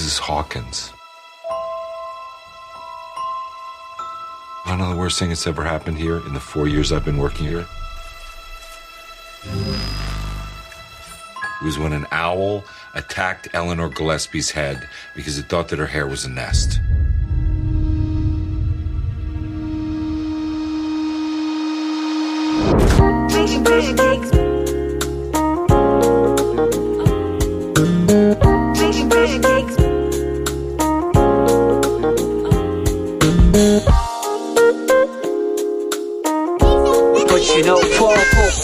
Mrs. Hawkins. I don't know the worst thing that's ever happened here in the 4 years I've been working here. It was when an owl attacked Eleanor Gillespie's head because it thought that her hair was a nest. Making pancakes. Making pancakes. But you know, Paul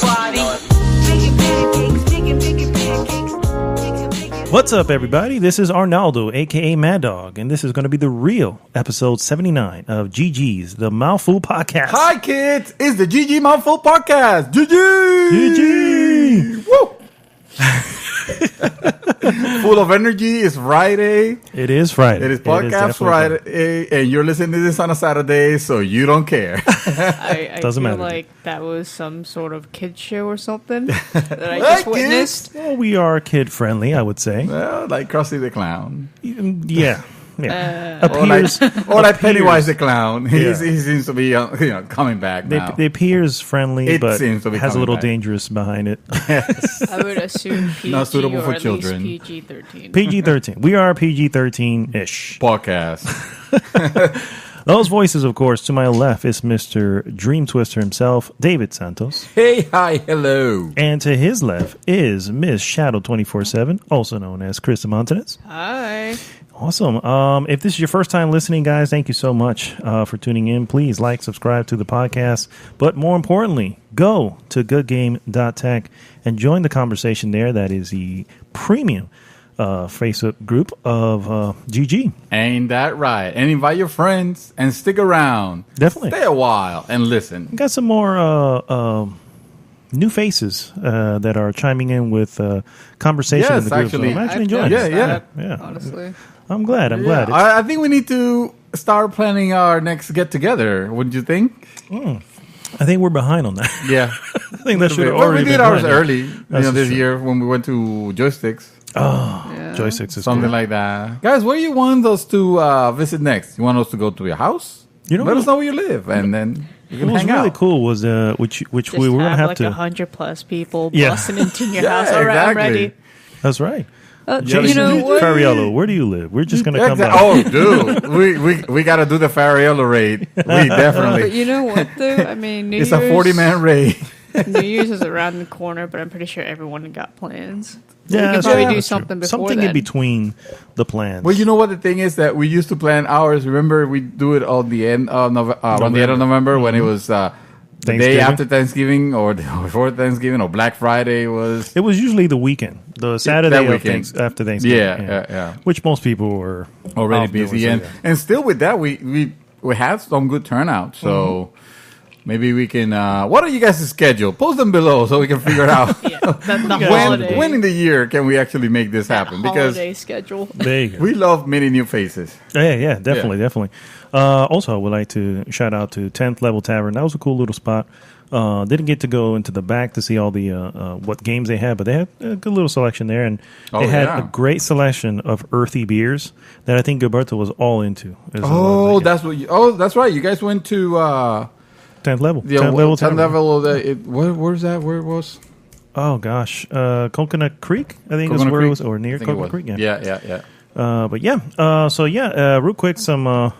body. Making pancakes. Making pancakes. What's up, everybody? This is Arnaldo, a.k.a. Mad Dog, and this is going to be the real episode 79 of GG's, the Mouthful Podcast. Hi, kids! It's the GG Mouthful Podcast! GG! GG! Woo! Full of energy. It's Friday. It is Friday. It is Podcast Friday, and you're listening to this on a Saturday, so you don't care. I Doesn't feel matter. like that was some sort of kid show or something that I just witnessed. Well, we are kid-friendly, I would say. Well, like Krusty the Clown. Yeah. Yeah. Or like, Appears, or like Pennywise the Clown. He Yeah. seems to be coming back now. It appears friendly, It but seems to be has a coming little back. dangerous behind it. I would assume PG Not suitable or for at children. least PG-13. PG-13. We are PG-13-ish. Podcast. Those voices, of course, to my left is Mr. Dream Twister himself, David Santos. Hey, hi, hello. And to his left is Miss Shadow 24/7, also known as Krista Montanez. Hi. Awesome. If this is your first time listening, guys, thank you so much for tuning in. Please like, subscribe to the podcast. But more importantly, go to goodgame.tech and join the conversation there. That is the premium Facebook group of GG. Ain't that right? And invite your friends and stick around. Definitely. Stay a while and listen. Got some more new faces that are chiming in with conversation in Yes, the group. actually. So I'm actually I'd enjoying Yeah, it. yeah. Yeah. Honestly. I'm glad. I'm glad. It's- I think we need to start planning our next get together. Wouldn't you think? I think we're behind on that. Yeah. I think that should have Well, already we did been ours planned. early, That's this true. year when we went to Joysticks, Yeah. Joysticks is something cool. like that. Guys, where you want us to visit next? You want us to go to your house? You know Let what? us know where you live, and then you can What was hang really out. cool was which Just we were gonna have have like to. 100+ people Yeah. busting into your Yeah, house. All right, I'm exactly. ready. That's right. Yeah, You know what? Fariello, where do you live? We're just gonna come by. Oh, dude, we got to do the Fariello raid. We But definitely. you know what, though? I mean, New It's Year's, a 40-man raid. New Year's is around the corner, but I'm pretty sure everyone got plans. Yeah, we could that's probably true. do That's true. something before Something then. in between the plans. Well, you know what the thing is that we used to plan ours. Remember, we do it on the end of on the end of November when it was the day Thanksgiving. after Thanksgiving or before Thanksgiving or Black Friday was. It was usually the weekend, the Saturday of weekend. after Thanksgiving. Yeah. Which most people were Already off doing, busy, so, and yeah. and still with that we had some good turnout. So maybe we can. What are you guys' schedule? Post them below so we can figure it out. Yeah, the guys holiday. when in the year can we actually make this happen? Because holiday schedule. There you go. we love many new faces. Yeah, definitely. Also, I would like to shout out to 10th Level Tavern. That was a cool little spot. Didn't get to go into the back to see all the what games they had, but they had a good little selection there, and they had yeah. a great selection of earthy beers that I think Gilberto was all into. Oh, that's what. That's right. You guys went to 10th level. the 10th level. 10th Tavern. level. Where's that? Where it was? Oh gosh, Coconut Creek, I think is Coconut where Creek? it was, or near I think it Coconut was. Creek. Yeah. But yeah. Real quick, some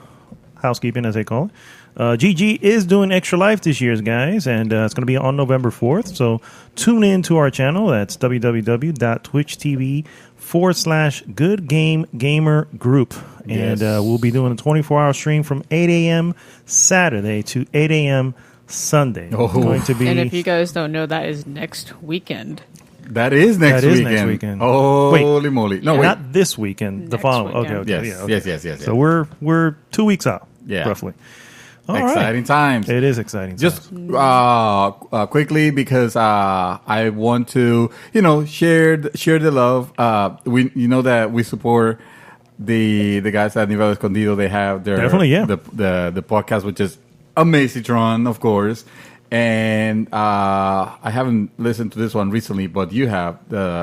housekeeping, as they call it. GG is doing Extra Life this year, guys, and it's going to be on November 4th. So tune in to our channel. That's www.twitch.tv/Good Game Gamer Group. And Yes. we'll be doing a 24-hour stream from 8 a.m. Saturday to 8 a.m. Sunday. Oh. It's going to be And if you guys don't know, that is next weekend. That is next That is weekend. next weekend. Holy moly! No, wait. not this weekend, the Next following. weekend. Okay, Yes, yeah, okay. yes. So we're 2 weeks out, Yeah. roughly. All right. Exciting times. It is exciting. Just times. quickly because I want to share the love. We that we support the guys at Nivel Escondido. They have their Definitely, yeah. the podcast, which is Amazitron, of course. And I haven't listened to this one recently, but you have.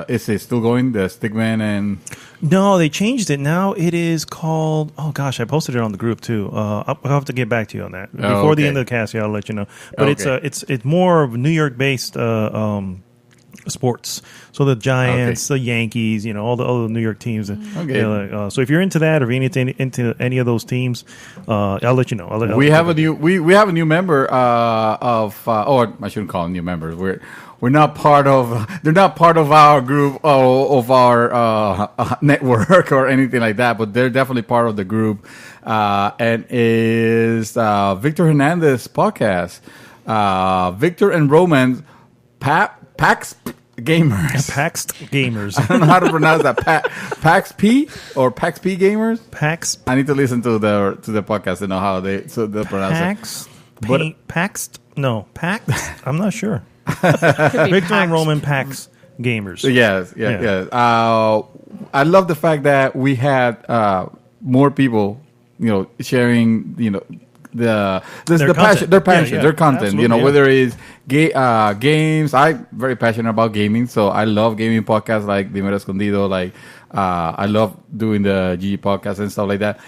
Is it still going? The Stickman and No, they changed it. Now it is called. Oh gosh, I posted it on the group too. I'll have to get back to you on that before the okay. end of the cast. Yeah, I'll let you know. But Okay. it's more of New York based sports. So the Giants, the Yankees, all the New York teams. Okay. So if you're into that or into any of those teams, I'll let you know. We have a new member or I shouldn't call them new members. We're not part of. They're not part of our group of our network or anything like that. But they're definitely part of the group, and is Victor Hernandez podcast. Victor and Roman Pax Gamers. PAX Gamers. I don't know how to pronounce that. Pax P or Pax P Gamers. PAX. I need to listen to the podcast to know how they pronounce PAX. But- PAX. No, PAX. I'm not sure. Could be Victor and packed. Roman PAX Gamers. it. Yes. I love the fact that we had more people, sharing, the Their passion, content. their passion, Yeah, their content. absolutely, yeah. Whether it's games. I'm very passionate about gaming, so I love gaming podcasts like Dimero Escondido. Like I love doing the GG podcast and stuff like that.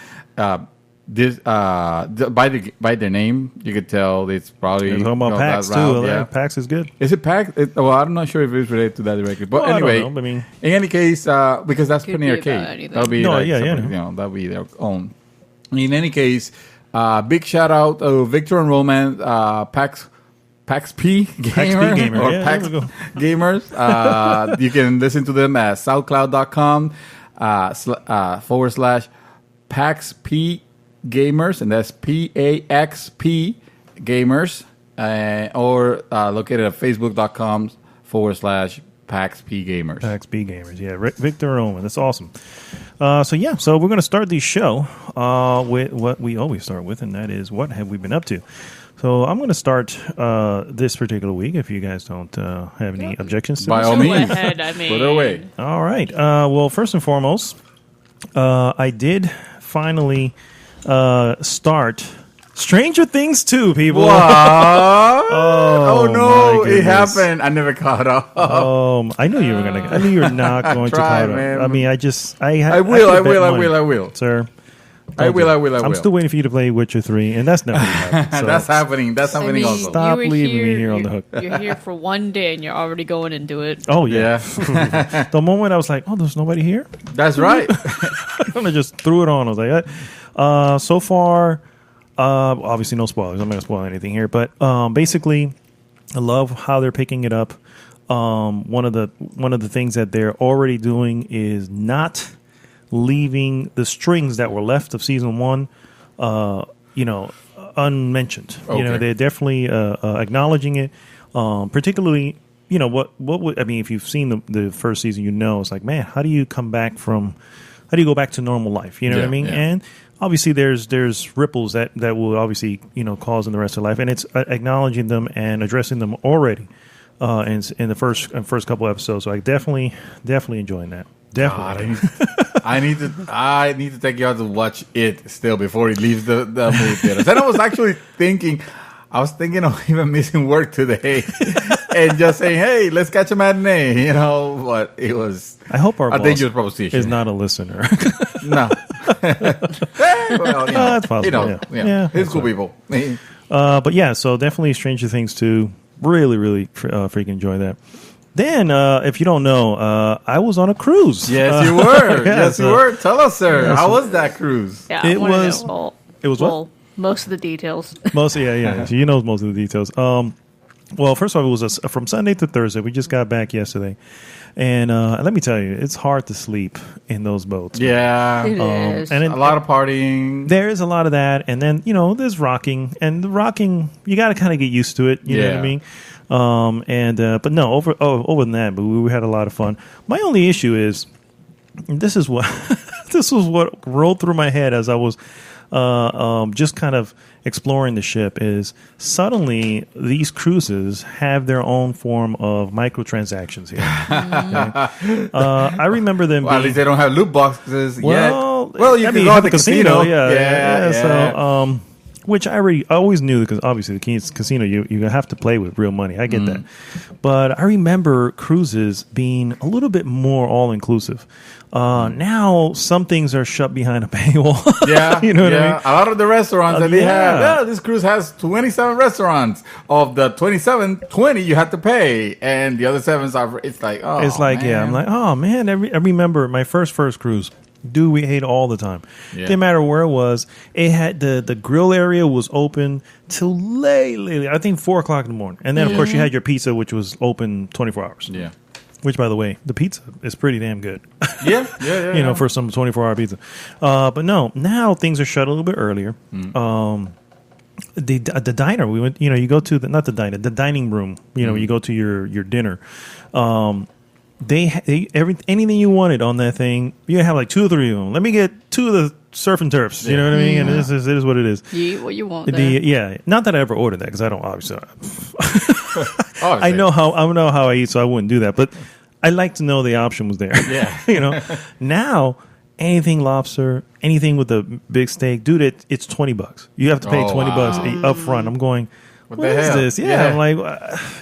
By their name, you could tell it's probably They're talking about PAX that too. route, Yeah. PAX is good. Is it PAX? Well, I'm not sure if it's related to that directly, but Well, I don't anyway, know, I mean- in any case, because that's Could Penny be Arcade, about anything. that'll be No, like yeah, separate, yeah. that'll be their own. In any case, big shout out to Victor and Roman, PAX P Gamer, Gamer, or yeah, PAX there we go. Gamers. You can listen to them at soundcloud.com / PAX P Gamers, and that's PAXP Gamers, or located at facebook.com / PAX P Gamers. PAX B Gamers. Yeah, Victor Roman. That's awesome. So we're going to start the show with what we always start with, and that is what have we been up to. So I'm going to start this particular week, if you guys don't have any objections to By this. all Go means, ahead, I mean. put it away. All right. Well, first and foremost, I did finally start Stranger Things 2, people. What? Oh, no, my it goodness. happened. I never caught up. I knew you were gonna. I knew you were not going to Try, caught up. man. I mean, I I will, sir. I will. I'm still waiting for you to play Witcher 3, and that's never happened. So That's happening. That's I happening mean, also. Stop you were leaving me here on the hook. You're here for one day and you're already going into it. Oh yeah. Yeah, The moment I was like, "Oh, there's nobody here," that's right. I just threw it on. I was like, so far, obviously no spoilers. I'm not gonna spoil anything here, but basically, I love how they're picking it up. One of the things that they're already doing is not leaving the strings that were left of season one, unmentioned. Okay. They're definitely acknowledging it. Particularly, what would I mean? If you've seen the first season, it's like, man, how do you go back to normal life? You know what I Yeah, mean? yeah. And obviously, there's ripples that will obviously cause in the rest of life, and it's acknowledging them and addressing them already in the first couple episodes. So I definitely enjoying that. Definitely. God, I need to take you out to watch it still before it leaves the movie theaters. And I was actually thinking of even missing work today and just saying, "Hey, let's catch a matinee," But it was I hope our a boss dangerous proposition. is not a listener. No. Well, that's possible, yeah. It's cool people. But yeah, so definitely Stranger Things 2. Really, really freaking enjoy that. Then, if you don't know, I was on a cruise. Yes, you were. Yes, you were. Tell us, sir. How was that cruise? Yeah, It I wanna was- know all- it was what? well, most of the details. Mostly, yeah. She knows most of the details. Well, first of all, it was from Sunday to Thursday. We just got back yesterday. And let me tell you, it's hard to sleep in those boats. Yeah. It is. And A lot of partying. there is a lot of that. And then, there's rocking. And the rocking, you got to kind of get used to it. You know what I mean? But no, over than that, but we had a lot of fun. My only issue is, this is what this was what rolled through my head as I was just kind of exploring the ship, is suddenly these cruises have their own form of microtransactions here. Okay? I remember them Well, at being, least they don't have loot boxes well, yet. Well, you I can mean, go have to a the casino. Yeah. So, which I always knew because obviously the casino you have to play with real money. I get that, but I remember cruises being a little bit more all inclusive. Now some things are shut behind a paywall. Yeah, you know what I mean. A lot of the restaurants that they yeah. have, this cruise has 27 restaurants. Of the 27, 20 you have to pay, and the other 7s are. It's like, oh, It's like, man. yeah, I'm like, oh man, I remember my first cruise. Dude, we ate all the time. Yeah. Didn't matter where it was. It had the grill area was open till late. I think 4:00 in the morning, and then of course you had your pizza, which was open 24 hours. Yeah, Which, by the way, the pizza is pretty damn good. yeah. You know, for some 24-hour pizza. But no, now things are shut a little bit earlier. The diner we went, you go to not the diner, the dining room. You go to your dinner. They anything you wanted on that thing. You have like 2 or 3 of them. Let me get 2 of the surf and turfs. You know what I mean? And it is what it is. You eat what you want. There. Yeah, not that I ever ordered that because I don't obviously. Oh, I know how I eat, so I wouldn't do that. But I like to know the option was there. Yeah. Now anything lobster, anything with a big steak, dude, it's $20. You have to pay $20 up front. I'm going. What the is hell? this? Yeah, I'm like,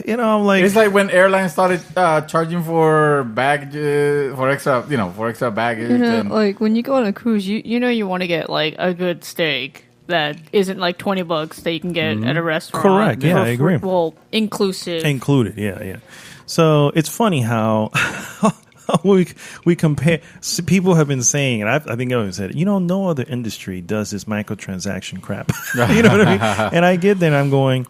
I'm like, It's like when airlines started charging for baggage, for extra baggage. and, Like when you go on a cruise, you want to get like a good steak that isn't like $20 that you can get at a restaurant. Correct. Yeah, I agree. Well, inclusive. Included. Yeah. So it's funny how we compare. People have been saying, and I think I've said it. No other industry does this microtransaction crap. You know what I mean? And I get that. I'm going,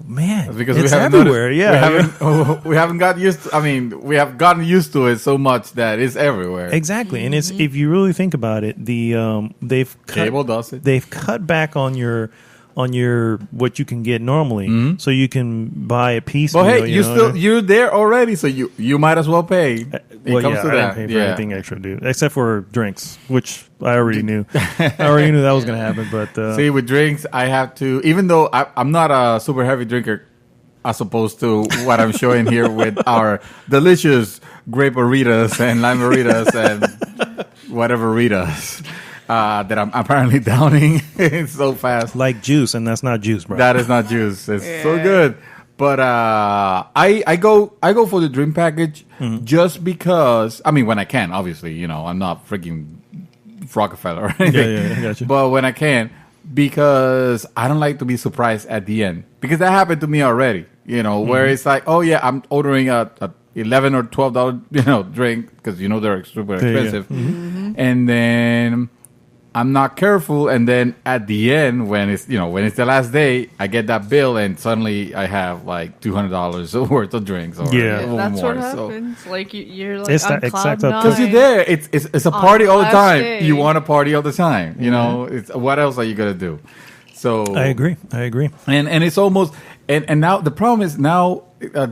man, because it's we haven't everywhere. Noticed, we haven't got used to. I mean, we have gotten used to it so much that it's everywhere. Exactly, and it's if you really think about it, they've Cable does it. They've cut back on your what you can get normally, so you can buy a piece. Well, hey, you're there already, so you might as well pay. I didn't pay for anything extra, dude, except for drinks, which I already knew. I already knew that was going to happen. But see, with drinks, I have to, even though I'm not a super heavy drinker, as opposed to what I'm showing here with our delicious grape Ritas and lime Ritas and whatever Ritas that I'm apparently downing so fast. Like juice, and that's not juice, bro. That is not juice. It's so good. But I go for the drink package just because. I mean, when I can, obviously, I'm not freaking Rockefeller or anything. Yeah, I got you. But when I can, because I don't like to be surprised at the end, because that happened to me already. Where it's like, oh yeah, I'm ordering a $11 or $12 drink because they're super expensive, and then I'm not careful, and then at the end, when it's the last day, I get that bill, and suddenly I have like $200 worth of drinks, or that's more. what happens. Like you're like It's on that cloud exact- nine. Because you're there, it's a party all the last time. day. You want to party all the time. It's what else are you gonna do? So I agree. and it's almost and now the problem is now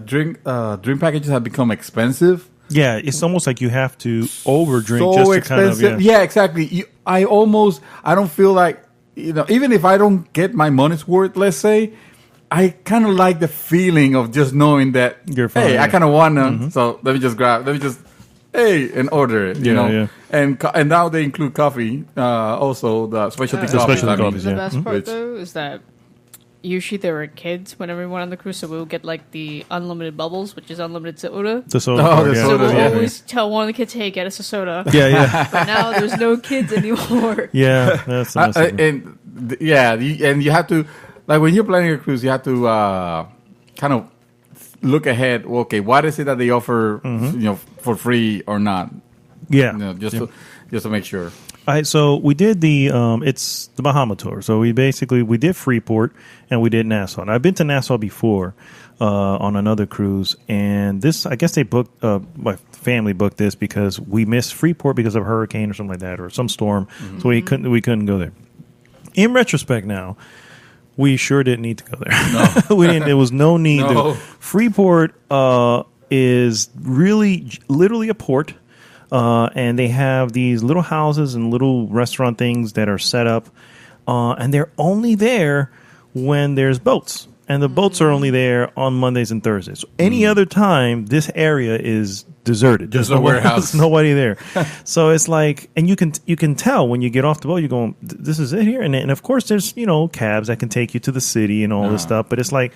drink packages have become expensive. Yeah, it's almost like you have to overdrink So just to expensive. kind of Yeah, exactly. I don't feel like, even if I don't get my money's worth, let's say, I kind of like the feeling of just knowing that, You're fine, hey, yeah. I kind of want to, so let me just, and order it, you know. Yeah. And now they include coffee, also the specialty The coffee. specialty coffees, The yeah. best part Which- though is that usually there were kids whenever we went on the cruise, so we'll get like the unlimited bubbles, which is unlimited soda. the soda. Oh, part, the yeah. So soda, we'll yeah. always tell one of the kids, "Hey, get us a soda." Yeah. But now there's no kids anymore. Yeah, that's the mess of it. And you have to, like when you're planning a cruise, you have to kind of look ahead. Okay, what is it that they offer, for free or not? Yeah. Just to make sure. All right, so we did it's the Bahama tour. So we did Freeport and we did Nassau. And I've been to Nassau before on another cruise, and this, I guess they booked, my family booked this because we missed Freeport because of a hurricane or something like that, or some storm. So we couldn't go there. In retrospect now, we sure didn't need to go there. No. We didn't. There was no need No. to. Freeport is really literally a port. And they have these little houses and little restaurant things that are set up, and they're only there when there's boats. and the boats are only there on Mondays and Thursdays. So any other time, this area is deserted. There's no warehouse. There's nobody there. So it's like, and you can tell when you get off the boat, you're going, this is it here. And of course, there's cabs that can take you to the city and all this stuff. But it's like,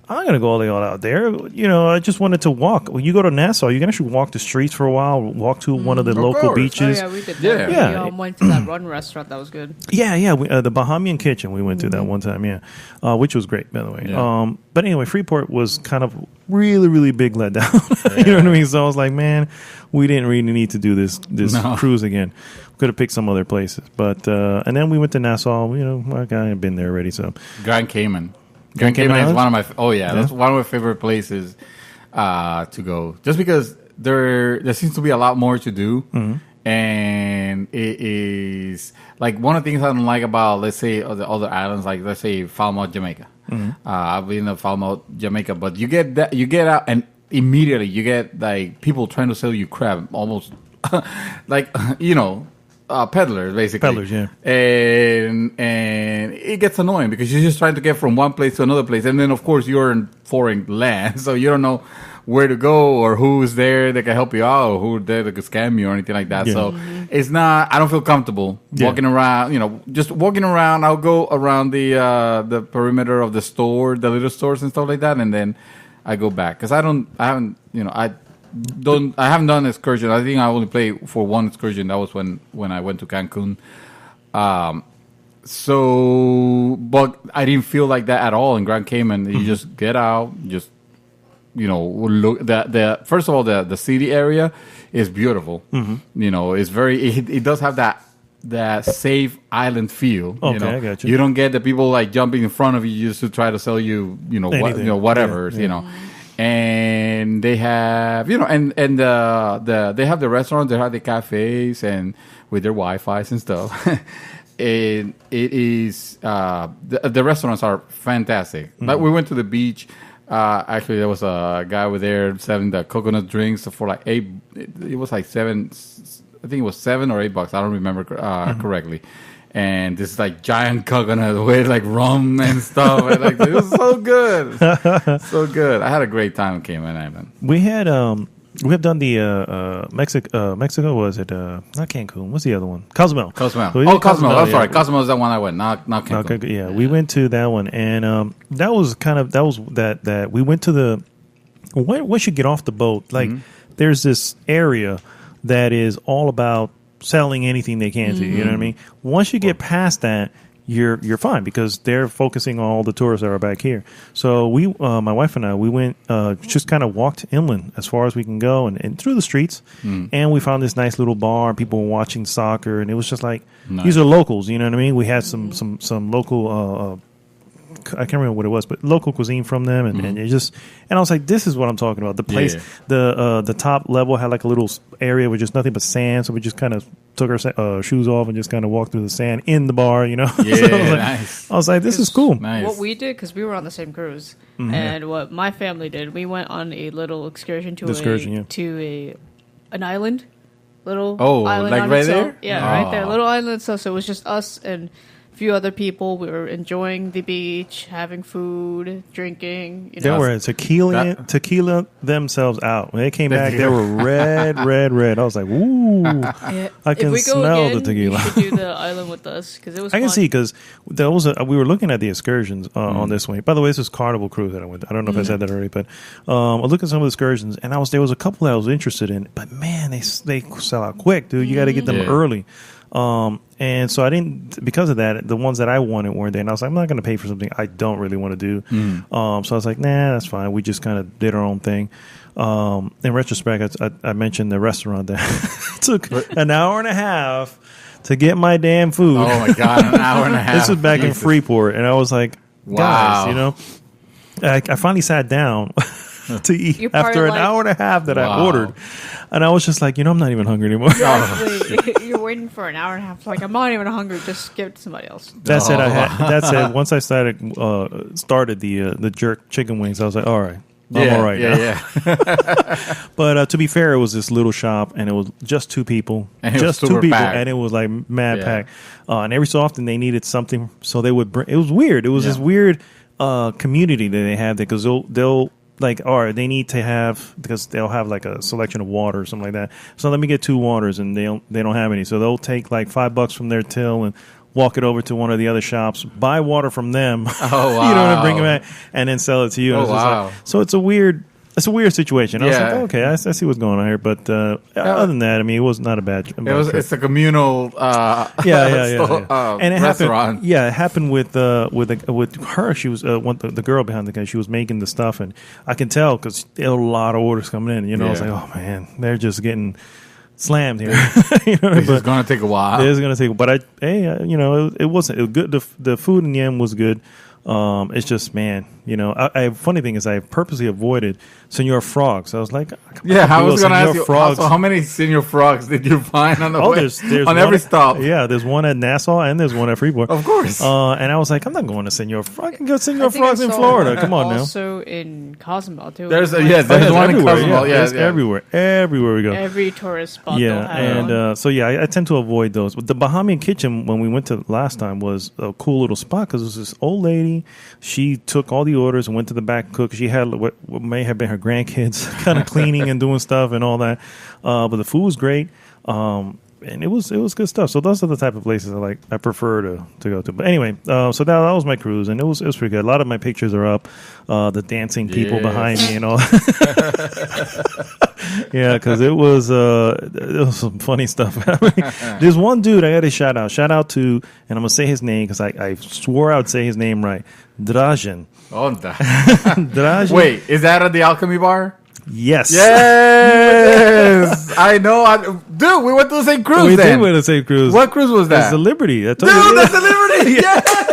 I'm gonna go all the way out there. I just wanted to walk. When you go to Nassau, you can actually walk the streets for a while. Walk to one of the local course. beaches. Oh, yeah, we did that. Yeah. We went to that run restaurant. That was good. Yeah. The Bahamian Kitchen. We went to that one time. Yeah, which was great, by the way. Yeah. But anyway, Freeport was kind of really, really big letdown. You know what I mean? So I was like, man, we didn't really need to do this cruise again. Could have picked some other places, but and then we went to Nassau. Like I had been there already. So Grand Cayman. Grand Cayman is one of my. That's one of my favorite places to go. Just because there seems to be a lot more to do, and it is like one of the things I don't like about, let's say, the other islands, like let's say Falmouth, Jamaica. I've been to Falmouth, Jamaica, but you get out, and immediately you get like people trying to sell you crab, almost like peddlers, basically. Peddlers, yeah. And it gets annoying because you're just trying to get from one place to another place. And then, of course, you're in foreign land, so you don't know where to go or who's there that can help you out or who's there that could scam you or anything like that. Yeah. So it's not, I don't feel comfortable walking around, just walking around. I'll go around the perimeter of the store, the little stores and stuff like that, and then I go back. Because I haven't done an excursion. I think I only played for one excursion. That was when I went to Cancun. But I didn't feel like that at all in Grand Cayman. You just get out, just look. First of all, the city area is beautiful. It's it does have that safe island feel. Okay, I got you. You don't get the people like jumping in front of you just to try to sell you, whatever, And they have, and they have the restaurants, they have the cafes, and with their Wi-Fi's and stuff. And it is the restaurants are fantastic. Like we went to the beach. Actually, there was a guy over there selling the coconut drinks for like $8. It was like $7. I think it was $7 or $8. I don't remember correctly. And this like giant coconut with like rum and stuff. And, like, it was so good, so good. I had a great time in Cayman Island. we have done the Mexico. Was it not Cancun? What's the other one? Cozumel. Cozumel. So we did Cozumel. I'm sorry. yeah. Cozumel is the one I went. Not Cancun. Okay, yeah, we went to that one, and that was that we went to the. Once you get off the boat, like there's this area that is all about selling anything they can to you. You know what I mean? Once you get past that, you're fine because they're focusing on all the tourists that are back here. So we, my wife and I, we went just kind of walked inland as far as we can go and through the streets, and we found this nice little bar. People were watching soccer, and it was just like these are locals. You know what I mean? We had some local. I can't remember what it was, but local cuisine from them, and it just, and I was like, this is what I'm talking about. The place, the top level had like a little area with just nothing but sand, so we just kind of took our shoes off and just kind of walked through the sand in the bar, Yeah, so nice. I was like, this is cool. Nice. What we did, because we were on the same cruise, and what my family did, we went on a little excursion to an island, island like on right itself. there? Yeah, right there, little island itself. So it was just us and few other people. We were enjoying the beach, having food, drinking. They were tequila themselves out. When they came back, they were red. I was like, "Ooh!" Yeah. I can if we go smell again, the tequila. You should do the island with us because it was. I can fun. see because there was we were looking at the excursions on this one. By the way, this is Carnival cruise that I went to. I don't know if I said that already, but I looked at some of the excursions, and there was a couple that I was interested in, but man, they sell out quick, dude. You got to get them early. And so I didn't, because of that, the ones that I wanted weren't there. And I was like, I'm not going to pay for something I don't really want to do. So I was like, nah, that's fine. We just kind of did our own thing. In retrospect, I mentioned the restaurant that took an hour and a half to get my damn food. Oh my God, an hour and a half. This was back in Freeport. And I was like, guys, I finally sat down to eat after an hour and a half that I ordered. And I was just like, I'm not even hungry anymore. You're waiting for an hour and a half. Like, I'm not even hungry. Just give it to somebody else. That said, once I started the jerk chicken wings, I was like, all right. I'm all right now. Yeah. But to be fair, it was this little shop, and it was just two people. And just two people, packed. and it was like mad packed. And every so often, they needed something, so they would bring. It was weird. It was this weird community that they have, because they'll like, all right, they need to have, because they'll have like a selection of water or something like that. So let me get 2 waters, and they don't have any. So they'll take like $5 from their till and walk it over to one of the other shops, buy water from them, Oh, wow. you know, and bring it back, and then sell it to you. Oh, It's just wow. like, so it's a weird situation. I was Yeah. like, okay, I see what's going on here. But other than that, I mean, it was not a bad trip. It's a communal Yeah. And it restaurant. happened. Yeah, it happened with her. She was the girl behind the guy. She was making the stuff, and I can tell because there were a lot of orders coming in. You know, I was Yeah. like, oh man, they're just getting slammed here. You know, It's going to take a while. It is going to take. But it wasn't. It was good. The food in the end was good. It's just, man, you know, funny thing is I purposely avoided Senor Frogs. I was like, I was going to ask you, Frogs. how many Senior Frogs did you find on the way? There's on every stop? Yeah, there's one at Nassau and there's one at Freeport. Of course. And I was like, I'm not going to Senor Frog. I can go Senor I think I Frogs in saw Florida. Come on now. Also in Cozumel too. There's Like, there's one in everywhere. Cozumel. It's Yeah. everywhere we go. every tourist spot. Yeah, they'll have one. and so yeah, I tend to avoid those. But the Bahamian Kitchen, when we went to last time, was a cool little spot because it was this old lady. She took all the orders and went to the back cook. She had what may have been her grandkids kind of cleaning and doing stuff and all that. But the food was great. And it was good stuff. So those are the type of places I prefer to go to. But anyway, so that was my cruise, and it was pretty good. A lot of my pictures are up. The dancing people behind me and all. Yeah, because it was some funny stuff happening. There's one dude I got to shout out. Shout out to, and I'm gonna say his name because I swore I would say his name right. Dražen. Dražen. Wait, is that at the Alchemy Bar? Yes. Yes, I know. Dude, we went to the same cruise. We then. did win the same cruise. What cruise was that? That's the Liberty. I told Dude, you. that's the Liberty. Yes.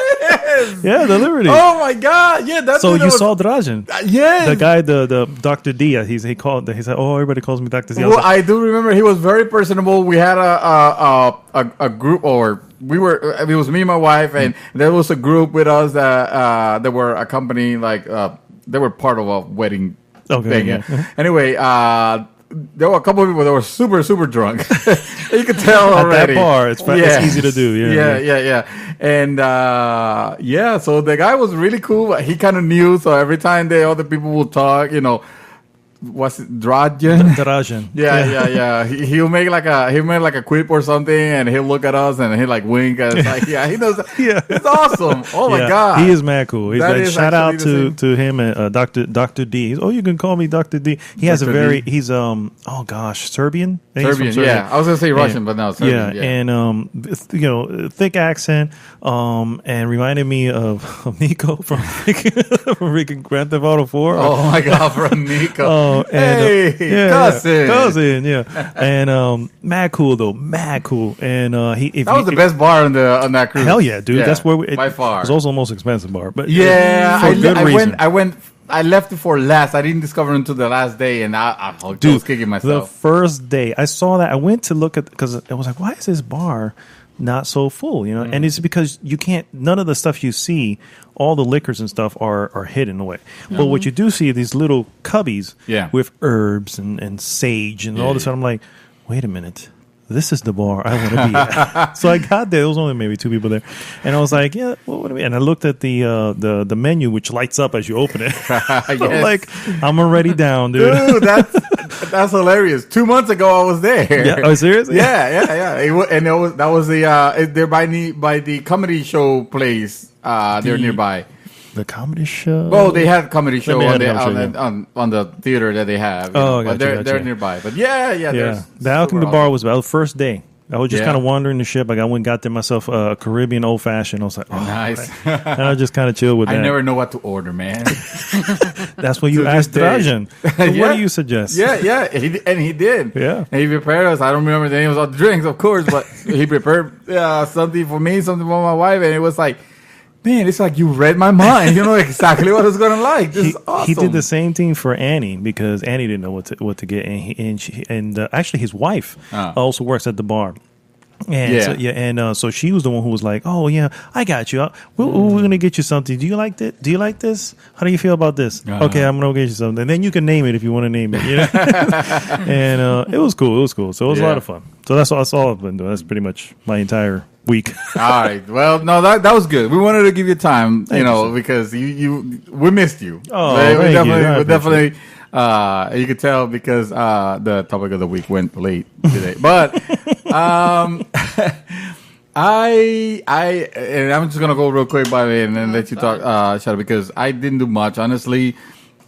Yeah, the Liberty. Oh my God. Yeah, that's. So you saw Dražen. Yes. The guy, the Dr. D. He said, "Oh, everybody calls me Dr. D." Well, I do remember he was very personable. We had a group, or we were. It was me and my wife, and there was a group with us that were accompanying, they were part of a wedding. Okay. Thing, yeah. Anyway, there were a couple of people that were super, super drunk. You could tell already. At that bar, it's easy to do. Yeah. And so the guy was really cool. He kind of knew, so every time the other people would talk, you know, was it Dražen. Yeah. He'll make like a quip or something, and he'll look at us and he'll like wink. And it's like, he knows. Yeah. It's awesome. Oh my Yeah, God, he is mad cool. He's That like, is shout out actually to him and Dr. D. You can call me Dr. D. He has a Dr. very D. he's Serbian. I think he's from Serbian. Yeah, I was gonna say Russian, but no, Serbian. Yeah, and thick accent, and reminded me of Nico from freaking Grand Theft Auto 4. Oh my God, from Nico. And, hey, cousin, yeah. And mad cool though, mad cool. And that was the best bar on that cruise. Hell yeah, dude. Yeah, that's where by far. It was also the most expensive bar, but Yeah, for good reason. I left it for last. I didn't discover it until the last day, and I was kicking The myself. first day I saw that, I went to look at, because I was like, why is this bar not so full? You know, and it's because you can't. None of the stuff you see, all the liquors and stuff are hidden away. But what you do see are these little cubbies, with herbs and sage and all this. And I'm like, wait a minute. This is the bar I want to be at. So I got there. There was only maybe 2 people there, and I was like, "Yeah, what do we?" And I looked at the menu, which lights up as you open it. I'm like, I'm already down, dude. Dude, that's hilarious. 2 months ago, I was there. Yeah, oh, serious? Yeah. And that was they're by the comedy show place. They're nearby. The comedy show. Well, they have comedy show Maybe on the theater that they have. Oh, but gotcha. they're nearby. But yeah. The Alchemy Bar was about the first day. I was just kind of wandering the ship. I got there myself a Caribbean old fashioned. I was like, oh, nice. And I just kind of chill with that. I never know what to order, man. That's what you asked Dražen. What do you suggest? Yeah. He did. Yeah. And he prepared us. I don't remember the names of the drinks, of course, but he prepared something for me, something for my wife, and it was like, man, it's like you read my mind. You know exactly what I was going to like. This is awesome. He did the same thing for Annie, because Annie didn't know what to get, and actually his wife also works at the bar. And so she was the one who was like, "Oh yeah, I got you. We're gonna get you something. Do you like that? Do you like this? How do you feel about this? Okay, I'm gonna get you something. And then you can name it if you want to name it. You know?" And it was cool. So it was a lot of fun. So that's all I've been doing. That's pretty much my entire week. All right. Well, no, that was good. We wanted to give you time, Thank you, sir. because we missed you. Oh, we thank you. definitely, I we appreciate definitely. You could tell because the topic of the week went late today. But and I'm just gonna go real quick by the way and then let you talk, Shadow, because I didn't do much. Honestly,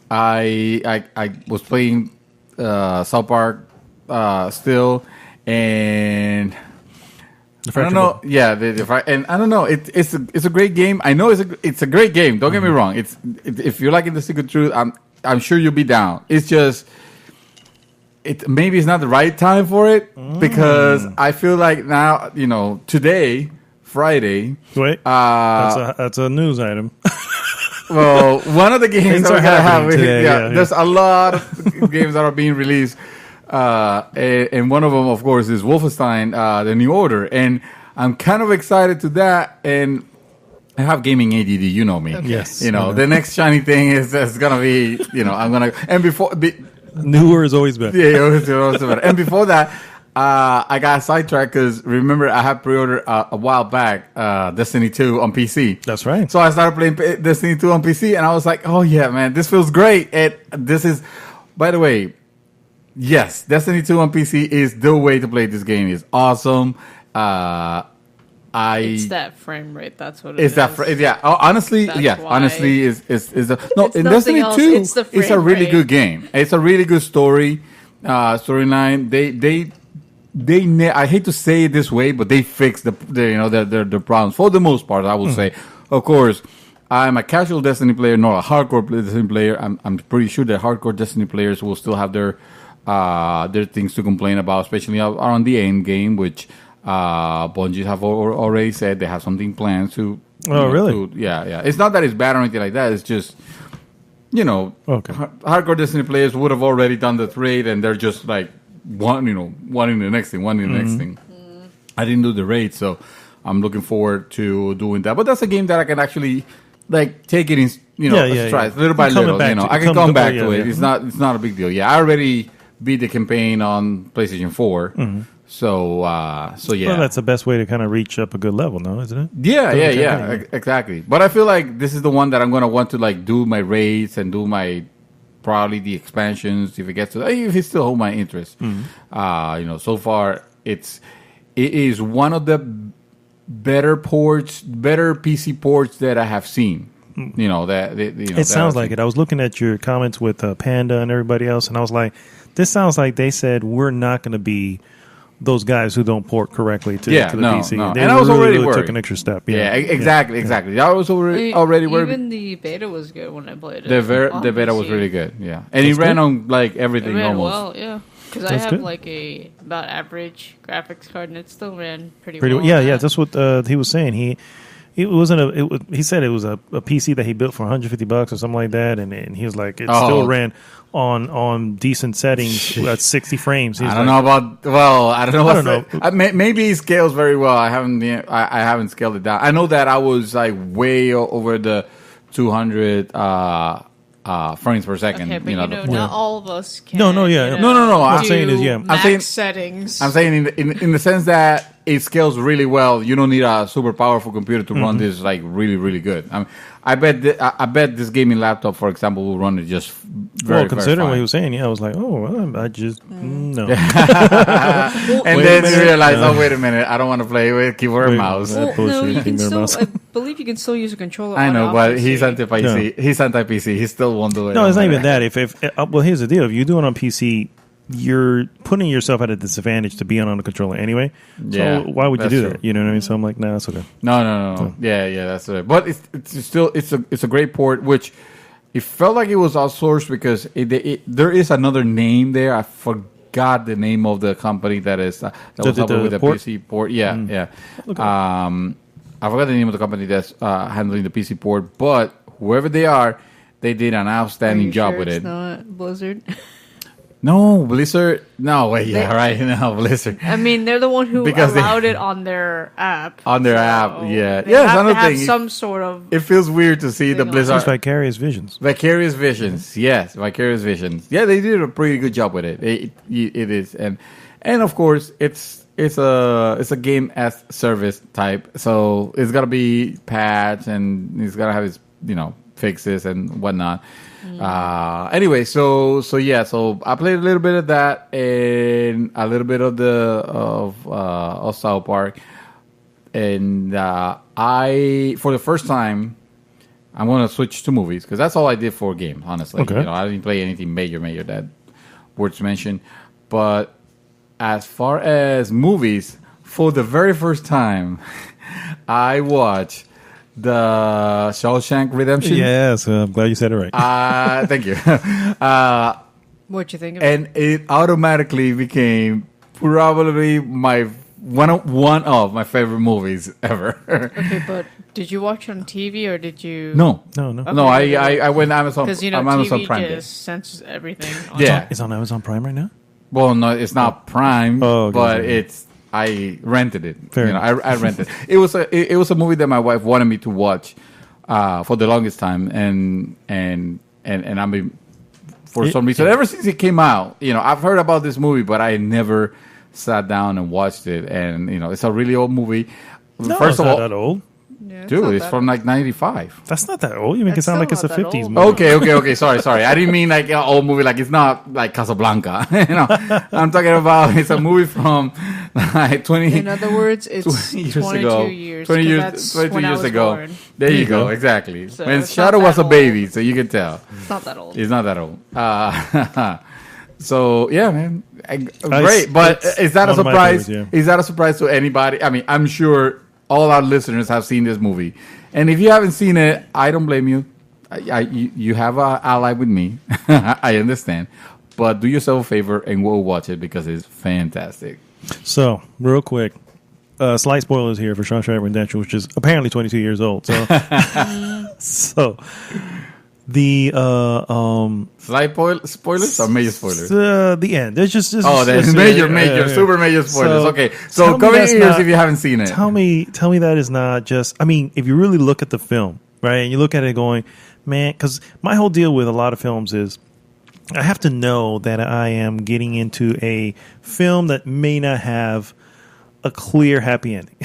I was playing South Park still, and I don't know. Yeah, I don't know. It's a great game. I know it's a great game. Don't get me wrong. If you're liking The Secret Truth, I'm sure you'll be down. It's just maybe it's not the right time for it because I feel like now today, Friday. Wait, that's a news item. Well, one of the games that we're gonna have today, there's a lot of games that are being released. And one of them, of course, is Wolfenstein: The New Order, and I'm kind of excited to that. And I have gaming ADD, you know me. Okay. Yes, The next shiny thing is gonna be, I'm gonna. And before, newer is always better. yeah, always better. And before that, I got sidetracked because remember I had pre-ordered a while back Destiny 2 on PC. That's right. So I started playing Destiny 2 on PC, and I was like, oh yeah, man, this feels great. And this is, by the way. Yes, Destiny 2 on PC is the way to play this game. It's awesome. It's that frame rate. That's what it is. Yeah. Honestly, That's yeah. why. Honestly, is no. It's In nothing Destiny else, 2, it's the it's a frame really rate. good game. It's a really good storyline. I hate to say it this way, but they fixed the problems for the most part. I would say, of course. I'm a casual Destiny player, not a hardcore Destiny player. I'm pretty sure that hardcore Destiny players will still have their things to complain about, especially around the end game, which Bungie have already said they have something planned to. Oh, really? Yeah. It's not that it's bad or anything like that. It's just, hardcore Destiny players would have already done the trade, and they're just like wanting the next thing. I didn't do the raid, so I'm looking forward to doing that. But that's a game that I can actually take it in, strides, little by little. I can come back to it. It's not a big deal. Yeah, I already beat the campaign on PlayStation 4. So yeah. Well, that's the best way to kind of reach up a good level, no, isn't it? Yeah, exactly. But I feel like this is the one that I'm gonna want to do my raids and do my probably the expansions if it still hold my interest. So far it is one of the better PC ports that I have seen. It sounds like it. I was looking at your comments with Panda and everybody else, and I was like, this sounds like they said we're not going to be those guys who don't port correctly to the PC. No. They and I was already really worried. Took an extra step. Exactly. I was already worried. Even the beta was good when I played it. The beta was really good. Yeah, and it ran on everything It ran almost. well, yeah. Because I have about average graphics card, and it still ran pretty well. Yeah. That's what he was saying. He said it was a PC that he built for $150 or something like that, and he was like, it still ran on decent settings at 60 frames. I don't know. Maybe it scales very well. I haven't scaled it down. I know that I was way over the 200 frames per second. Okay, but not all of us can. No. No. I'm saying is max settings. I'm saying in the sense that it scales really well. You don't need a super powerful computer to run this really, really good. I bet this gaming laptop, for example, will run it just very, considering very what he was saying, I was like, I just no. And then you realize, wait a minute, I don't want to play with keyboard and mouse. No, you can still. I believe you can still use a controller. I know, but he's anti. anti-PC. He's anti-PC. He still won't do it. No, it's not even that. If here's the deal: if you do it on PC, you're putting yourself at a disadvantage to be on a controller anyway. So why would you do that? You know what I mean? So I'm like, nah, it's okay. No. So. Yeah, that's it. But it's still a great port, which it felt like it was outsourced because there is another name there. I forgot the name of the company that was helping with the PC port. Yeah. Okay. I forgot the name of the company that's handling the PC port, but whoever they are, they did an outstanding job with it. Not Blizzard. No, Blizzard. No, wait, right. No, Blizzard. I mean, they're the one who allowed it on their app. On their app, yeah. They have to have some sort of. It feels weird to see the Blizzard. It's Vicarious Visions. Vicarious Visions, yes, Vicarious Visions. Yeah, they did a pretty good job with it. It is, and of course, it's it's a game as service type, so it's gotta be patched and it's gotta have its fixes and whatnot. Anyway, so I played a little bit of that and a little bit of South Park, and I for the first time I'm gonna switch to movies because that's all I did for games. Honestly, Okay. I didn't play anything major that worth to mention, but as far as movies, for the very first time, I watched the Shawshank Redemption. Yes, I'm glad you said it right. Thank you. What'd you think of it? And it automatically became probably one of my favorite movies ever. Okay, but did you watch it on TV or did you? No. No. I went Amazon. Because I'm Amazon TV Prime Day. just censors everything. Yeah. It's on Amazon Prime right now? Well, no, it's not Prime, Oh, okay, but sorry. I rented it. Fair enough. I rented it. It was a movie that my wife wanted me to watch for the longest time, and I mean, for some reason, ever since it came out, I've heard about this movie, but I never sat down and watched it. And it's a really old movie. No, First it's of not all, that old. Yeah, dude, it's not from bad. like '95. That's not that old. You make it That's sound like it's a still not that 50s old. movie. Okay. Sorry. I didn't mean like an old movie. Like it's not like Casablanca. I'm talking about it's a movie from like 20. In other words, it's 20 years 22 ago. years. 20 years, That's 22 when I years was ago. born. There you go. go. Exactly. So when it's not Shadow was that a baby, so you can tell. It's not that old. It's not that old. So yeah, man, great. But is that a one of my surprise? favorites, yeah. Is that a surprise to anybody? I mean, I'm sure all our listeners have seen this movie, and if you haven't seen it, I don't blame you. You have an ally with me. I understand, but do yourself a favor and go watch it because it's fantastic. So, real quick, slight spoilers here for Shawshank Redemption, which is apparently 22 years old. So, so the Slight spoilers or major spoilers? the end. There's just Oh, there's just, major, super major spoilers. So, Okay, tell so me cover that's your ears not- if you haven't seen it. Tell me that is not just. I mean, if you really look at the film, right, and you look at it going, man, because my whole deal with a lot of films is I have to know that I am getting into a film that may not have a clear happy ending,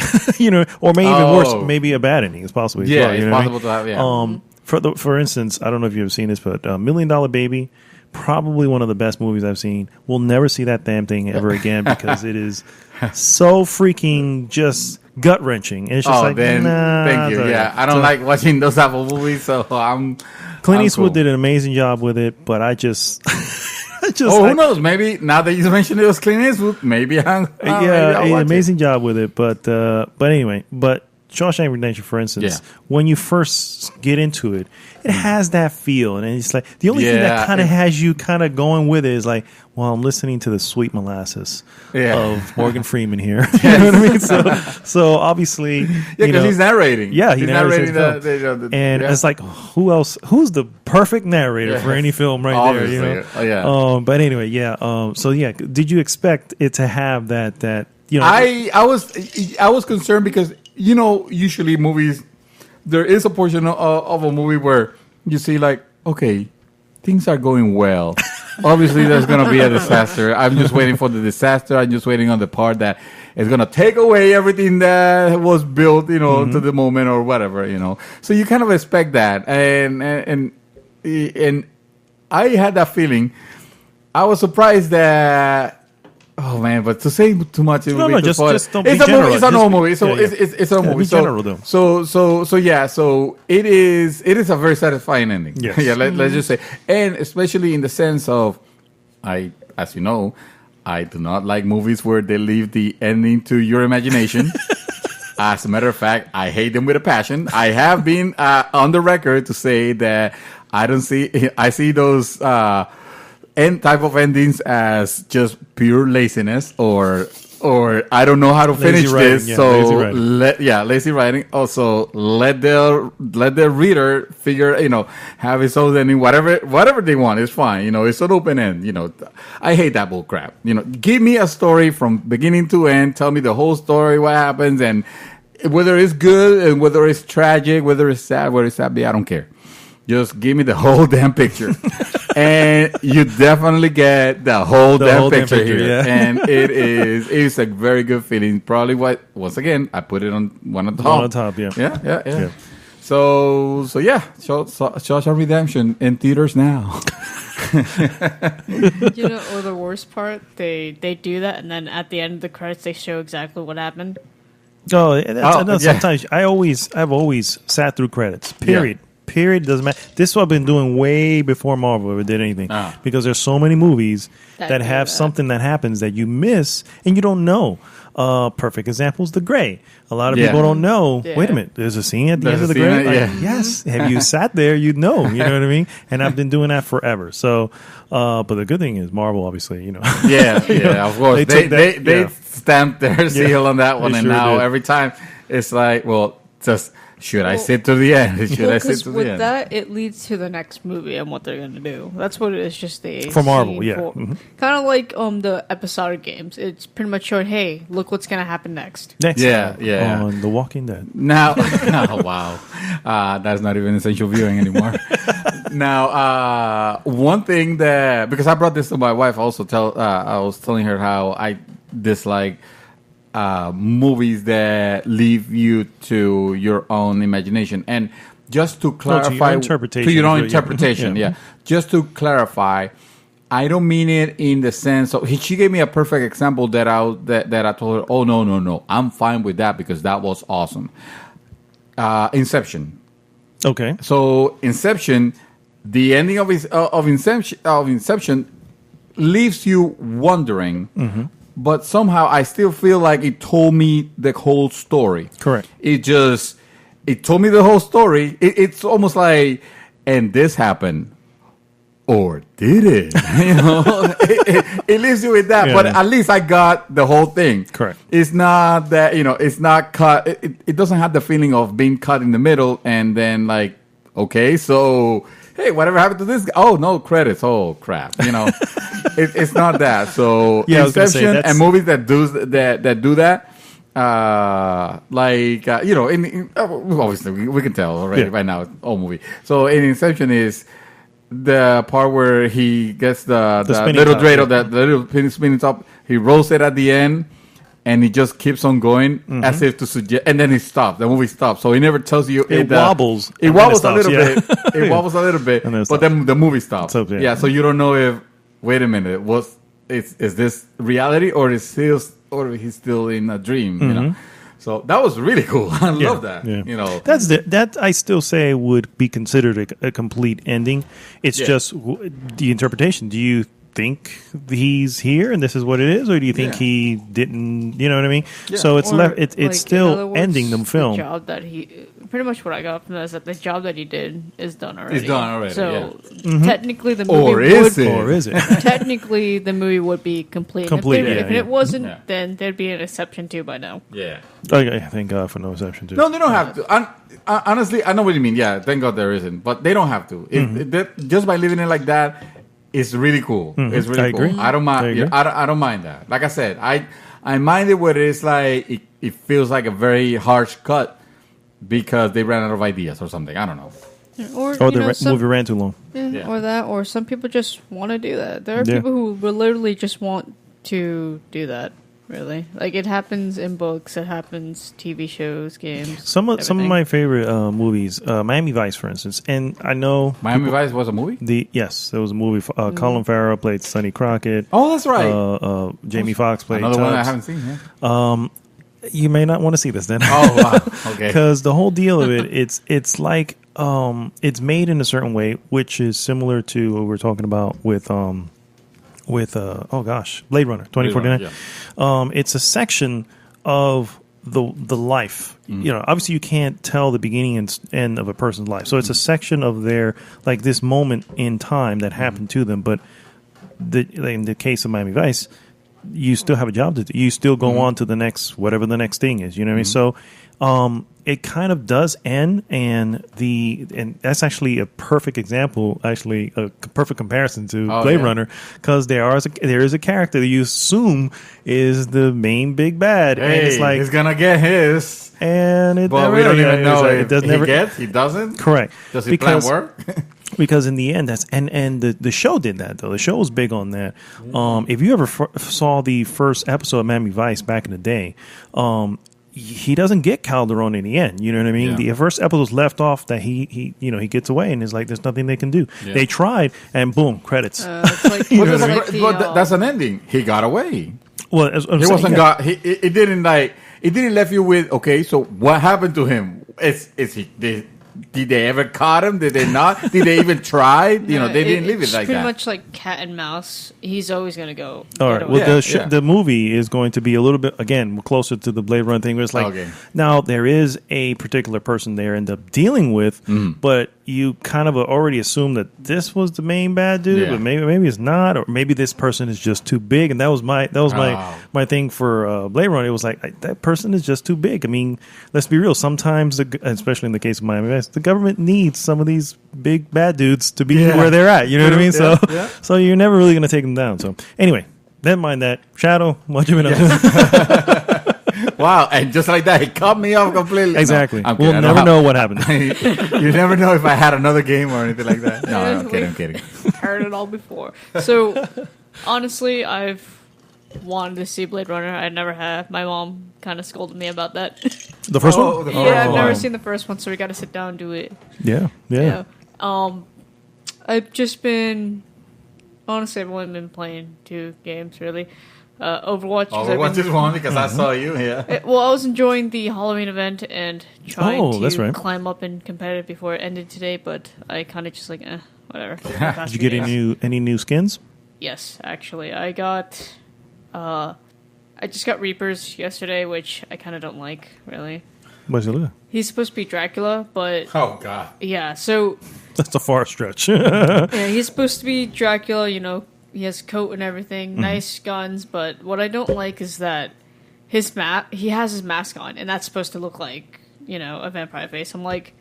or maybe even worse, maybe a bad ending is possible. As Yeah, well, it's you know what I mean? possible to have. Yeah. For instance, I don't know if you've ever seen this, but $1 Million Baby, probably one of the best movies I've seen. We'll never see that damn thing ever again because it is so freaking just gut wrenching. It's just Then thank you. sorry. Yeah, I don't like watching those type of movies, so Clint I'm Eastwood cool. did an amazing job with it, but I just, who knows? Maybe now that you mentioned it was Clint Eastwood, maybe I'll watch amazing job with it. But anyway, Shawshank Redemption, for instance, when you first get into it, it has that feel, and it's like the only thing that kind of has you kind of going with it is like, well, I'm listening to the sweet molasses of Morgan Freeman here. You know what I mean? So obviously, because he's narrating. Yeah, he's narrates narrating and it's like, who else? Who's the perfect narrator for any film right there? You know? Yeah. But anyway, So did you expect it to have that? I was concerned because usually movies, there is a portion of a movie where you see like, okay, things are going well. Obviously, there's going to be a disaster. I'm just waiting for the disaster. I'm just waiting on the part that is going to take away everything that was built, to the moment or whatever, So you kind of expect that, and I had that feeling. I was surprised that. Oh man! But to say too much, it would be just don't it's be a general. movie. It's an old movie. So Yeah, yeah. it's a movie. Be So general, though. So yeah. So it is a very satisfying ending. Yes. Yeah. Let's just say, and especially in the sense of, as you know, I do not like movies where they leave the ending to your imagination. As a matter of fact, I hate them with a passion. I have been on the record to say that I see those end type of endings as just pure laziness or I don't know how to finish writing, this. yeah, So lazy writing. lazy writing. Also, let the reader figure, have his own ending, whatever they want. It's fine. It's an open end. I hate that bull crap. Give me a story from beginning to end. Tell me the whole story, what happens, and whether it's good and whether it's tragic, whether it's sad, I don't care. Just give me the whole damn picture. And you definitely get the whole damn picture here. Yeah. And it's a very good feeling. Probably once again, I put it on one on top. One on top, yeah. Yeah. So yeah, Shawshank Redemption in theaters now. You know, or the worst part, they do that, and then at the end of the credits, they show exactly what happened. Oh, that's yeah. sometimes I've always sat through credits. Period. Period. Doesn't matter. This is what I've been doing way before Marvel ever did anything. Because there's so many movies that have something that happens that you miss and you don't know. Perfect example is The Gray. A lot of people don't know. Yeah. Wait a minute. There's a scene at the end of The Gray. Yes. Have you sat there? You'd know. You know what I mean? And I've been doing that forever. So, but the good thing is Marvel, obviously, you know. Yeah, of course. They stamped their seal on that one, They and sure now did. every time it's like, well, just should I sit to the end? Should I sit to the with end? that, it leads to the next movie and what they're going to do. That's what it is. Just the For Marvel, yeah. Kind of like the episodic games. It's pretty much showing, hey, look what's going to happen next. Next Yeah. on The Walking Dead. Now, oh, wow, that's not even essential viewing anymore. Now, one thing that, because I brought this to my wife, also I was telling her how I dislike movies that leave you to your own imagination, and just to clarify, to your own interpretation, yeah. Just to clarify, I don't mean it in the sense of she gave me a perfect example that I told her, oh no, I'm fine with that because that was awesome. Inception. Okay. So Inception, the ending of Inception leaves you wondering, but somehow I still feel like it told me the whole story. Correct. It told me the whole story. It's almost like, and this happened. Or did it? You know, it leaves you with that. Yeah, but at least I got the whole thing. Correct. It's not that, it's not cut. It doesn't have the feeling of being cut in the middle and then like, okay, so hey, whatever happened to this guy? Oh, no credits. Oh, crap. It's not that. So Yeah, I was gonna say, Inception that's- and movies that do that. Obviously we can tell already by now. It's all movie. So in Inception is the part where he gets the little top, dreidel, the little spinning top. He rolls it at the end, and he just keeps on going as if to suggest, and then he stops. The movie stops, so he never tells you It wobbles. It and then wobbles a stops, little yeah. bit. It wobbles a little bit, And then it but then the movie stops. So, yeah. Yeah, so you don't know if. Wait a minute, is this reality or he's still in a dream? So that was really cool. I love that. Yeah. That I still say would be considered a complete ending. It's just the interpretation. Do you think he's here and this is what it is, or do you think he didn't? You know what I mean? Yeah. So it's it's still ending the film. The job that pretty much what I got from that is that the job that he did is done already. It's done already. So technically, the movie or is it? Technically, the movie would be complete. Complete. If it wasn't, then there'd be an exception too by now. Yeah. Okay, thank God for no exception too. No, they don't have to. Honestly, I know what you mean. Yeah, thank God there isn't, but they don't have to. Just by living it like that, it's really cool. It's really cool. Agree. I don't mind. I don't mind that. Like I said, I mind it where it's like it feels like a very harsh cut because they ran out of ideas or something. I don't know. Or the movie ran too long. Or that, or some people just want to do that. There are people who will literally just want to do that. Really, like it happens in books, it happens TV shows, games. Some of my favorite movies, Miami Vice, for instance, and I know Miami Vice was a movie. Yes, there was a movie. Colin Farrell played Sonny Crockett. Oh, that's right. Jamie Foxx played another Tubbs. one I haven't seen. Yeah. You may not want to see this then. Oh wow, okay. Because the whole deal of it, it's like it's made in a certain way, which is similar to what we're talking about with Blade Runner 2049. It's a section of the life. Obviously you can't tell the beginning and end of a person's life, so it's a section of their, like, this moment in time that happened to them. But in the case of Miami Vice, you still have a job to do. You still go on to the next, whatever the next thing is. You know what I mean? So it kind of does end, and that's actually a perfect example, actually a perfect comparison to Blade Runner, because there is a character that you assume is the main big bad, Hey, and it's like he's gonna get his, and it but never, we don't even know like, if it does he never gets, he doesn't. correct Does his plan work? because in the end, that's and the show did that though. The show was big on that. If you ever saw the first episode of Miami Vice back in the day, he doesn't get Calderon in the end. You know what I mean? Yeah. The first episode was left off that he gets away, and it's like there's nothing they can do. Yeah. They tried, and boom, credits. It's like, But it's that's, like the, but that's an ending. He got away. Well, as I'm He saying, wasn't yeah. got. It didn't like. It didn't left you with okay. So what happened to him? Is he? Did they ever caught him? Did they not? Did they even try? You know, they didn't leave it it's like pretty that. much like cat and mouse. He's always gonna go. All get right. away. Well, Yeah, the movie is going to be a little bit again closer to the Blade Runner thing. Where it's like Okay. now there is a particular person they end up dealing with, but you kind of already assume that this was the main bad dude, Yeah. but maybe it's not, or maybe this person is just too big. And that was my my thing for Blade Runner. It was like that person is just too big. I mean, let's be real. Sometimes, especially in the case of Miami Vice, the government needs some of these big bad dudes to be Yeah. where they're at. You know what I mean? Yeah, So yeah. so you're never really going to take them down. So anyway, never mind that. Shadow, what you been up to? Wow, and just like that, he cut me off completely. No, Exactly. I'm We'll kidding. I never don't know what happened. You never know if I had another game or anything like that. No, I'm kidding. I'm kidding. Heard it all before. So honestly, I've wanted to see Blade Runner. I never have. My mom kind of scolded me about that. The first Oh, one? the Yeah, I've first never one. seen the first one, so we got to sit down and do it. Yeah. Yeah. I've just been honestly, I've only been playing 2 games really. Overwatch. 'cause I've Overwatch been- is one because I saw you here. Well, I was enjoying the Halloween event and trying Oh, that's to right. climb up in competitive before it ended today, but I kind of just like, whatever. Did you get any new skins? Yes, actually, I got. I just got Reapers yesterday, which I kind of don't like, really. What's it look? He's supposed to be Dracula, but Oh God. yeah, so That's a far stretch. yeah, he's supposed to be Dracula. You know, he has a coat and everything, Mm-hmm. nice guns. But what I don't like is that he has his mask on, and that's supposed to look like a vampire face. I'm like,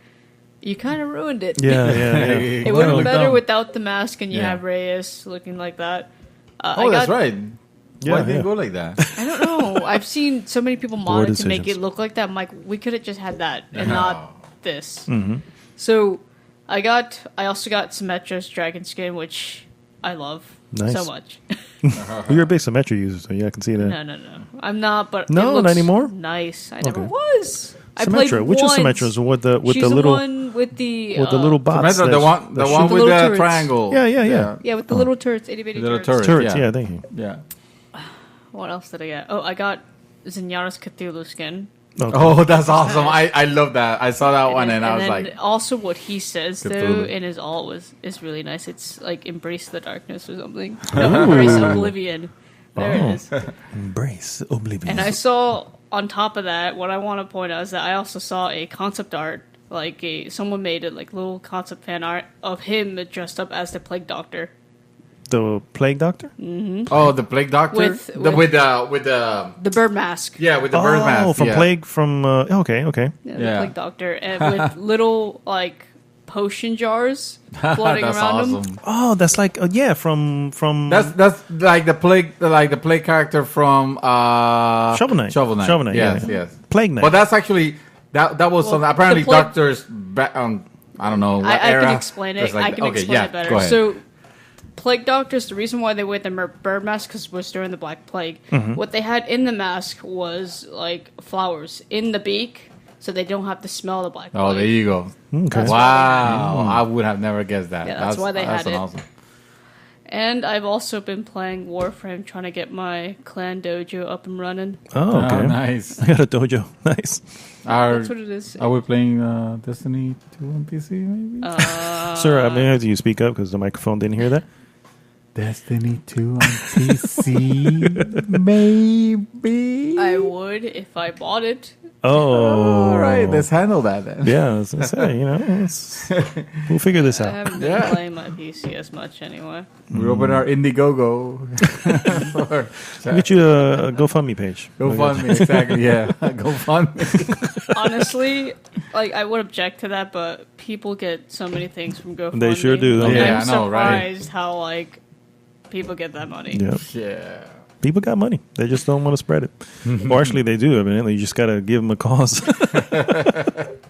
you kind of ruined it. yeah. It would have look been better dumb. without the mask, and you Yeah. have Reyes looking like that. Oh, that's right. Yeah, Why did yeah. it go like that? I don't know. I've seen so many people Poor mod it to make decisions. it look like that. I'm like, we could have just had that and No. not this. Mm-hmm. So I also got Symmetra's dragon skin, which I love Nice. so much. Well, you're a big Symmetra user, so yeah, I can see that. No. I'm not, but No, it not looks anymore? Nice. I never Okay. was. I played Symmetra. Which is once. Symmetra's with the She's the little one with the little bots? Symmetra, the one the with little the turrets. triangle. Yeah. yeah, with the little turrets, itty bitty Little turrets. turrets. turrets. Yeah. Yeah, thank you. Yeah. What else did I get? Oh, I got Zenyatta's Cthulhu skin. Okay. Oh, that's awesome! I love that. I saw that one and I was then like, also what he says though Cthulhu. in his alt is really nice. It's like embrace the darkness or something. No, embrace oblivion. There Oh. it is. Embrace oblivion. And I saw on top of that, what I want to point out is that I also saw a concept art, like someone made it like little concept fan art of him dressed up as the Plague Doctor. the Plague Doctor. oh, the Plague Doctor With with the bird mask. yeah with the bird mask. from yeah. Plague from. Okay. Yeah, the Yeah. Plague Doctor, and with little like potion jars floating That's around him. awesome. Oh, that's like from. That's like the plague character from Shovel Knight. Shovel Knight. Shovel Knight, Yes, yeah. yes. Plague Knight. But that's actually that was Well, something. Apparently, the Plague- doctors. I don't know. What I era. can explain it. It's like- I can okay, explain yeah, it better. Go ahead. So, Plague Doctors, the reason why they wear the bird mask because it was during the Black Plague. Mm-hmm. What they had in the mask was like flowers in the beak, so they don't have to smell the Black Plague. Oh, there you go. Okay. Wow, I would have never guessed that. Yeah, that's why they had an it. Awesome. And I've also been playing Warframe, trying to get my clan dojo up and running. Oh, okay. Oh, nice. I got a dojo. Nice. That's what it is. Are we playing Destiny 2 on PC? Maybe. Sir, I may have to speak up because the microphone didn't hear that. Destiny 2 on PC, maybe. I would if I bought it. Oh, All right, let's handle that then. yeah. I was gonna say, we'll figure this I out. haven't been playing my PC as much anyway. We open our Indiegogo. We'll get you a GoFundMe page. GoFundMe, exactly. Yeah, GoFundMe. Honestly, like I would object to that, but people get so many things from GoFundMe. They sure do. And Yeah, I'm I know, right? surprised how like people get that money. Yeah. Yeah. People got money. They just don't want to spread it. Or actually, they do. Evidently, you just got to give them a cause.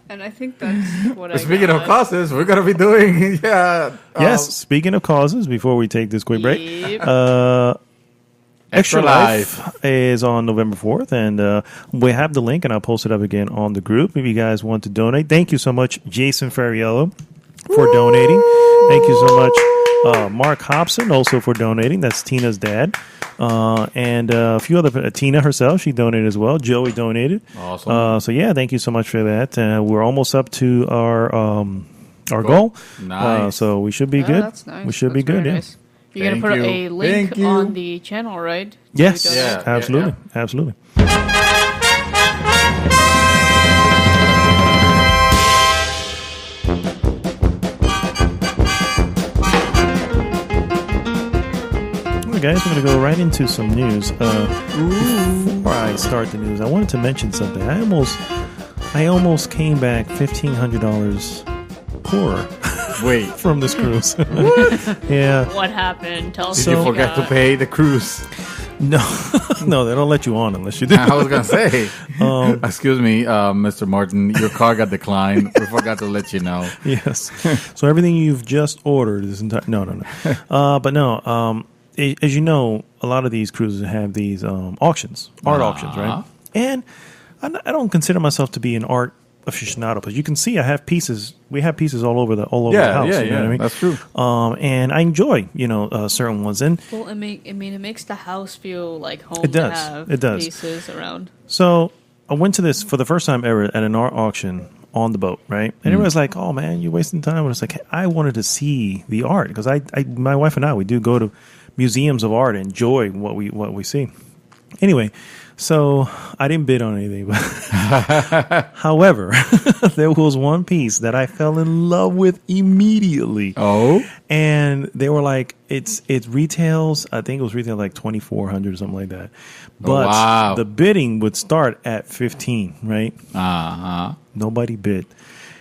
And I think that's what I Speaking of got. causes, we're gonna be doing Yes. Speaking of causes, before we take this quick break, Yep. Extra Life is on November 4th, and we have the link, and I'll post it up again on the group if you guys want to donate. Thank you so much, Jason Ferriello, for donating. Thank you so much, Mark Hobson, also for donating. That's Tina's dad. And a few other, Tina herself, she donated as well. Joey donated. Awesome. So yeah, thank you so much for that. We're almost up to our goal. Nice. So we should be Oh, good. that's nice. We should be That's good. very Yeah. nice. You're Thank gonna put you. a link Thank you. on the channel, right? Yes. To donate? Yeah. Absolutely. Absolutely. Alright, guys, we're going to go right into some news. Before I start the news, I wanted to mention something. I almost came back $1,500 poorer Wait, from this cruise. Yeah. What happened? Tell us. did you what forget to got. pay the cruise? No, no, they don't let you on unless you do. I was gonna say, excuse me, Mr. Martin, your car got declined. We forgot to let you know. Yes. So everything you've just ordered is entire. No. But no. As you know, a lot of these cruises have these auctions, art auctions, right? And I don't consider myself to be an art aficionado, but you can see I have pieces. We have pieces all over the house. Yeah, you know what I mean? That's true. And I enjoy certain ones. And Well, it makes the house feel like home. It does. To have It does. Pieces around. so I went to this for the first time ever at an art auction on the boat, right? And everyone's like, "Oh man, you're wasting time." And it's like, I wanted to see the art because my wife and I, we do go to museums of art and enjoy what we see. Anyway, so I didn't bid on anything, but however, there was one piece that I fell in love with immediately. Oh, And they were like, it retails, I think it was retail like $2,400 or something like that. But wow. the bidding would start at 15, right? Nobody bid.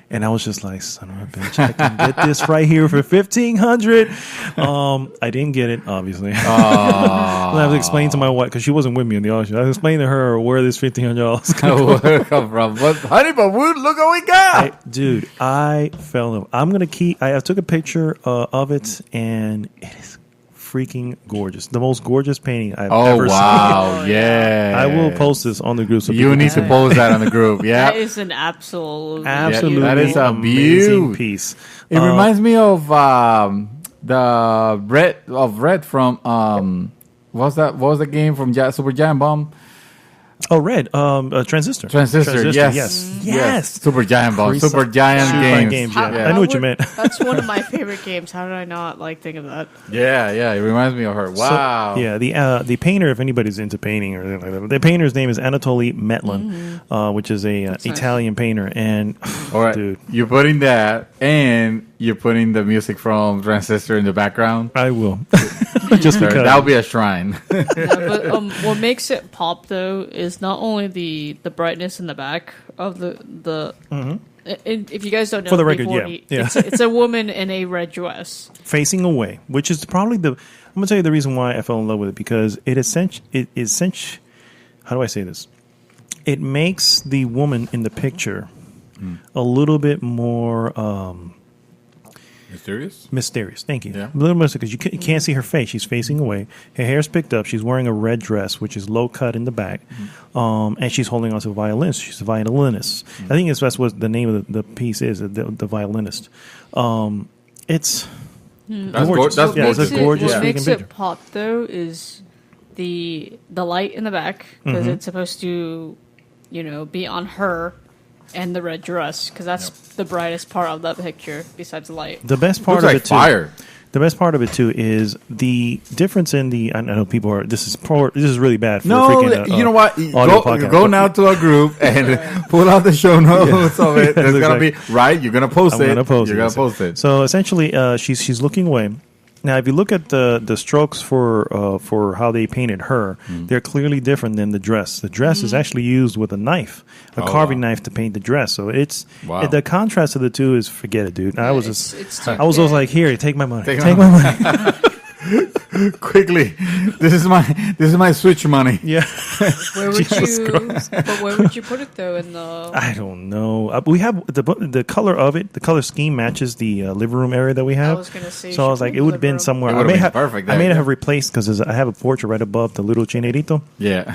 And I was just like, son of a bitch, I can get this right here for $1,500. I didn't get it, obviously. I have to explain to my wife, because she wasn't with me in the auction. I was explaining to her where this $1,500 where it come from? But honey, but look what we got. Dude, I fell in love. I'm going to keep, I took a picture of it, and it is freaking gorgeous. The most gorgeous painting I've ever seen. Wow, yeah. I will post this on the group. So You people need can to post that on the group. Yeah, That is an absolute. absolutely that is a amazing beaut. piece. it reminds me of the red from what was the game from Super Giant Bomb? Red. Transistor. Transistor. Yes. Super Giant Bomb. Super Giant Super games. games, How- yeah. I knew what you meant. That's one of my favorite games. How did I not think of that? Yeah. It reminds me of her. Wow. So, yeah, the painter, if anybody's into painting or anything like that, the painter's name is Anatoly Metlin, which is a nice. Italian painter. And All right. dude, You're putting that, and you're putting the music from Transistor in the background. I will just because That'll be a shrine. Yeah, but what makes it pop though is not only the brightness in the back of the. If you guys don't know, For the record, before yeah. it's a woman in a red dress. facing away, which is probably I'm gonna tell you the reason why I fell in love with it, because it how do I say this? It makes the woman in the picture a little bit more mysterious. Thank you. Yeah. A little bit, because you can't see her face. She's facing away. Her hair's picked up. She's wearing a red dress, which is low cut in the back, and she's holding onto a violin. She's a violinist. I think that's what the name of the piece is. The violinist. It's That's gorgeous. That's Yeah, it's gorgeous. a gorgeous What freaking makes picture. it pop though is the light in the back, because it's supposed to, be on her and the red dress, because that's the brightest part of that picture besides the light. the best part Looks of like it too. fire. The best part of it too is the difference in the. I know people are. This is really bad. For No, freaking, you know what? audio podcast. Go now to our group and pull out the show notes of it. There's gonna be right. You're gonna post it. You're gonna post it. So essentially, she's looking away. Now, if you look at the strokes for how they painted her, they're clearly different than the dress. The dress is actually used with a knife, a carving knife to paint the dress. So the contrast of the two is forget it, dude. I was always like, here, take my money, take my money. Quickly, this is my Switch money. Yeah. Where would you put it though? In the I don't know. We have the color of it. The color scheme matches the living room area that we have. I was gonna say, so I was like, it would have been somewhere. It I would've may been have perfect I there, may have replaced because I have a portrait right above the little chinerito. Yeah.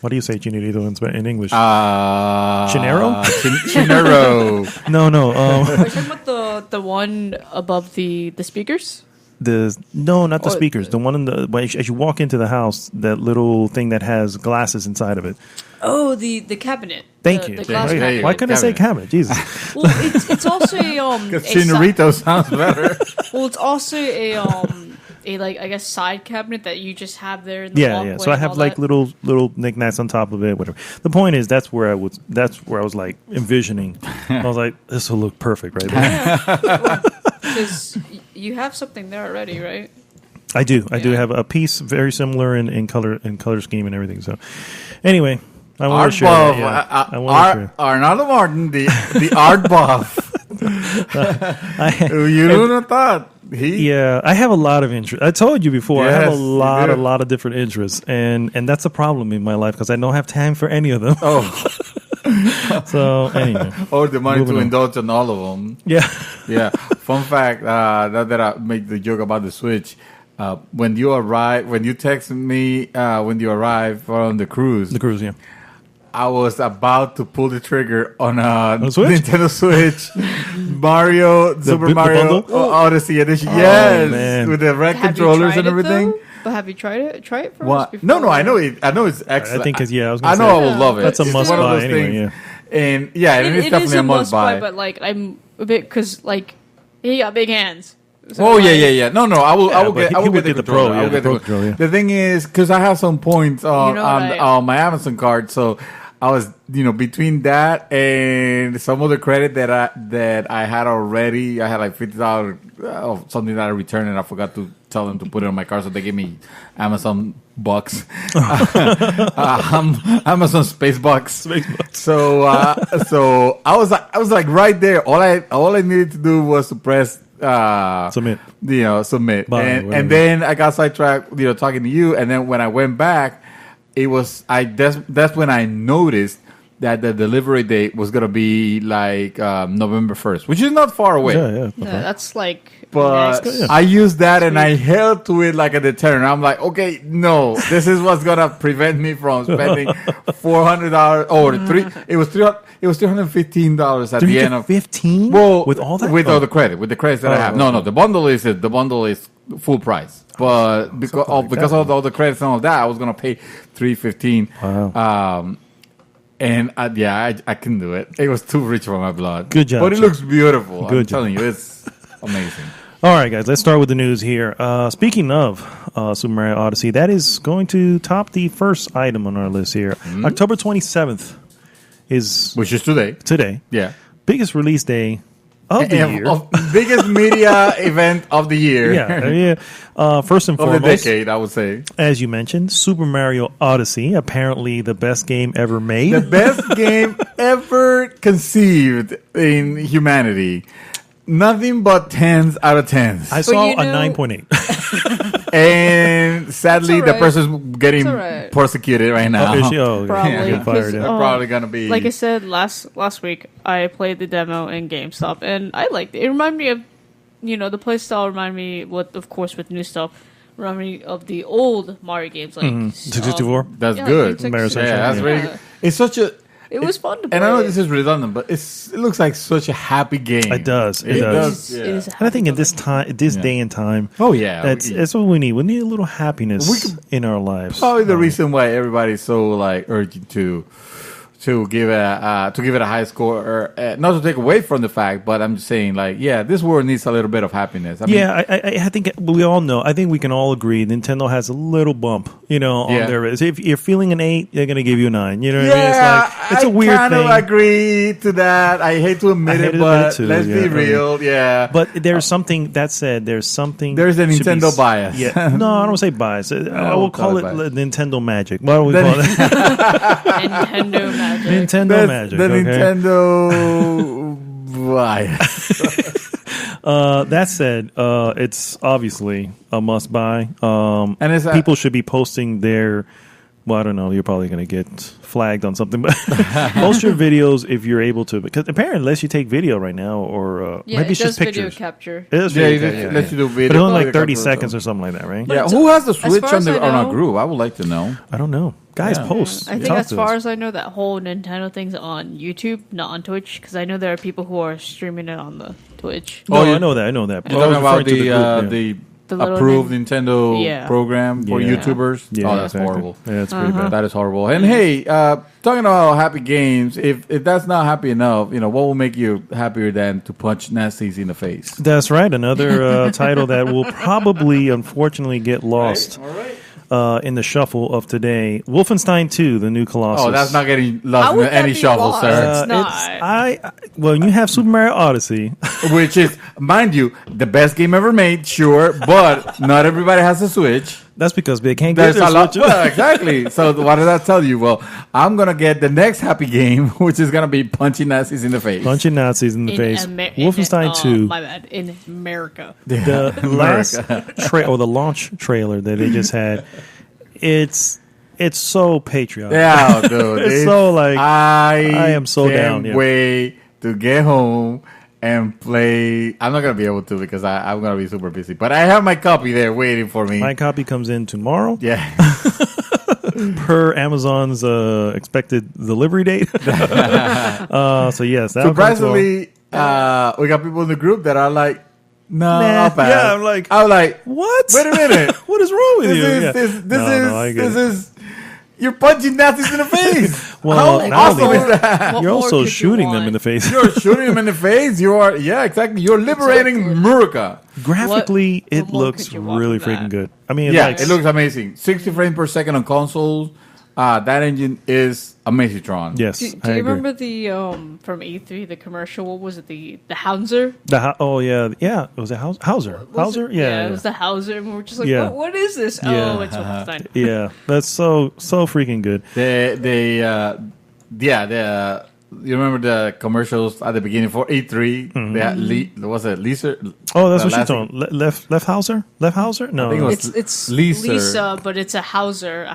What do you say chinerito in English? Chinero? Chinero. No. Are you talking about the one above the speakers? Not the speakers. The one as you walk into the house, that little thing that has glasses inside of it. Oh, the cabinet. Thank you. The glass cabinet. Why couldn't I say cabinet? Jesus. Well, it's also a Cinerito sounds better. Well, it's also a I guess side cabinet that you just have there in the walkway. Yeah. So I have like little knickknacks on top of it, whatever. The point is that's where I was like envisioning. I was like, this will look perfect right there. Because you have something there already, right? I do have a piece very similar in color scheme and everything. So anyway, I want to share that. Yeah. Arnaldo Martin, the art buff. You wouldn't have thought. I have a lot of interest. I told you before, Yes, I have a lot of different interests, and that's a problem in my life because I don't have time for any of them. Oh. So anyway, or the money moving to on. indulge in all of them. Yeah. Fun fact, that I made the joke about the Switch. When you text me when you arrive on the cruise, yeah. I was about to pull the trigger on a Switch? Nintendo Switch, Super the Mario bundle? Odyssey edition. Yes, man. with the red Have you controllers tried and it, everything. though? But have you tried it? Try it first. What? Before No, I know it. I know it's excellent. I think it's I was I gonna know say, I will love it. That's a It's must one of buy those anyway. things. Yeah. And yeah, it is It definitely is a must buy. but like I'm a bit because like he got big hands. So, Oh like, yeah. No, I will but get he would get the Pro, controller. I yeah, will the get Pro the controller, yeah. The thing is, because I have some points on right. on my Amazon card, so I was between that and some other credit that I had already. I had like $50 of something that I returned, and I forgot to tell them to put it on my card, so they gave me Amazon bucks, Amazon space bucks. So I was like right there. All I needed to do was to press Submit. Submit. Buy, whatever. And then I got sidetracked, talking to you. And then when I went back, that's when I noticed that the delivery date was gonna be like November 1st, which is not far away. Yeah. Yeah, that's like. But next. I used that and I held to it like a deterrent. I'm like, okay, no, this is what's gonna prevent me from spending $400 or It was $315 at the end of 15. Well, with all that, with all the credits that I have. No, the bundle is full price. But because of all the credits and all that, I was gonna pay $315. Wow. And I couldn't do it. It was too rich for my blood. Good job, But it sir. looks beautiful. Good I'm job. telling you, it's amazing. All right, guys, let's start with the news here. Speaking of Super Mario Odyssey, that is going to top the first item on our list here. October 27th is Which is today. Yeah. biggest release day of the year. Biggest media event of the year. Yeah. First and Of the foremost, decade, I would say. as you mentioned, Super Mario Odyssey, apparently the best game ever made. The best game ever conceived in humanity. Nothing but 10s out of 10s. I saw you a know- 9.8. And sadly, It's the alright. person's getting It's alright. persecuted right now. Is she? Oh, Probably. yeah, get fired. Yeah. Oh, Probably gonna be Like I said last week, I played the demo in GameStop, and I liked it. It reminded me of, the playstyle reminded me, of course, with new stuff, reminded me of the old Mario games, like 64. That's yeah, good. like Mario Yeah, 64, that's yeah. really good. It's such a. It was fun to play. And I know this is redundant, but it looks like such a happy game. It does. It It does. does. It Yeah. is And I think at this time, this Yeah. day and time, Oh yeah, that's what we need. We need a little happiness We could- in our lives. probably the reason why everybody's so like urgent to give it a high score. Not to take away from the fact, but I'm just saying, like, yeah, this world needs a little bit of happiness. I mean, I think we all know. I think we can all agree Nintendo has a little bump, on Yeah. their. If you're feeling an 8, they're going to give you a 9. You know what yeah, I mean? It's like it's a weird kind thing. of agree to that. I hate to admit I hate it, to admit but it too, let's yeah. be real. Yeah, But there's something that said. There's something. There's a should be Nintendo bias. Yeah, no, I don't say bias. I will call it bias. Nintendo magic. What do we call it? Nintendo Magic. Nintendo that's magic. the okay? Nintendo bias. That said, it's obviously a must buy. And it's People should be posting their. Well, I don't know. You're probably going to get flagged on something, but post your videos if you're able to. Because apparently, unless you take video right now, or Yeah, maybe it it's does just video pictures. capture. It is Yeah, video you capture, just let you do video. But only like video 30 capture seconds so. or something like that, right? Yeah, it's- who has the as Switch far on as the I on our know- group? I would like to know. I don't know. Guys, Yeah. post. I think Talk as to far us. as I know, that whole Nintendo thing's on YouTube, not on Twitch, because I know there are people who are streaming it on the Twitch. No, Oh, you- I know that. I know that. You're Well, I talking was about referring to the group, yeah. The little approved nin- Nintendo Yeah. program for Yeah. YouTubers. Yeah, Oh, that's exactly. horrible. Yeah, it's pretty bad. That is horrible. And hey, talking about happy games, if that's not happy enough, what will make you happier than to punch Nazis in the face? That's right. Another title that will probably, unfortunately, get lost in the shuffle of today. Wolfenstein 2, the new Colossus. Oh, that's not getting How lost would in that any be shuffle, lost? sir. It's not. Well, you have Super Mario Odyssey. Which is, mind you, the best game ever made, sure, but not everybody has a Switch. That's because they can't get There's their a lot. Switch. Well, exactly. So what did that tell you? Well, I'm gonna get the next happy game, which is gonna be punching Nazis in the face. Punching Nazis in the face. Wolfenstein 2. My bad. In America. The last the launch trailer that they just had, it's so patriotic. Yeah, dude. It's so, like, I am so down, can't yeah. wait to get home and play. I'm not gonna be able to because I'm gonna be super busy. But I have my copy there waiting for me. My copy comes in tomorrow Yeah. per Amazon's expected delivery date. So yes, that'll come tomorrow. Surprisingly, we got people in the group that are like, no, Nah, I'll pass. yeah, I'm like, What? wait a minute. What is wrong with This you? is Yeah. this No, I get it. is you're punching Nazis in the face. Well, How not awesome only is that? What You're more also could you shooting them want? in the face. You're shooting them in the face. You are, yeah, exactly. You're liberating America. Graphically, What it more looks could you want really from freaking that? good. I mean, Yeah, like, it looks amazing. 60 frames per second on consoles. That engine is amazing. yes. Do I you agree. remember the from E3 the commercial? What was it? The Hauser? Oh yeah. It was a Hauser. Was Hauser. it? Yeah. It was the Hauser, and we were just like, Yeah. what is this? Yeah. Oh, it's Wolfenstein. Yeah, that's so freaking good. You remember the commercials at the beginning for E3? They had was it Lisa? Oh, that's the what she's last- doing. Left Hauser? Left Hauser? No, think it was- It's Lisa. Lisa, but it's a Hauser.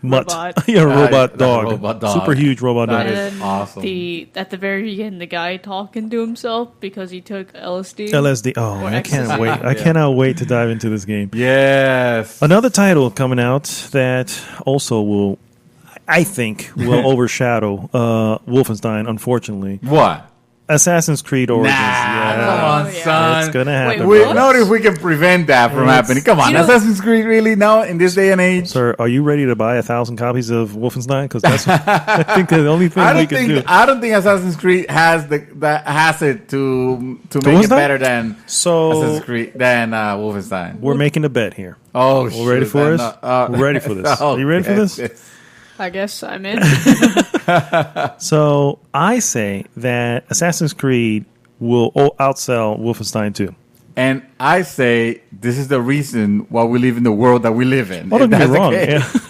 Mutt. robot. Yeah, robot the dog. robot dog. Super huge robot That dog. is And then awesome. at the very beginning, the guy talking to himself because he took LSD. LSD. Oh, Or I can't ecstasy. wait. I cannot wait to dive into this game. Yes. Another title coming out that also will, I think, will overshadow Wolfenstein, unfortunately. What? Assassin's Creed Origins. Come Yeah. on, yeah. son. It's going to happen. Wait, We what? know if we can prevent that from It's- happening. Come on, You know- Assassin's Creed really now in this day and age. Sir, are you ready to buy 1,000 copies of Wolfenstein? Because that's, I think, the only thing we can do. I don't think Assassin's Creed has it to make it Wolfenstein? better than So Assassin's Creed than Wolfenstein. we're making a bet here. Oh, We're ready shoot, for I'm this? not- We're ready for this. Are you ready for this? yes. I guess I'm in. So I say that Assassin's Creed will outsell Wolfenstein 2. And I say this is the reason why we live in the world that we live in. Oh, don't If get me that's the wrong. case. Yeah.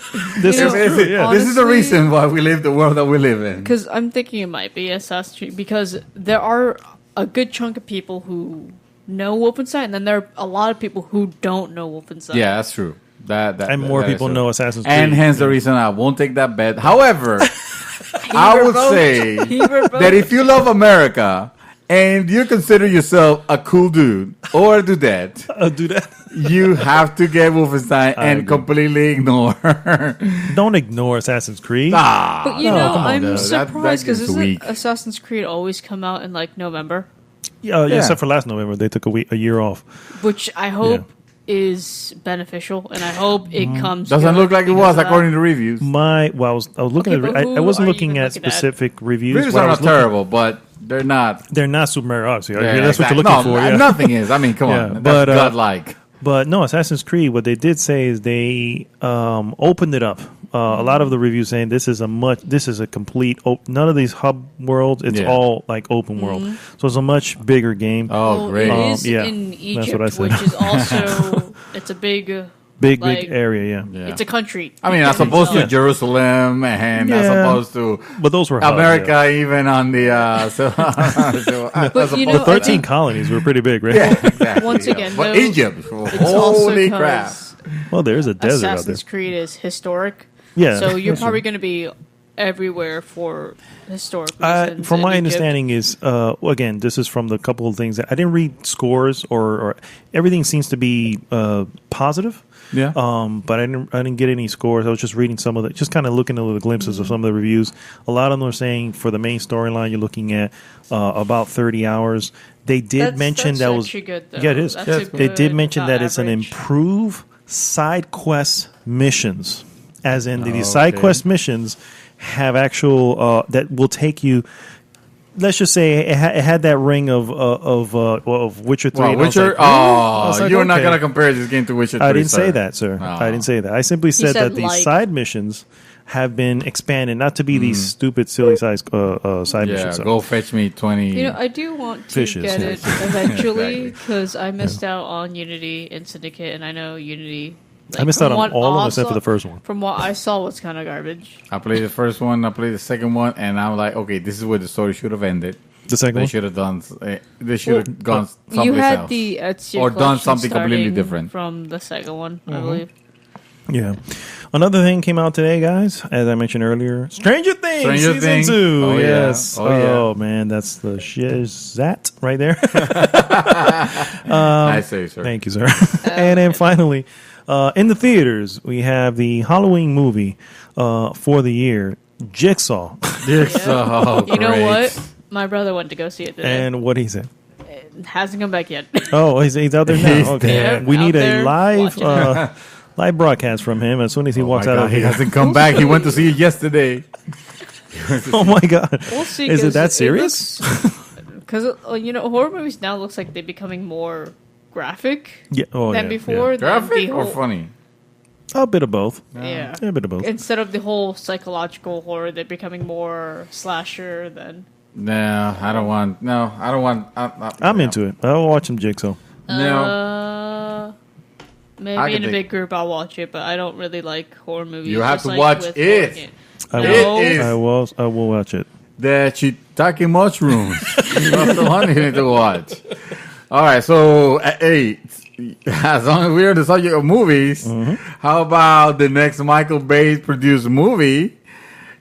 This You is know, true. Yeah. This is the Honestly- reason why we live the world that we live in. Because I'm thinking it might be Assassin's Creed because there are a good chunk of people who know Wolfenstein, and then there are a lot of people who don't know Wolfenstein. Yeah, that's true. That And more that is people true. know Assassin's Creed. And hence the reason I won't take that bet. However, I would say He revoked. that if you love America and you consider yourself a cool dude or a dudette, Do that. you have to get Wolfenstein and agree. completely ignore. Don't ignore Assassin's Creed. But you know, come on, I'm though. That surprised because game's isn't weak. Assassin's Creed always come out in like November? Yeah, Yeah. except for last November, they took a year off. Which I hope is beneficial, and I hope it comes. Doesn't good look like it because was of that. according to reviews. I was looking Okay, at. but I who wasn't are you looking even at looking at? specific reviews. Reviews What are I was not looking- terrible, but they're not. They're not Super Mario Odyssey. Yeah, That's what you're exactly. looking for. Yeah. Nothing is. I mean, come Yeah, on. That's but, godlike. But no, Assassin's Creed. What they did say is they opened it up. A lot of the reviews saying this is a complete. None of these hub worlds. It's Yeah. all like open world. So it's a much bigger game. Oh, Well, great. It is yeah, in that's Egypt, what I said. which is also it's a big, Big like, area. Yeah. Yeah. It's a country. I mean, as opposed to Yeah. Jerusalem and as Yeah. opposed to But those were hubs, America, yeah. even on the. But you know, The I 13 think colonies were pretty big, right? yeah, exactly. once yeah. again, But though, Egypt, it's also holy crap! 'cause Well, there's a desert out there. Assassin's Creed is historic. Yeah, So you're that's probably true. going to be everywhere for historic reasons. From in my Egypt. understanding is, well, again, this is from the couple of things that I didn't read scores or everything seems to be positive. Yeah. But I didn't get any scores. I was just reading some of the, just kind of looking at the glimpses of some of the reviews. A lot of them are saying for the main storyline, you're looking at about 30 hours. They did mention that's that was actually good, though. yeah, it is. That's Yeah, a it's They did good, mention that it's an average. improved side quest missions, as in the Oh, side okay. quest missions have actual that will take you. Let's just say it had that ring of Witcher 3. Well, and I was Witcher. like, I was like, You're not okay. gonna compare this game to Witcher 3. I didn't say sir. that, sir. Oh. I didn't say that. I simply said said that the like. side missions have been expanded, not to be these stupid, silly side Yeah, missions. So. go fetch me 20. You know, I do want to Fishes, get yeah. it eventually because I missed out on Unity and Syndicate, and I know Unity. I missed out from on what all of them I except for saw- the first one. From what I saw, was kind of garbage. I played the first one. I played the second one, and I'm like, okay, this is where the story should have ended. The second They one? should have done. They should have gone someplace You had else. the Ezio Or done collection something completely starting different. from the second one, I believe. Yeah. Another thing came out today, guys, as I mentioned earlier. Stranger Things Stranger season Things. 2. Oh, yeah. Yes. Oh, yeah. Oh, man, that's the shizat right there. I say, sir. Thank you, sir. And then finally, in the theaters, we have the Halloween movie for the year, Jigsaw. So You know great. what? My brother went to go see it today. And what he said. It hasn't come back yet. Oh, he's out there He's now. Okay. there, We out need a there, live watching live broadcast from him as soon as he Oh walks my out God, of he here. hasn't come back. He went to see it yesterday. Oh, my God. We'll see. Is it that serious? Because you know, horror movies now looks like they're becoming more graphic Yeah. Oh, than yeah, before. yeah. than the Graphic or whole- funny? A bit of both. Yeah. A bit of both. Instead of the whole psychological horror, they're becoming more slasher than. No, I don't want. No, I don't want. I'm into it. I'll watch some Jigsaw. No. Uh, I maybe can in a think- big group I'll watch it, but I don't really like horror movies. You have just to like watch with it. horror games. I No. will. It is I will watch it. the shiitake mushrooms. That's the one you need to watch. All right, so hey, as long as we're on the subject of movies, how about the next Michael Bay produced movie?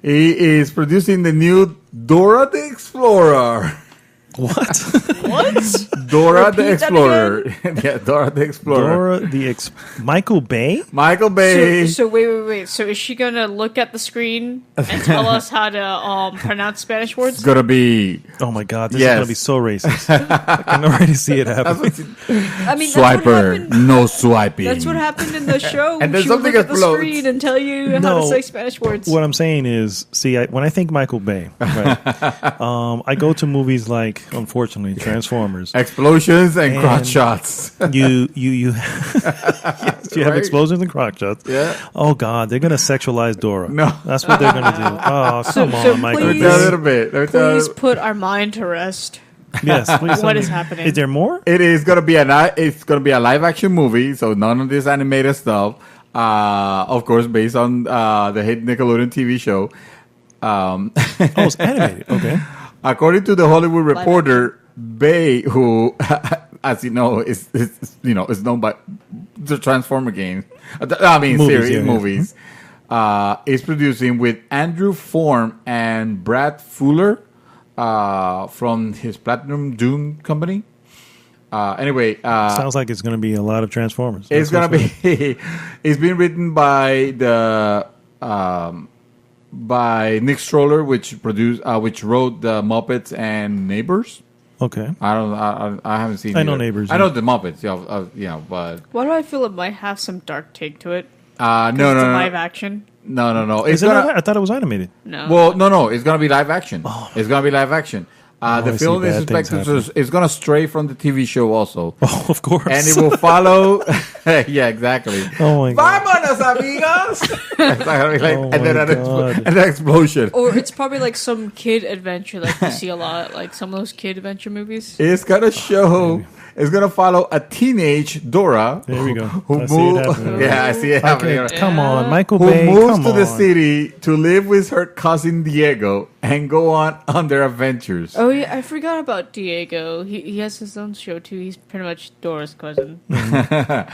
He is producing the new Dora the Explorer. What? What? Dora the Repeat that Explorer. Yeah, Dora the Explorer. Dora the Michael Bay? Michael Bay. So wait. So is she gonna look at the screen and tell us how to pronounce Spanish It's words? gonna be Oh my God, this Yes. is gonna be so racist. I can already see it happening. I mean, that's what swiper, happened. no swiping. That's what happened in the show. And then she would something look at the explodes. screen and tell you how No. to say Spanish words. What I'm saying is, see, when I think Michael Bay, right, I go to movies like, unfortunately, Transformers. Explosions and crotch And- shots. You yes, you have Right. explosions and crock shots. Yeah. Oh God, they're gonna sexualize Dora. No. That's what they're gonna do. Oh, come so on, Michael Let me please- tell you a Bay. little bit. Let me tell you- Please put our mind to rest. Yes, please. What is happening? Is there more? It is gonna be it's gonna be a live action movie, so none of this animated stuff. Of course, based on the hit Nickelodeon TV show. Oh, it's animated. Okay. According to the Hollywood Reporter, Bay, who, as you know, is known by the Transformer games. I mean, Movies, series yeah, yeah. movies. Is producing with Andrew Form and Brad Fuller from his Platinum Dune company. Anyway, Sounds like it's gonna be a lot of Transformers. it's That's gonna what's be. It's been written by the by Nick Stroller, which wrote the Muppets and Neighbors. Okay. I haven't seen. I know either. Neighbors, I know yeah. the Muppets. Yeah, but Why do I feel it might have some dark take to it? no, It's no, a no, live action. no. Is it I thought it was animated. No. Well, no. It's gonna be live action. It's gonna be live action. I The see film is bad things expected to. It's gonna stray from the TV show also, Oh, of course. and it will follow. Yeah, exactly. Oh my god. Vámonos, amigos! It's gonna be like, Oh and then my an explosion. Or it's probably like some kid adventure, like you see a lot, like some of those kid adventure movies. It's gonna show. It's gonna follow a teenage Dora. There we go. Who I see it moved? happening. Yeah, I see it happening. Okay, come on, Michael Who Bay. moves Come to on. the city to live with her cousin Diego and go on their adventures. Oh yeah, I forgot about Diego. He has his own show too. He's pretty much Dora's cousin. Mm-hmm.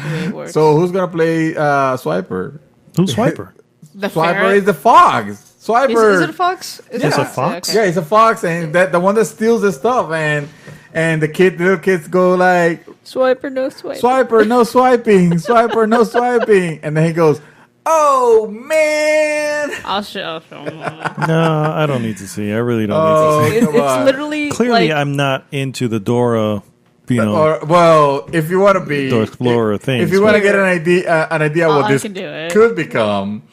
The way it works. So who's gonna play Swiper? Who's Swiper? the Swiper ferret? is the fox. Swiper. Is it a fox? Is It's it a fox? Okay. Yeah, he's a fox, and that the one that steals the stuff, and the little kids go like, Swiper, no swipe. Swiper, no swiping, Swiper, no swiping, and then he goes, oh man. I'll show him. No, I don't need to see. I really don't Oh, need to see. come on. It's literally Clearly, like, I'm not into the Dora, Or well, if you want to be Dora Explorer thing. if you want to get an idea Oh, what I this can do it. could become,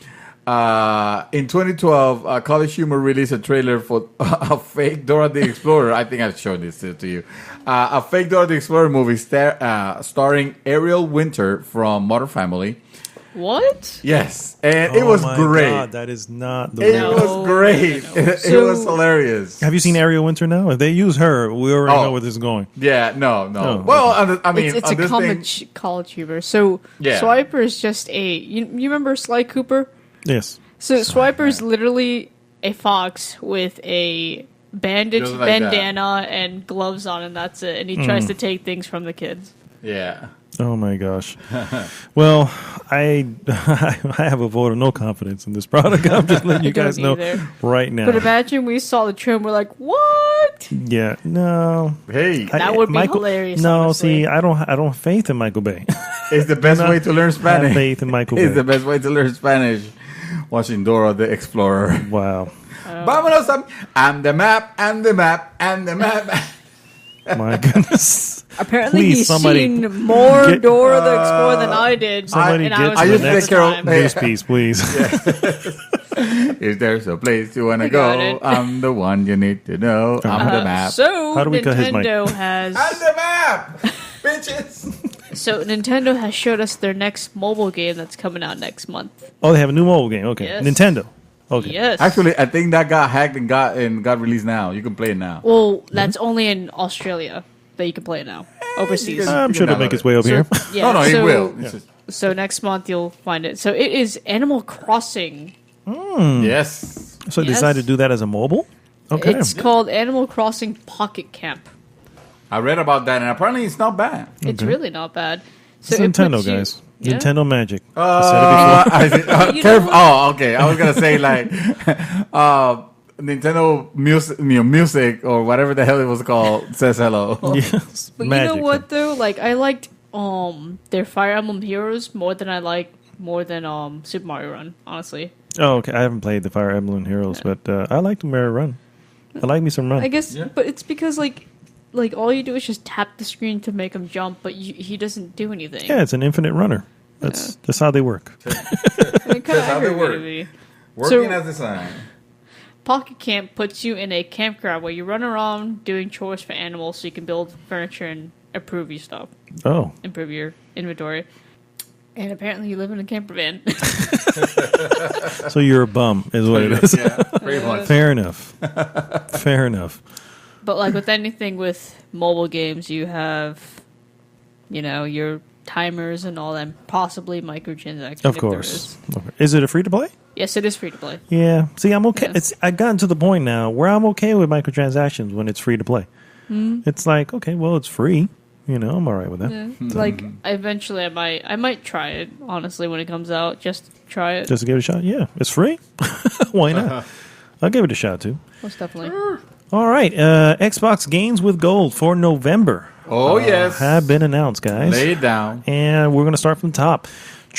in 2012, College Humor released a trailer for a fake Dora the Explorer. I think I've shown this to you. A fake Dora the Explorer movie starring Ariel Winter from Modern Family. what? Yes, and it was Oh my great. God, that is not the It way. No. was great. It So- was hilarious. Have you seen Ariel Winter now? If they use her, we already Oh. know where this is going. Yeah, no. Oh, Well, I mean, It's on a this thing, college humor. So Yeah. Swiper is just you remember Sly Cooper? Yes. So Swiper is literally a fox with a bandage, Just like that. bandana, and gloves on, and that's it. And he tries to take things from the kids. yeah. Oh my gosh. Well, I have a vote of no confidence in this product. I'm just letting you I don't guys know either. right now. But imagine we saw the trailer, and we're like, what? Yeah, no. Hey, That would be hilarious, No, honestly. see, I don't have faith in Michael Bay. it's the best way to learn I have Spanish. faith in Michael It's Bay. the best way to learn Spanish. Watching Dora the Explorer. Wow. Vámonos, and the map, and the map, and the map. My goodness. Apparently, Please, he's somebody seen more get- Dora the Explorer than I did. Somebody and get I was to I the used to next take care of- time. News piece, please. If there's a place you want to I got go, it. I'm the one you need to know. I'm the map. So How do we cut his mic? Nintendo has And the map, bitches. so Nintendo has showed us their next mobile game that's coming out next month. Oh, they have a new mobile game. Okay. Yes. Nintendo. Okay. Yes. Actually, I think that got hacked and got released now. You can play it now. well, that's only in Australia that you can play it now. Overseas. you I'm You sure can it'll make download its way over So- here. yeah, no, he so, will. It's just- So next month you'll find it. So it is Animal Crossing. yes. So they Yes. decided to do that as a mobile? Okay. It's called Animal Crossing Pocket Camp. I read about that, and apparently it's not bad. It's really not bad. So It's it Nintendo, puts you- guys. Yeah. Nintendo Magic. I said it before. You Careful. know- Oh, okay. I was gonna say like Nintendo music or whatever the hell it was called says hello. Yes. But Magic. you know what though? Like I liked their Fire Emblem Heroes more than Super Mario Run. Honestly, Oh, okay. I haven't played the Fire Emblem Heroes, but I like the Mario Run. I like me some Run. I guess, Yeah. but it's because like all you do is just tap the screen to make him jump, but he doesn't do anything. Yeah, it's an infinite runner. That's how they work. I mean, kinda That's how they aggravated work. me. Working So- as designed. Pocket Camp puts you in a campground where you run around doing chores for animals, so you can build furniture and improve your stuff, Oh, improve your inventory. And apparently, you live in a camper van. so you're a bum, is what it is. Yeah, pretty much. Fair enough. Fair enough. But like with anything with mobile games, you have, your timers and all that, possibly microtransactions. Of if course. there is. Is it a free to play? Yes, it is free to play. Yeah. See, I'm okay. Yeah. I've gotten to the point now where I'm okay with microtransactions when it's free to play. It's like, okay, well, it's free. I'm all right with that. Yeah. Like eventually, I might try it. Honestly, when it comes out, just try it. Just to give it a shot. Yeah, it's free. Why not? I'll give it a shot too. Most definitely. All right. Xbox Games with Gold for November Oh yes. have been announced, guys. Lay it down. And we're going to start from the top.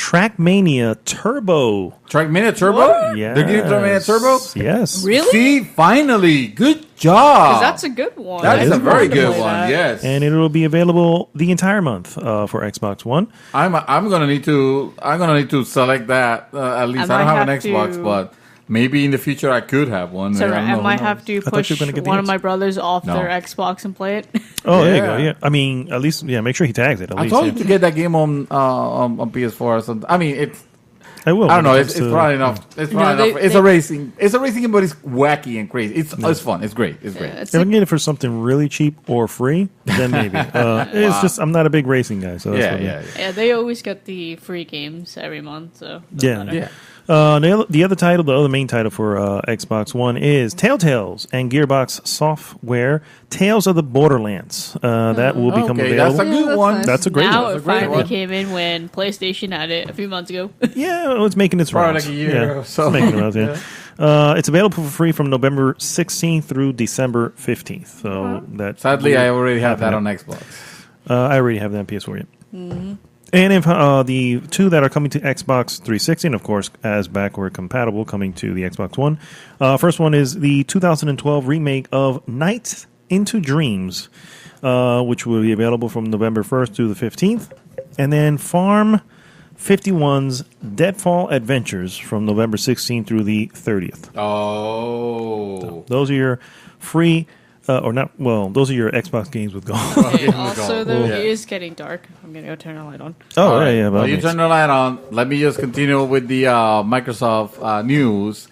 Trackmania Turbo. Trackmania Turbo? What? Yes. They're giving Trackmania Turbo? Yes. Really? See, finally. Good job. 'Cause that's a good one. That is I a very wanted to good play one, that. yes. And it will be available the entire month for Xbox One. I'm gonna need to select that at least. I don't might have an have Xbox, to- but maybe in the future I could have one. So I don't I know, might who have knows? to thought push you were gonna get the one of answer. my brothers off No. their Xbox and play it. Oh, there you go. Yeah. Yeah. I mean, at least, make sure he tags it. At I least. told yeah. you to get that game on PS4 or something. I mean, it's I will. I don't know. when it It's comes to- probably enough. It's No, probably they- enough. It's they- a racing. It's a racing game, but it's wacky and crazy. It's fun. It's great. It's great. Yeah, it's If I like- can get it for something really cheap or free, then maybe. It's just I'm not a big racing guy, so that's Yeah, what yeah, yeah, they always get the free games every month. So Yeah. yeah. The other title, the other main title for Xbox One is Telltales and Gearbox Software Tales of the Borderlands. That will become Okay, available. that's a good one. nice. That's a great now one. it That's a great finally one. came in when PlayStation had it a few months ago. Yeah, well, it's making its Probably rounds. like a year Yeah, or so. It's making its rounds, yeah. It's available for free from November 16th through December 15th. So that Sadly, I already have that happening. on Xbox. I already have that on PS4 yet. And if the two that are coming to Xbox 360, and of course, as backward compatible, coming to the Xbox One. First one is the 2012 remake of Night into Dreams, which will be available from November 1st to the 15th. And then Farm 51's Deadfall Adventures from November 16th through the 30th. Oh. Those are your free, or not, well, those are your Xbox games with gold. Okay, also, though, Yeah. it is getting dark. I'm gonna go turn the light on. Oh, All right. yeah. Well, by you all turn means. the light on. Let me just continue with the Microsoft news.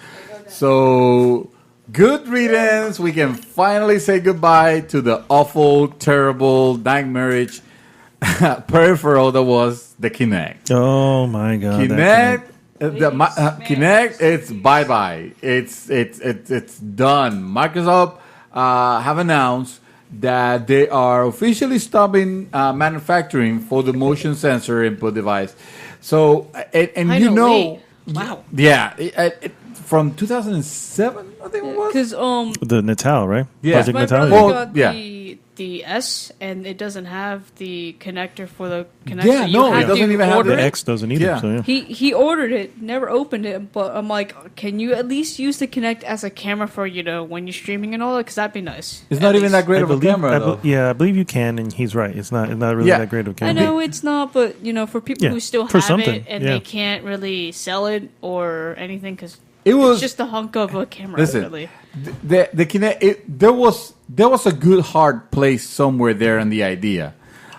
So, good riddance. We can finally say goodbye to the awful, terrible, nightmarish peripheral that was the Kinect. Oh, my God. that Kinect, Kinect, it's bye bye. It's done. Microsoft have announced that they are officially stopping manufacturing for the motion sensor input device. So, and you know, Finally. Wow. yeah, from 2007, I think it was. Because The Natal, right? Yeah. Project my Natal. brother yeah. Well, got yeah. the S, and it doesn't have the connector for the connector. Yeah, You no, it have doesn't to even have order The it. X doesn't either. Yeah. So, yeah. He ordered it, never opened it, but I'm like, can you at least use the Kinect as a camera for, when you're streaming and all that? Because that'd be nice. It's At not even least. that great of a camera, though. I believe you can, and he's right. It's not really Yeah. that great of a I camera. know it's not, but, for people Yeah, who still for have something, it and yeah. they can't really sell it or anything, because It was it's just a hunk of a camera, Listen, really. the Kinect. There was a good hard place somewhere there in the idea,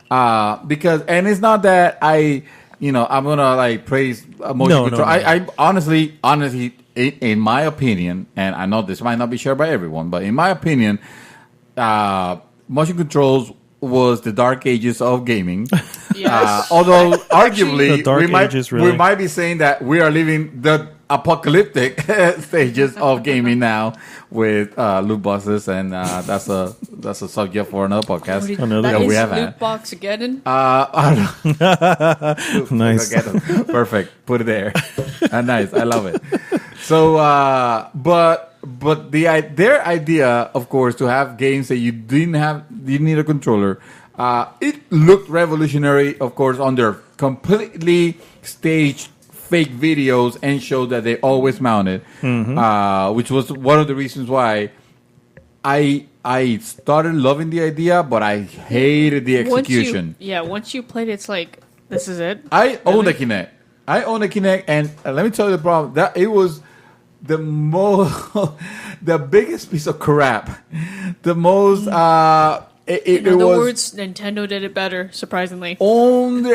because it's not that I'm gonna like praise motion No, control. no. I honestly, in my opinion, and I know this might not be shared by everyone, but in my opinion, motion controls was the dark ages of gaming. Yes. Although arguably The dark ages, really. we might be saying that we are living the apocalyptic stages of gaming now with loot boxes, and that's a subject for another podcast. Another- That that we is have had. loot box again. I don't know. Nice. Okay, perfect. Put it there. Nice. I love it. So, but their idea, of course, to have games that you didn't need a controller. It looked revolutionary, of course, on their completely staged fake videos and showed that they always mounted, which was one of the reasons why I started loving the idea, but I hated the execution. Once you played it, it's like, this is it. I own the Kinect. And let me tell you the problem. That it was the the biggest piece of crap. The most. In It other was words, Nintendo did it better, surprisingly. owned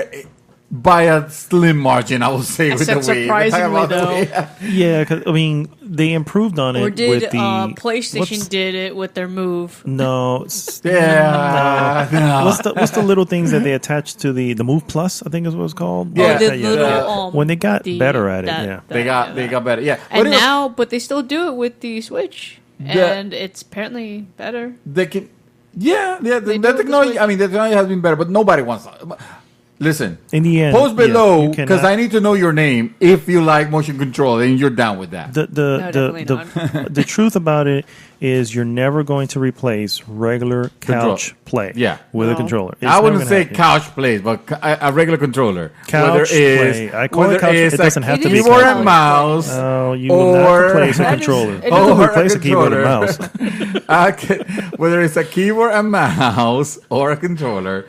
by a slim margin, I will say. I with said the Wii. surprisingly, Talk about the though. Wii. Yeah, 'cause, I mean, they improved on it Or did with the PlayStation what's- did it with their Move? No, Yeah. No. what's the little things that they attached to the Move Plus? I think is what it's called. Yeah. Oh, the Yeah. little, When they got the- better at it, that- yeah. They got better. Yeah. And But it was- now, but they still do it with the Switch, and it's apparently better. they can. Yeah, They the do it this technology. way. I mean, the technology has been better, but nobody wants. Listen, In the end, post yeah, below you because cannot- I need to know your name if you like motion control and you're down with that. The definitely the truth about it is you're never going to replace regular couch play Yeah. with a No. controller. It's I wouldn't never say gonna happen. couch plays, but a regular controller. Couch play. I call it couch. It doesn't have to be keyboard couch and play. mouse. Oh, you will not Or- replace a That is- controller. it You is- will Or replace a keyboard and mouse. Whether it's a keyboard and mouse or a controller,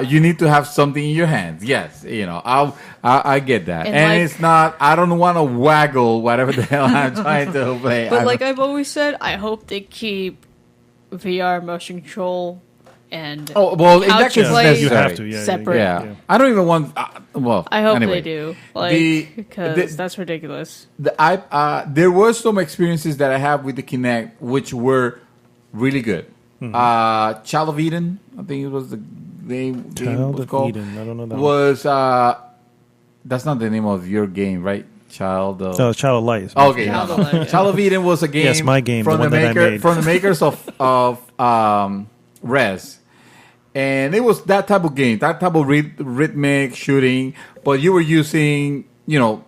you need to have something in your hands. Yes, I get that, And and like- it's not. I don't want to waggle whatever the hell I'm trying to play. But like I've always said, I hope they keep VR motion control and oh well, in that couch case, it's play necessary. You have to, yeah. separate. Yeah. I don't even want. Well, I hope anyway. they do, The- because that's ridiculous. There were some experiences that I have with the Kinect which were really good. Child of Eden, I think it was the name. Child was of called, Eden. I don't know that Was that's not the name of your game, right? Child of. Oh, Child of Light. is- Okay, Child no, of Light, no. yeah. Child of Eden was a game. Yes, my game, from the one that I made. from the makers of Res, and it was that type of game, that type of rhythmic shooting. But you were using, your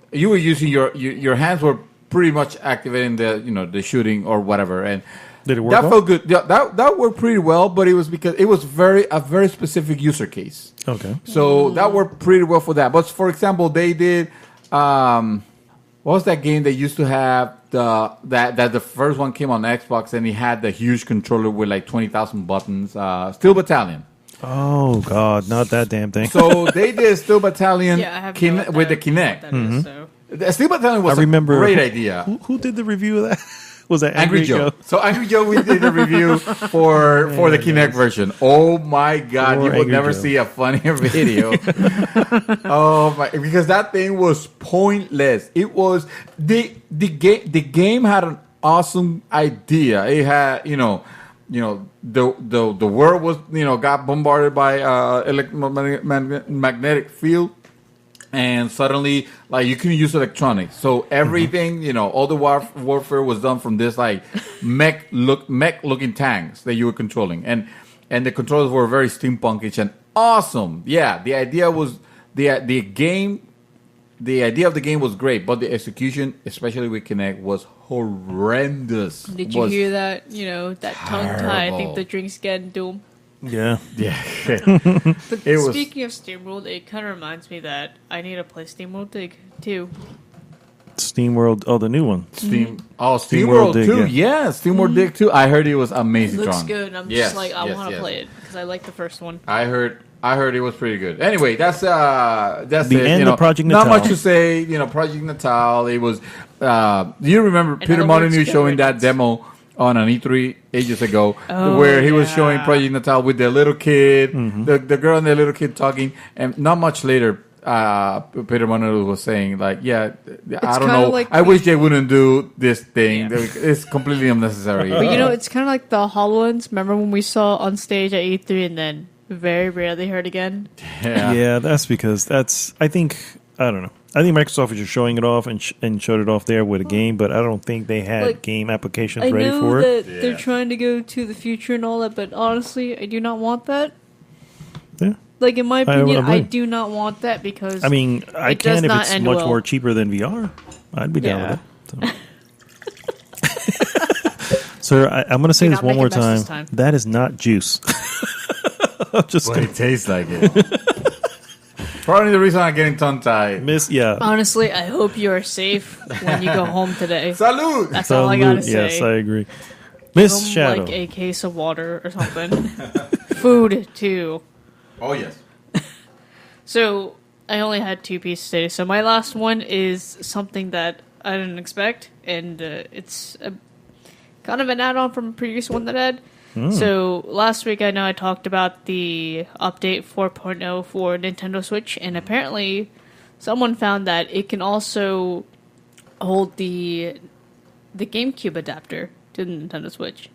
hands were pretty much activating the shooting or whatever, and Did it work that well? felt good. Yeah, that worked pretty well, but it was because it was a very specific user case. Okay. So that worked pretty well for that. But for example, they did what was that game they used to have that the first one came on Xbox and it had the huge controller with like 20,000 buttons. Steel Battalion. Oh God, not that damn thing. So they did Steel Battalion Yeah, I have with the Kinect. What that is, so. The Steel Battalion was I remember a great idea. Who did the review of that? Was that Angry Joe. So Angry Joe, we did a review for the Kinect version. Oh my God, Poor you will Angry never Joe. see a funnier video. Oh my, because that thing was pointless. It was the game had an awesome idea. It had the world was got bombarded by electromagnetic field. And suddenly, like, you can use electronics. So everything, all the warfare was done from this like mech looking tanks that you were controlling, and the controls were very steampunkish and awesome. Yeah, the idea was the game. The idea of the game was great, but the execution, especially with Kinect, was horrendous. Did you Was hear that? That tongue tie. I think terrible. the drinks get doomed. Yeah. Yeah, But It was- speaking of SteamWorld, it kind of reminds me that I need to play SteamWorld Dig too. SteamWorld. Oh, the new one. SteamWorld SteamWorld Dig, 2, yeah. yeah, SteamWorld Dig 2. I heard it was amazing. It looks Tron. good. I'm Yes, just like, I yes, want to yes. play it because I like the first one. I heard it was pretty good. Anyway, that's The it. end of Project Not Natal. much to say. Project Natal. It was. Do you remember Peter other Molyneux words, showing that Richards. demo on an E3 ages ago, Oh, where he was yeah. showing Project Natal with the little kid, Mm-hmm. the girl and the little kid talking, and not much later. Peter Molyneux was saying like, I don't kinda know. like I wish they wouldn't do this thing. Yeah. It's completely unnecessary. But it's kind of like the HoloLens. Remember when we saw on stage at E3 and then very rarely heard again? Yeah, that's because I think Microsoft was just showing it off and showed it off there with a game, but I don't think they had Like, game applications I ready know for it. that they're trying to go to the future and all that, but honestly, I do not want that. Yeah. Like, in my opinion, I agree. do not want that because I mean, I it does can if not it's end much well. more cheaper than VR. I'd be down with it. So. Sir, I'm going to say Do this not one make more a mess time. this time. That is not juice. I'm just But gonna it tastes like it. Probably the reason I'm getting tongue tied. miss. Yeah. honestly, I hope you are safe when you go home today. Salud. That's all I gotta Salute. say. Yes, I agree. Miss Give 'em, Shadow. like a case of water or something. Food too. Oh yes. So I only had 2 pieces today. So my last one is something that I didn't expect, and it's kind of an add-on from a previous one that I had. So last week I know I talked about the update 4.0 for Nintendo Switch, and apparently someone found that it can also hold the GameCube adapter to the Nintendo Switch.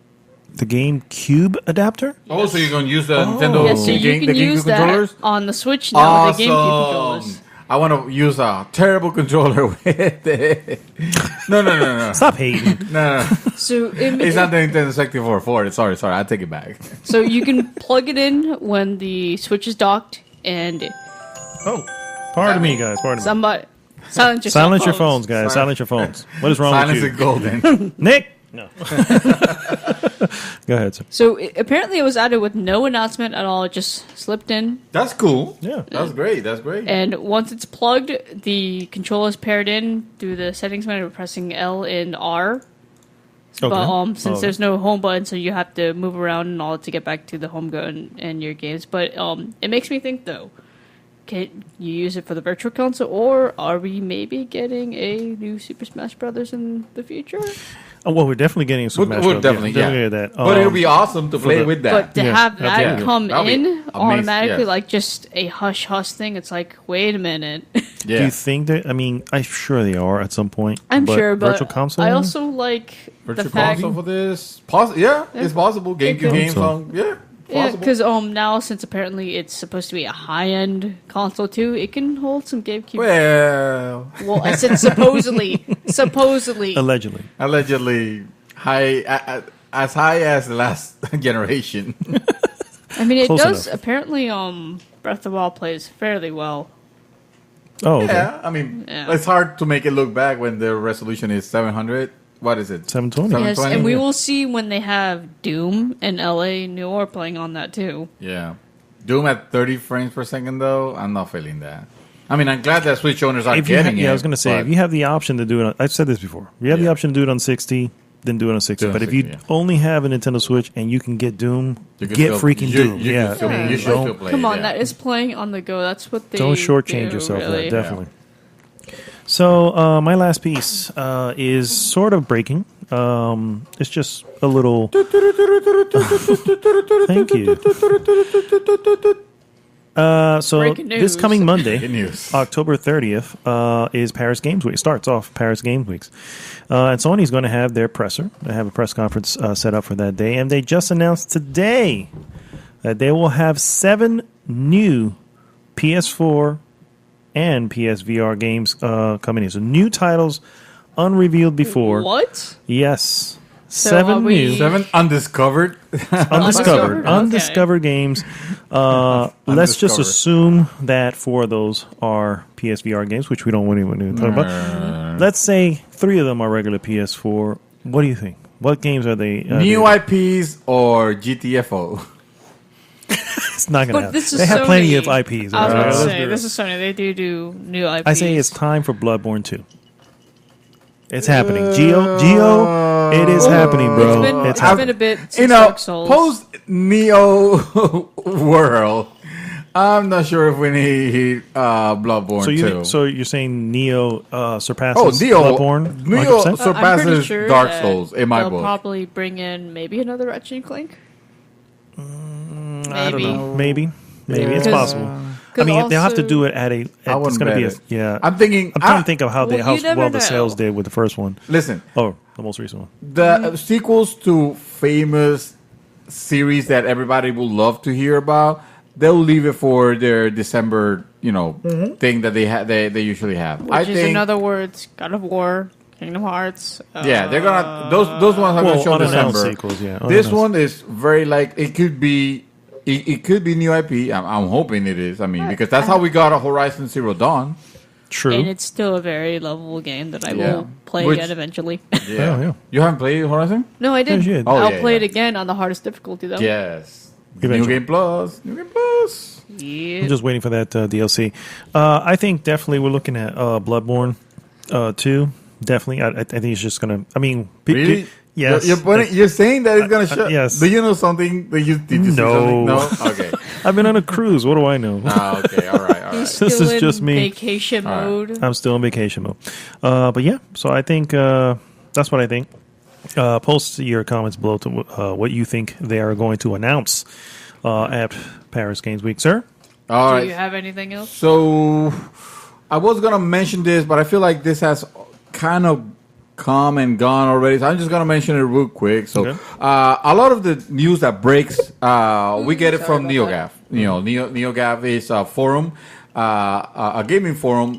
The GameCube adapter? Oh, so you're going to use the Nintendo Yeah, so you the can use GameCube that controllers? on the Switch now with the GameCube Awesome. controllers. I want to use a terrible controller with it. No. Stop hating. No. So It's not the Nintendo 64 for it. Sorry. I take it back. So you can plug it in when the Switch is docked, and Oh, pardon me, guys. Pardon me. Somebody silence your Silence your cell phones, guys. Silence your phones. What is wrong Silence with is you? golden. Nick? No. Go ahead, sir. So apparently it was added with no announcement at all. It just slipped in. That's cool. Yeah. That's great. That's great. And once it's plugged, the controller is paired in through the settings menu, pressing L and R. Okay. But since Oh. there's no home button, so you have to move around and all to get back to the home button and your games. But it makes me think though, can you use it for the virtual console, or are we maybe getting a new Super Smash Brothers in the future? Oh, well, we're definitely getting Super Smash We're Bros. definitely, yeah. Definitely get that. But it'll be awesome to play the- with that. But to Yeah, have that absolutely. come That'll be in amazing, automatically, yes. like just a hush hush thing, it's like, wait a minute. yeah. Do you think that? I mean, I'm sure they are at some point. I'm sure, but virtual console. I also like Virtual the fact, console for this? It's possible. GameCube could. games So. on, yeah, yeah, possible. because now since apparently it's supposed to be a high end console too, it can hold some GameCube. Well, Well, I said supposedly, supposedly. allegedly. allegedly high, as high as the last generation. I mean, it Close does. enough. Apparently, Breath of the Wild plays fairly well. Oh, okay. Yeah, I mean, Yeah. it's hard to make it look back when the resolution is 700. What is it? 720. Yes, 720? and we will see when they have Doom and LA Noire playing on that too. Yeah. Doom at 30 frames per second, though, I'm not feeling that. I mean, I'm glad that Switch owners are If you ha- getting it. yeah, I was going to say, but- if you have the option to do it, I've said this before. If you have the Yeah. option to do it on 60, then do it on 60. Do it on But if you 60, yeah. only have a Nintendo Switch and you can get Doom, You can get still- freaking you- Doom. you yeah, can still- I mean, you should don't, still play Come it, on, yeah. that is playing on the go. That's what they don't shortchange do, yourself really. that, definitely. So my last piece is sort of breaking. It's just a little. Thank you. So Breaking this news. coming Monday, Good news. October 30th, is Paris Games Week. Starts off Paris Games Weeks. And Sony's going to have their presser. They have a press conference set up for that day. And they just announced today that they will have 7 new PS4 and PSVR games coming in. So new titles unrevealed before. What? Yes. So 7 are we- new. 7 undiscovered. Undiscovered. Okay. Undiscovered games. Let's just Undiscovered. assume that 4 of those are PSVR games, which we don't want anyone to talk about. Let's say 3 of them are regular PS4. What do you think? What games are they? New IPs or GTFO? It's not going to But happen. this is They have Sony. plenty of IPs. I was Let's going to be say, real. this is Sony. They do new IPs. I say it's time for Bloodborne 2. It's happening. Geo, it is happening, bro. It's It's been a bit since You know, Dark Souls. post Neo world, I'm not sure if we need Bloodborne So you 2. so you're saying Neo surpasses Neo, Bloodborne? Neo 100%? I'm surpasses pretty sure Dark that Souls in my they'll book. probably bring in maybe another Ratchet and Clank. I don't Maybe. know. Maybe it's Because- possible. I 'cause mean, they'll have to also- do it at a. I It's wouldn't going to be a. bet it. Yeah. I'm thinking. I'm trying to think of how Well, how you never well the know. sales did with the first one. Listen, Oh, the most recent one. the sequels to famous series that everybody will love to hear about, they'll leave it for their December, thing that they usually have. Which is, in other words, God of War, Kingdom Hearts. Yeah, they're gonna those ones are Well, gonna show unannounced December. sequels, yeah, This unannounced. one is very like it could be. It could be new IP. I'm hoping it is. I mean, because that's how we got a Horizon Zero Dawn. True. And it's still a very lovable game that I Yeah. will play Which- again eventually. Yeah, yeah. You haven't played Horizon? No, I did. you did. Oh, I'll yeah, play yeah. it again on the hardest difficulty though. Yes. Eventually. New Game Plus. New Game Plus. Yeah. I'm just waiting for that DLC. I think definitely we're looking at Bloodborne 2. Definitely. I think it's just going to. I mean, Really? yes. You're saying that it's gonna show. yes. Do you know something? Did you see something? No. No. Okay. I've been on a cruise. What do I know? Okay. All right. All He's right. This still is in just me. vacation All right. mode. I'm still in vacation mode. But yeah, so I think that's what I think. Post your comments below to what you think they are going to announce at Paris Games Week, sir. All Do right. you have anything else? So I was gonna mention this, but I feel like this has kind of come and gone already. So I'm just gonna mention it real quick. So Okay. a lot of the news that breaks, we get it sorry from about NeoGAF. You know, NeoGAF is a forum, a gaming forum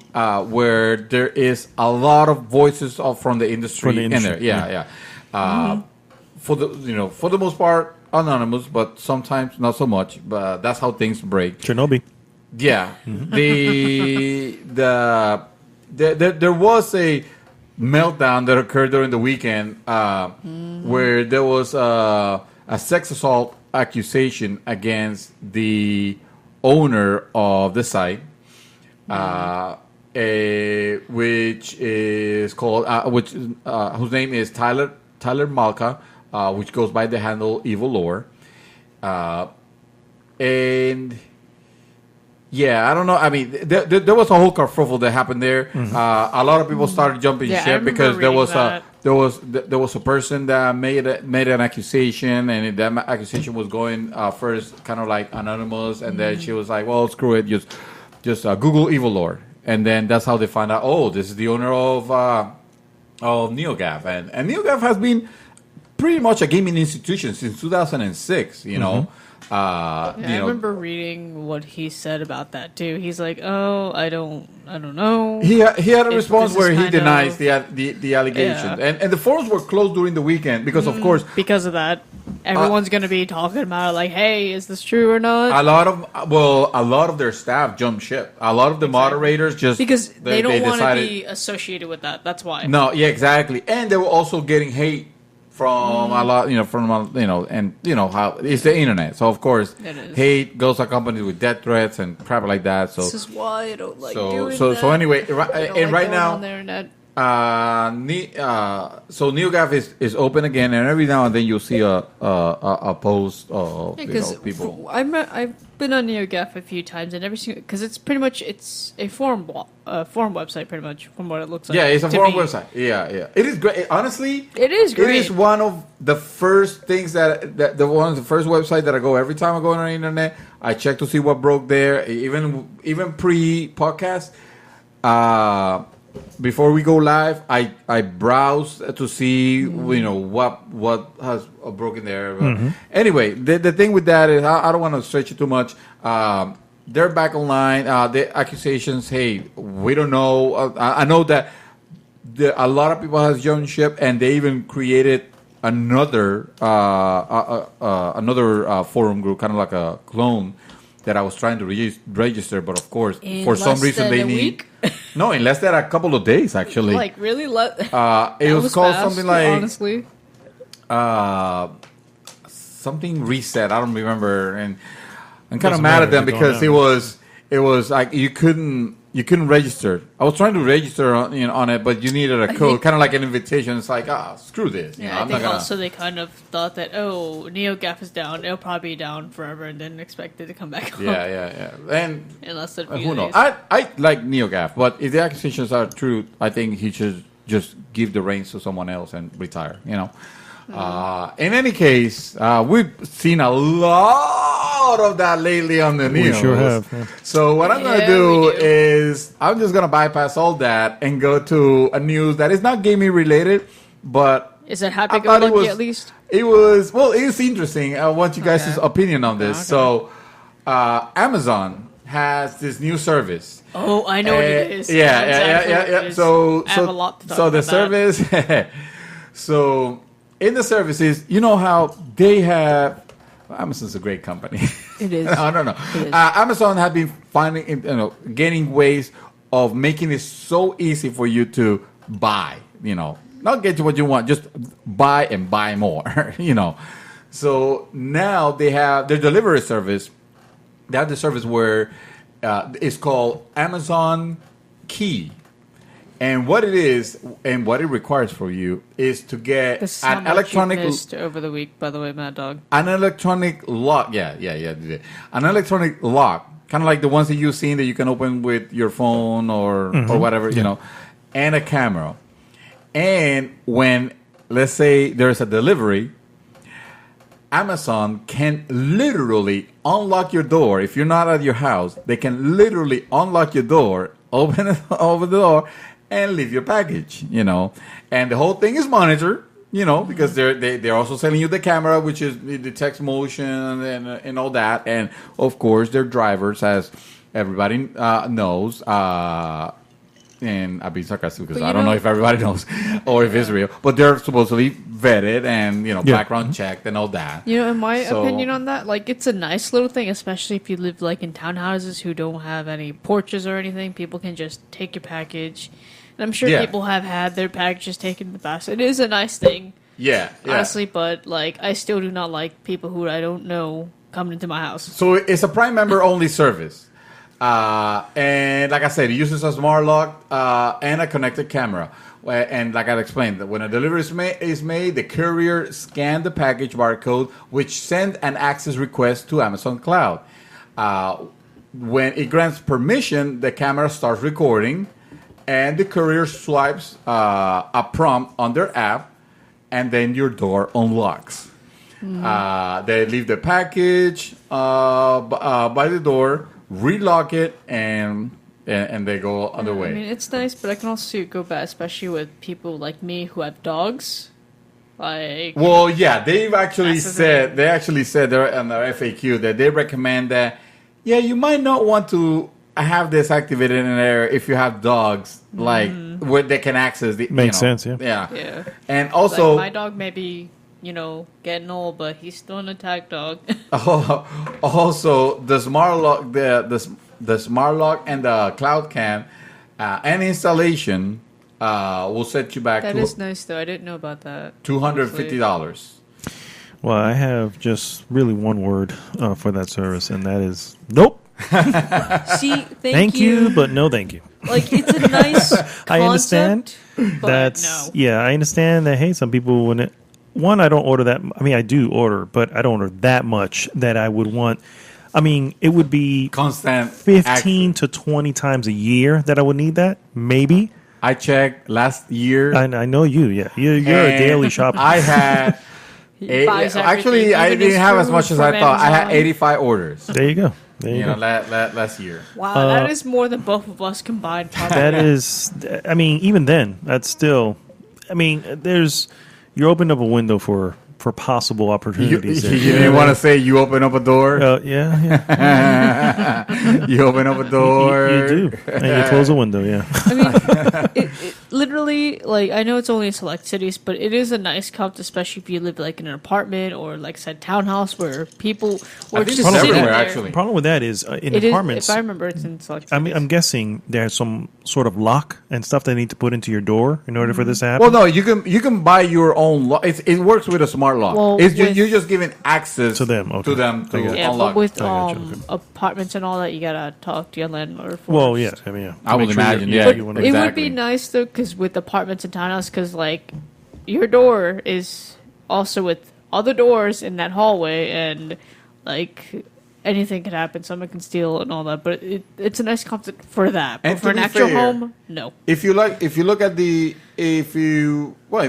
where there is a lot of voices from the industry, From the industry, in there. Yeah. For the most part, anonymous, but sometimes not so much. But that's how things break. Chernobyl. Yeah, there was a meltdown that occurred during the weekend where there was a sex assault accusation against the owner of the site, which is called whose name is Tyler Malka, which goes by the handle Evil Lore, and. Yeah, I don't know. I mean, there was a whole kerfuffle that happened there. A lot of people started jumping Yeah, I ship because there remember was reading there was a person that made an accusation, and that accusation was going first kind of like anonymous, and then she was like, "Well, screw it, just Google Evil Lord," and then that's how they found out. Oh, this is the owner of NeoGAF, and NeoGAF has been pretty much a gaming institution since 2006. You know. Yeah, I remember reading what he said about that too. He's like, "Oh, I don't know." He had a response this is where he kind denies of- the allegations, Yeah. and the forums were closed during the weekend because, of course, Because of that, everyone's gonna be talking about it, like, "Hey, is this true or not?" a lot of their staff jumped ship. A lot of the moderators just Because they don't want to decided- be associated with that. That's why. No, yeah, exactly, and they were also getting hate from a lot, and how it's the internet, so of course, It is. hate goes accompanied with death threats and crap like that. So This is why I don't like so doing so that. so anyway, I don't and like right going now. on the internet. So NeoGAF is open again, and every now and then you'll see a post of Because people. I've been on NeoGAF a few times, and every single because it's pretty much it's a forum website, pretty much from what it looks like. Yeah, it's a to forum me. website. Yeah. It is great. Honestly, It is It great. is one of the first things that the first website that I go every time I go on the internet. I check to see what broke there, even pre podcast. Before we go live, I browse to see what has broken there. But anyway, the thing with that is I don't want to stretch it too much. They're back online. The accusations, hey, we don't know. I know that a lot of people has jumped ship, and they even created another forum group, kind of like a clone that I was trying to register, but of course, In for some less reason than they a need. week? No, in less than a couple of days, actually. Like really, It was called fast, something like honestly. something reset. I don't remember, and I'm kind of Doesn't mad matter at them if you don't because know. it was like you couldn't register. I was trying to register on it, but you needed a code, kind of like an invitation. It's like screw this. Yeah, I think also they kind of thought that NeoGAF is down, it'll probably be down forever, and didn't expect it to come back up. Yeah. And In less than a few who knows? days. I like NeoGAF, but if the accusations are true, I think he should just give the reins to someone else and retire. In any case, we've seen a lot of that lately on the news. We sure have. Yeah. So what I'm going to Yeah, do we do. is I'm just going to bypass all that and go to a news that is not gaming related, but Is it I happy go thought it lucky was at least? It is interesting. I want you guys' Okay. opinion on this. Okay. So Amazon has this new service. Oh, I know what it is. I know Yeah. exactly what it is. So I have a lot to talk so the about that. service. So in the services, you know how they have. Amazon's a great company. It is. I don't know. It is. Amazon have been finding, getting ways of making it so easy for you to buy. Not get what you want, just buy and buy more. So now they have their delivery service. They have the service where it's called Amazon Key. And what it is and what it requires for you is to get This is how an much electronic you missed over the week, by the way, Mad Dog. an electronic lock. Yeah. An electronic lock, kind of like the ones that you've seen that you can open with your phone or whatever, and a camera. And when, let's say, there's a delivery, Amazon can literally unlock your door. If you're not at your house, they can literally unlock your door, open the door, and leave your package. And the whole thing is monitored. Because they're also selling you the camera, which is it detects motion and all that, and of course their drivers, as everybody knows, and I've been sarcastic because But I you don't know know- if everybody knows or if it's real, but they're supposedly vetted and background checked and all that. You know, in my So- opinion on that, like, it's a nice little thing, especially if you live, like, in townhouses who don't have any porches or anything. People can just take your package. And I'm sure Yeah. people have had their packages taken in the past. It is a nice thing, Yeah, honestly, but, like, I still do not like people who I don't know coming into my house. So it's a Prime member only service. And like I said, it uses a smart lock and a connected camera. And like I explained, that when a delivery is made, the courier scans the package barcode, which sends an access request to Amazon Cloud. When it grants permission, the camera starts recording, and the courier swipes a prompt on their app, and then your door unlocks. They leave the package by the door, relock it, and they go on their way. I mean, it's nice, but I can also see it go bad, especially with people like me who have dogs. Like, Well, yeah, they've actually That's the said there on their FAQ that they recommend that. Yeah, you might not want to have this activated in there if you have dogs, like where they can access the. Makes sense, yeah. yeah. And also, Like, my dog may be, getting old, but he's still an attack dog. also the smart lock, the smart lock and the cloud cam and installation will set you back That to is nice, though. I didn't know about that. $250. Well, I have just really one word for that service, and that is nope. See, Thank you, but no thank you. Like, it's a nice concept, I understand. but That's no. yeah. I understand that. Hey, some people when it one, I don't order that. I mean, I do order, but I don't order that much that I would want. I mean, it would be Constant 15 access. to 20 times a year that I would need that. Maybe. I checked last year. I know you. Yeah, you're a and daily shopper. I had. buys Actually, everything, I even didn't his have as food much as I from thought. I had Amazon. 85 orders. There you go. There you You know, go. last year. Wow, that is more than both of us combined. Probably. That is. I mean, even then, that's still. I mean, you're opening up a window for possible You, opportunities. you there. didn't want to say you open up a door. Yeah. You open up a door. You do, and you close a window. Yeah. I mean, it literally, like, I know it's only in select cities, but it is a nice concept, especially if you live, like, in an apartment or, like, said, townhouse where people I or think just it's sitting everywhere, there. actually. The problem with that is in It is, apartments. if I remember, it's in select cities. I mean, I'm guessing there's some sort of lock and stuff they need to put into your door in order for this to happen. Well, no, you can buy your own lock. It works with a smart lock. Well, You're just giving access To them, okay. to them to I got you. yeah, unlock. but with I got you, okay. apartments and all that, you gotta talk to your landlord. First. Well, yeah. I mean, yeah. I would Make sure imagine, you- yeah. But you wanna- it would Exactly. be nice though, because with apartments and townhouses, because like your door is also with other doors in that hallway, and like anything can happen, someone can steal and all that. But it's a nice concept for that. And But for to an be actual fair, home, no. If you look at it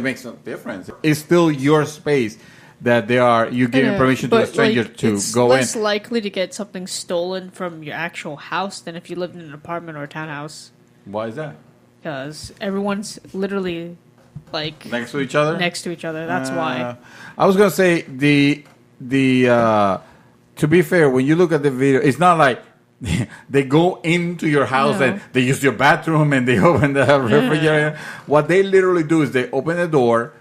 makes no difference. It's still your space that you giving Yeah, permission to a but, stranger like, to it's go less in. likely to get something stolen from your actual house than if you lived in an apartment or a townhouse, Why is that? because everyone's literally like Next to each other. next to each other. That's why. I was gonna say the to be fair, when you look at the video, it's not like they go into your house No. and they use your bathroom and they open the refrigerator. What they literally do is they open the door,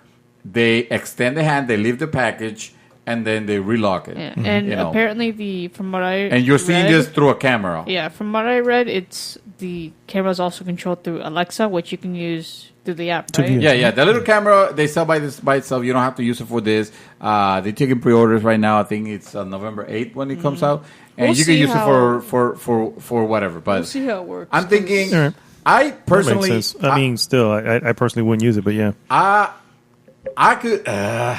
they extend the hand, they leave the package, and then they relock it. Yeah. And You know. apparently, from what I And you're seeing read- this through a camera. Yeah, from what I read, it's the camera is also controlled through Alexa, which you can use through the app, To right? view. Yeah. The little camera they sell by itself. You don't have to use it for this. They're taking pre-orders right now. I think it's November 8th when it comes out, and We'll you can see use it how- for whatever. But We'll see how it works. I'm thinking. All right. I That personally, makes sense. I mean, still, I personally wouldn't use it, but yeah. I could, Yeah.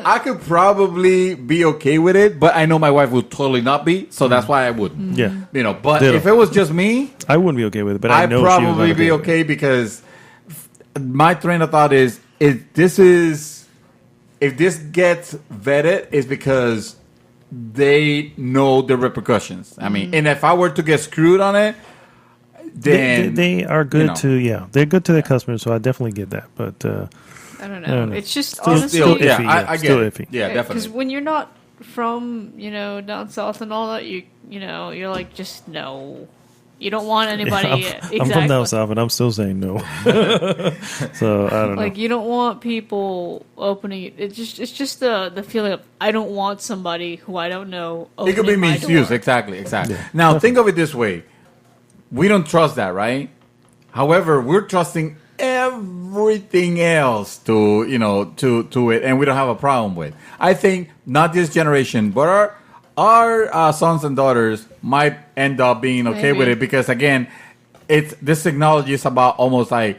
I could probably be okay with it, but I know my wife would totally not be, so that's why I wouldn't. Yeah. You know, but Ditto. if it was just me, I wouldn't be okay with it, but I I'd know probably she was not be with it. okay because my train of thought is if this gets vetted, it's because they know the repercussions. I mean, and if I were to get screwed on it, then They are good know. they're good to their customers, so I definitely get that. But I don't I don't know. know. It's just Still- honestly, still yeah, iffy, yeah, I get still it. iffy. Yeah, because definitely. when you're not from down south and all that, you're like just no. You don't want anybody. Exactly. I'm from down south, and I'm still saying no. So I don't know. Like, you don't want people opening it. It's just the feeling of I don't want somebody who I don't know. It could be opening my misused. door. Exactly. Now think of it this way: we don't trust that, right? However, we're trusting everything else to it, and we don't have a problem with. I think not this generation, but our sons and daughters might end up being okay with Maybe. it because again, this technology is about almost like,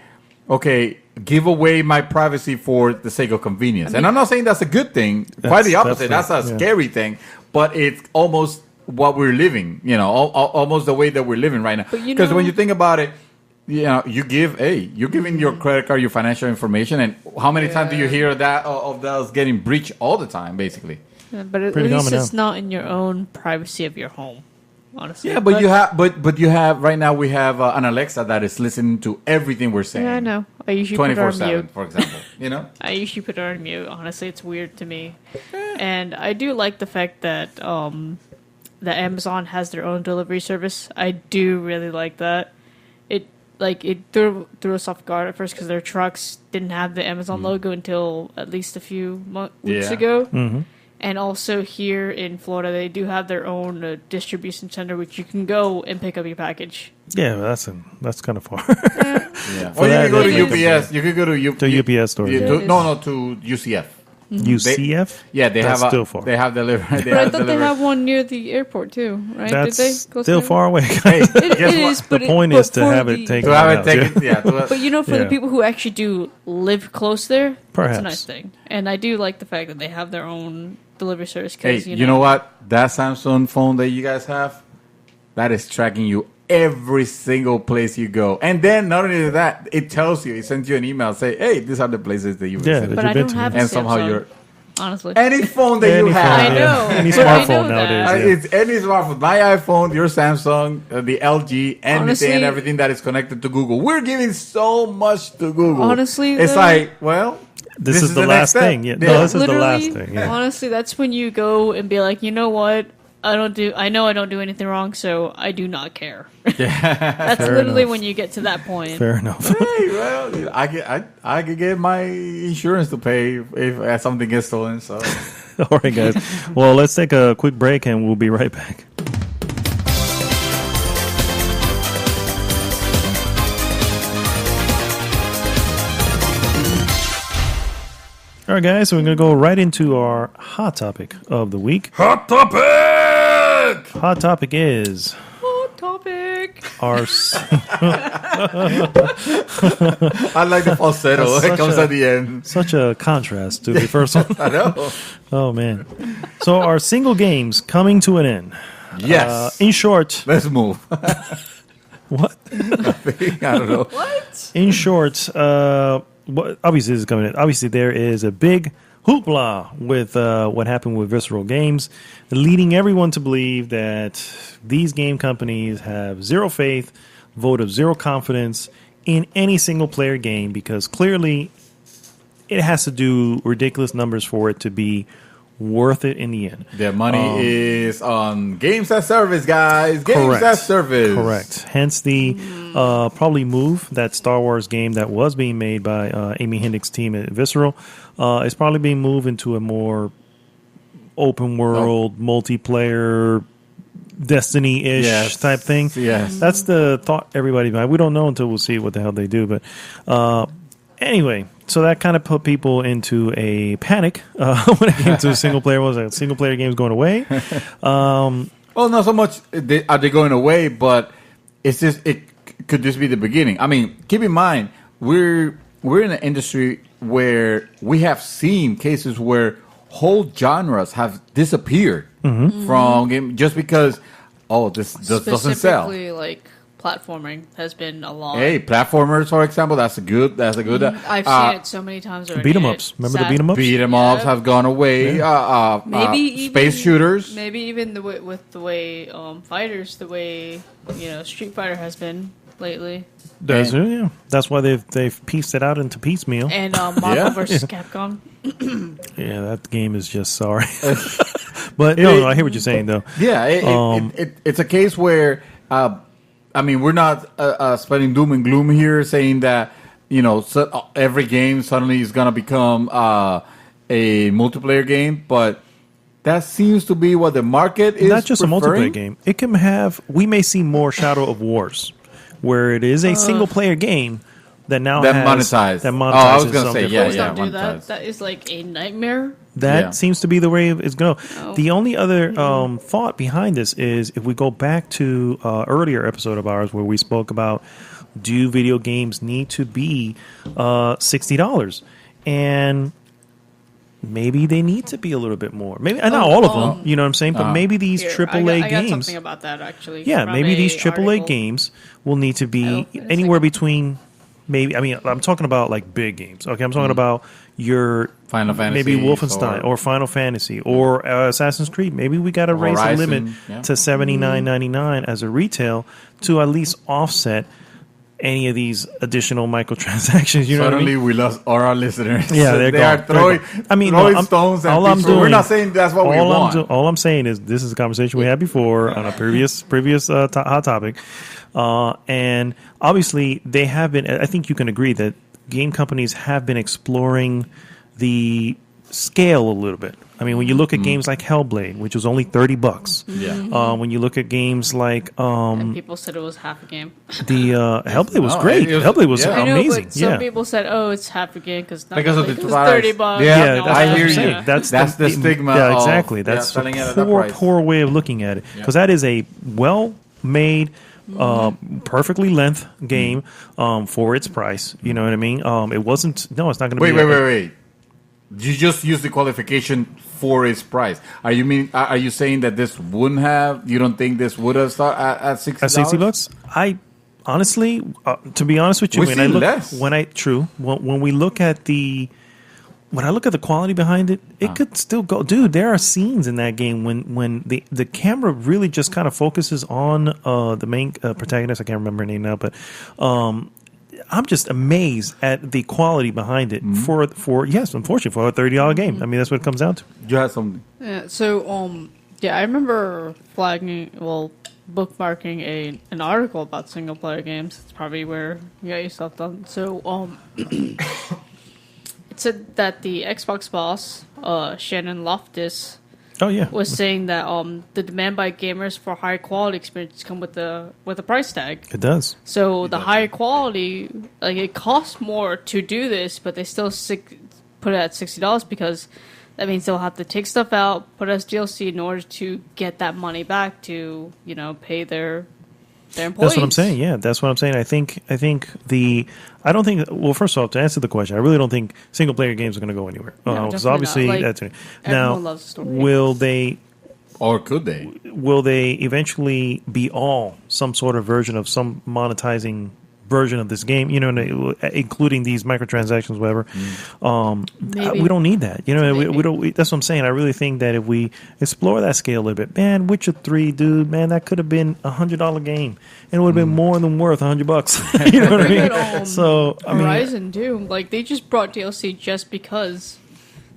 okay, give away my privacy for the sake of convenience. And I'm not saying that's a good thing. Quite the opposite. That's a scary thing. But it's almost what we're living. Almost the way that we're living right now. Because when you think about it, you're giving your credit card, your financial information, and how many times do you hear that of those getting breached all the time, basically? Yeah, but at Pretty least common it's not in your own privacy of your home. Honestly. Yeah, but you have right now we have an Alexa that is listening to everything we're saying. Yeah, I know. I usually put her on 24/7, mute. for example. I usually put her on mute. Honestly, it's weird to me. And I do like the fact that that Amazon has their own delivery service. I do really like that. It threw us off guard at first because their trucks didn't have the Amazon logo until at least a few weeks ago. Mm-hmm. And also here in Florida, they do have their own distribution center, which you can go and pick up your package. Yeah, that's kind of far. Yeah. Or you that, can go to it is. UPS. You could go to UPS store. to UCF. UCF? They That's have still far. They have delivery. But I thought they have one near the airport too, right? That's Did they? Close still to far away. Hey, It guess is, what? but The point is to have it taken. To have it out, taken, yeah. yeah. But for Yeah. the people who actually do live close there, Perhaps. that's a nice thing. And I do like the fact that they have their own delivery service. Hey, 'Cause, you know what? That Samsung phone that you guys have, that is tracking you every single place you go. And then not only that, it tells you, it sends you an email, say, hey, these are the places that you Yeah, visited. But you've I been don't to. have a And somehow Samsung, you're honestly. any phone that Any you phone, have. I yeah. know. Any but I know smartphone that. nowadays. Yeah. It's any smartphone. My iPhone, your Samsung, the LG, anything Honestly- and everything that is connected to Google. We're giving so much to Google. Honestly, it's though- like, well, This is the next last step. thing. Yeah, no, this is the Literally, last thing. Yeah. honestly, that's when you go and be like, you know what? I know I don't do anything wrong, so I do not care. That's Fair literally enough. when you get to that point. Fair enough. Hey, well, I could get my insurance to pay if something gets stolen. So All right, guys. Well, let's take a quick break, and we'll be right back. All right, guys, so we're going to go right into our hot topic of the week. hot topic. Hot topic is Hot topic. our... I like the falsetto. That's It comes such a- at the end. Such a contrast to the first one. I know. Oh, man. So our single games coming to an end. Yes. In short, Let's move. what? I don't know. What? In short, obviously this is coming in. Obviously, there is a big hoopla with what happened with Visceral Games, leading everyone to believe that these game companies have zero faith, vote of zero confidence in any single player game because clearly it has to do ridiculous numbers for it to be worth it in the end. Their money is on games as service, guys. Games Correct. as service. Correct. Hence the probably move, that Star Wars game that was being made by Amy Hendrick's team at Visceral is probably being moved into a more open world, multiplayer, Destiny-ish Yes. type thing. Yes. That's the thought everybody had. We don't know until we'll see what the hell they do. But anyway, so that kind of put people into a panic when it came to single player. Was like single player games going away? Well, not so much are they going away, but it's just could this be the beginning? I mean, keep in mind we're in an industry where we have seen cases where whole genres have disappeared from game just because this doesn't sell. Specifically, like platforming has been a lot. Hey, platformers, for example, that's a good. I've seen it so many times already. Beat 'em and ups. it's Remember the sad. beat 'em ups? Beat 'em ups Yeah. have gone away. Maybe even, space shooters. Maybe even with the way fighters, the way Street Fighter has been lately, That's why they've pieced it out into piecemeal. and Marvel Yeah. versus Capcom. Yeah, that game is just sorry. But no, I hear what you're saying though. Yeah, it's a case where I mean, we're not spreading doom and gloom here, saying that every game suddenly is gonna become a multiplayer game, but that seems to be what the market is. Not just preferring. a multiplayer game. It can have. We may see more Shadow of Wars, where it is a single player game that now That has monetized. That monetizes. Oh, I was gonna some say, different- Please don't do that. monetized. That is like a nightmare. That Yeah. seems to be the way it's going. Oh. The only other thought behind this is if we go back to earlier episode of ours where we spoke about do video games need to be $60, and maybe they need to be a little bit more. Maybe not all of them, you know what I'm saying, but maybe these Here, AAA I got games. something about that actually. Yeah, from maybe a these AAA article. games will need to be Oh, wait a anywhere second. between maybe. I mean, I'm talking about like big games. Okay, I'm talking about your Final Fantasy maybe Wolfenstein or Final Fantasy or Assassin's Creed. Maybe we got to raise the Horizon, limit yeah. to $79.99 as a retail to at least offset any of these additional microtransactions. You know what I Suddenly mean? we lost all our listeners. Yeah, they're they gone. are throwing, I mean, throwing no, stones at all I'm people. We're doing- not saying that's what we want. All I'm saying is this is a conversation we had before on a previous hot topic, and obviously they have been. I think you can agree that game companies have been exploring the scale a little bit. I mean, when you look at games like Hellblade, which was only $30, Yeah. when you look at games like And people said it was half a game. the Hellblade was No, great. it was- Hellblade was yeah. I know, amazing. but some Yeah. people said, "Oh, it's half a game because Because of the it was price. $30." Yeah, and all I that. hear what I'm you. saying. That's the stigma Yeah, of- exactly. yeah, That's selling it a at that price. poor way of looking at it because that is a well-made, perfectly length game for its price. You know what I mean? It wasn't. No, it's not going to be. Wait. You just use the qualification for its price. Are you saying that this wouldn't have? You don't think this would have started at $60? At $60, I honestly, to be honest with you, We when see I look, less. when we look at when I look at the quality behind it, it could still go. Dude, there are scenes in that game when the camera really just kind of focuses on the main protagonist. I can't remember her name now, but I'm just amazed at the quality behind it for yes, unfortunately for a $30 game. I mean, that's what it comes down to. You had something. Yeah. So, yeah, I remember bookmarking an article about single player games. It's probably where you got yourself done. So, it said that the Xbox boss, Shannon Loftus, Oh yeah, was saying that the demand by gamers for high quality experiences come with a price tag. it does. So the higher quality, like it costs more to do this, but they still put it at $60 because that means they'll have to take stuff out, put it as DLC in order to get that money back to pay their employees. That's what I'm saying. Yeah, that's what I'm saying. I don't think. Well, first off, to answer the question, I really don't think single player games are going to go anywhere. No, Because definitely obviously, not. Like, that's now. everyone loves a story. Will they? Or could they? Will they eventually be all some sort of version of some monetizing version of this game? Including these microtransactions, whatever. Maybe. We don't need that. We Maybe. don't. That's what I'm saying. I really think that if we explore that scale a little bit, man, Witcher 3, dude, man, that could have been $100 game, and it would have been more than worth $100. You know what I mean? Look at, So I mean, Horizon too. Like they just brought DLC just because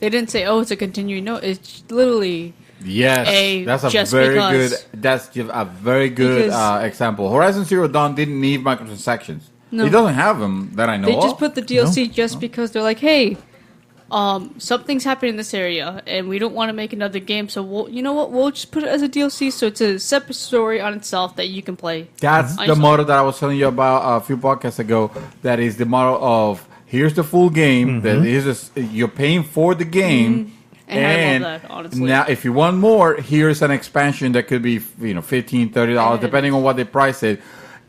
they didn't say, "Oh, it's a continuing." No, it's literally Yes, that's a just very because. good. That's just a very good Because- example. Horizon Zero Dawn didn't need microtransactions. No. It doesn't have them that I know They of. just put the DLC just because they're like, "Hey, something's happening in this area, and we don't want to make another game. So you know what? We'll just put it as a DLC, so it's a separate story on itself that you can play." That's I the saw- model that I was telling you about a few podcasts ago. That is the model of here's the full game. That is you're paying for the game. And I love that, honestly. Now, if you want more, here's an expansion that could be $15, $30, depending on what they price it.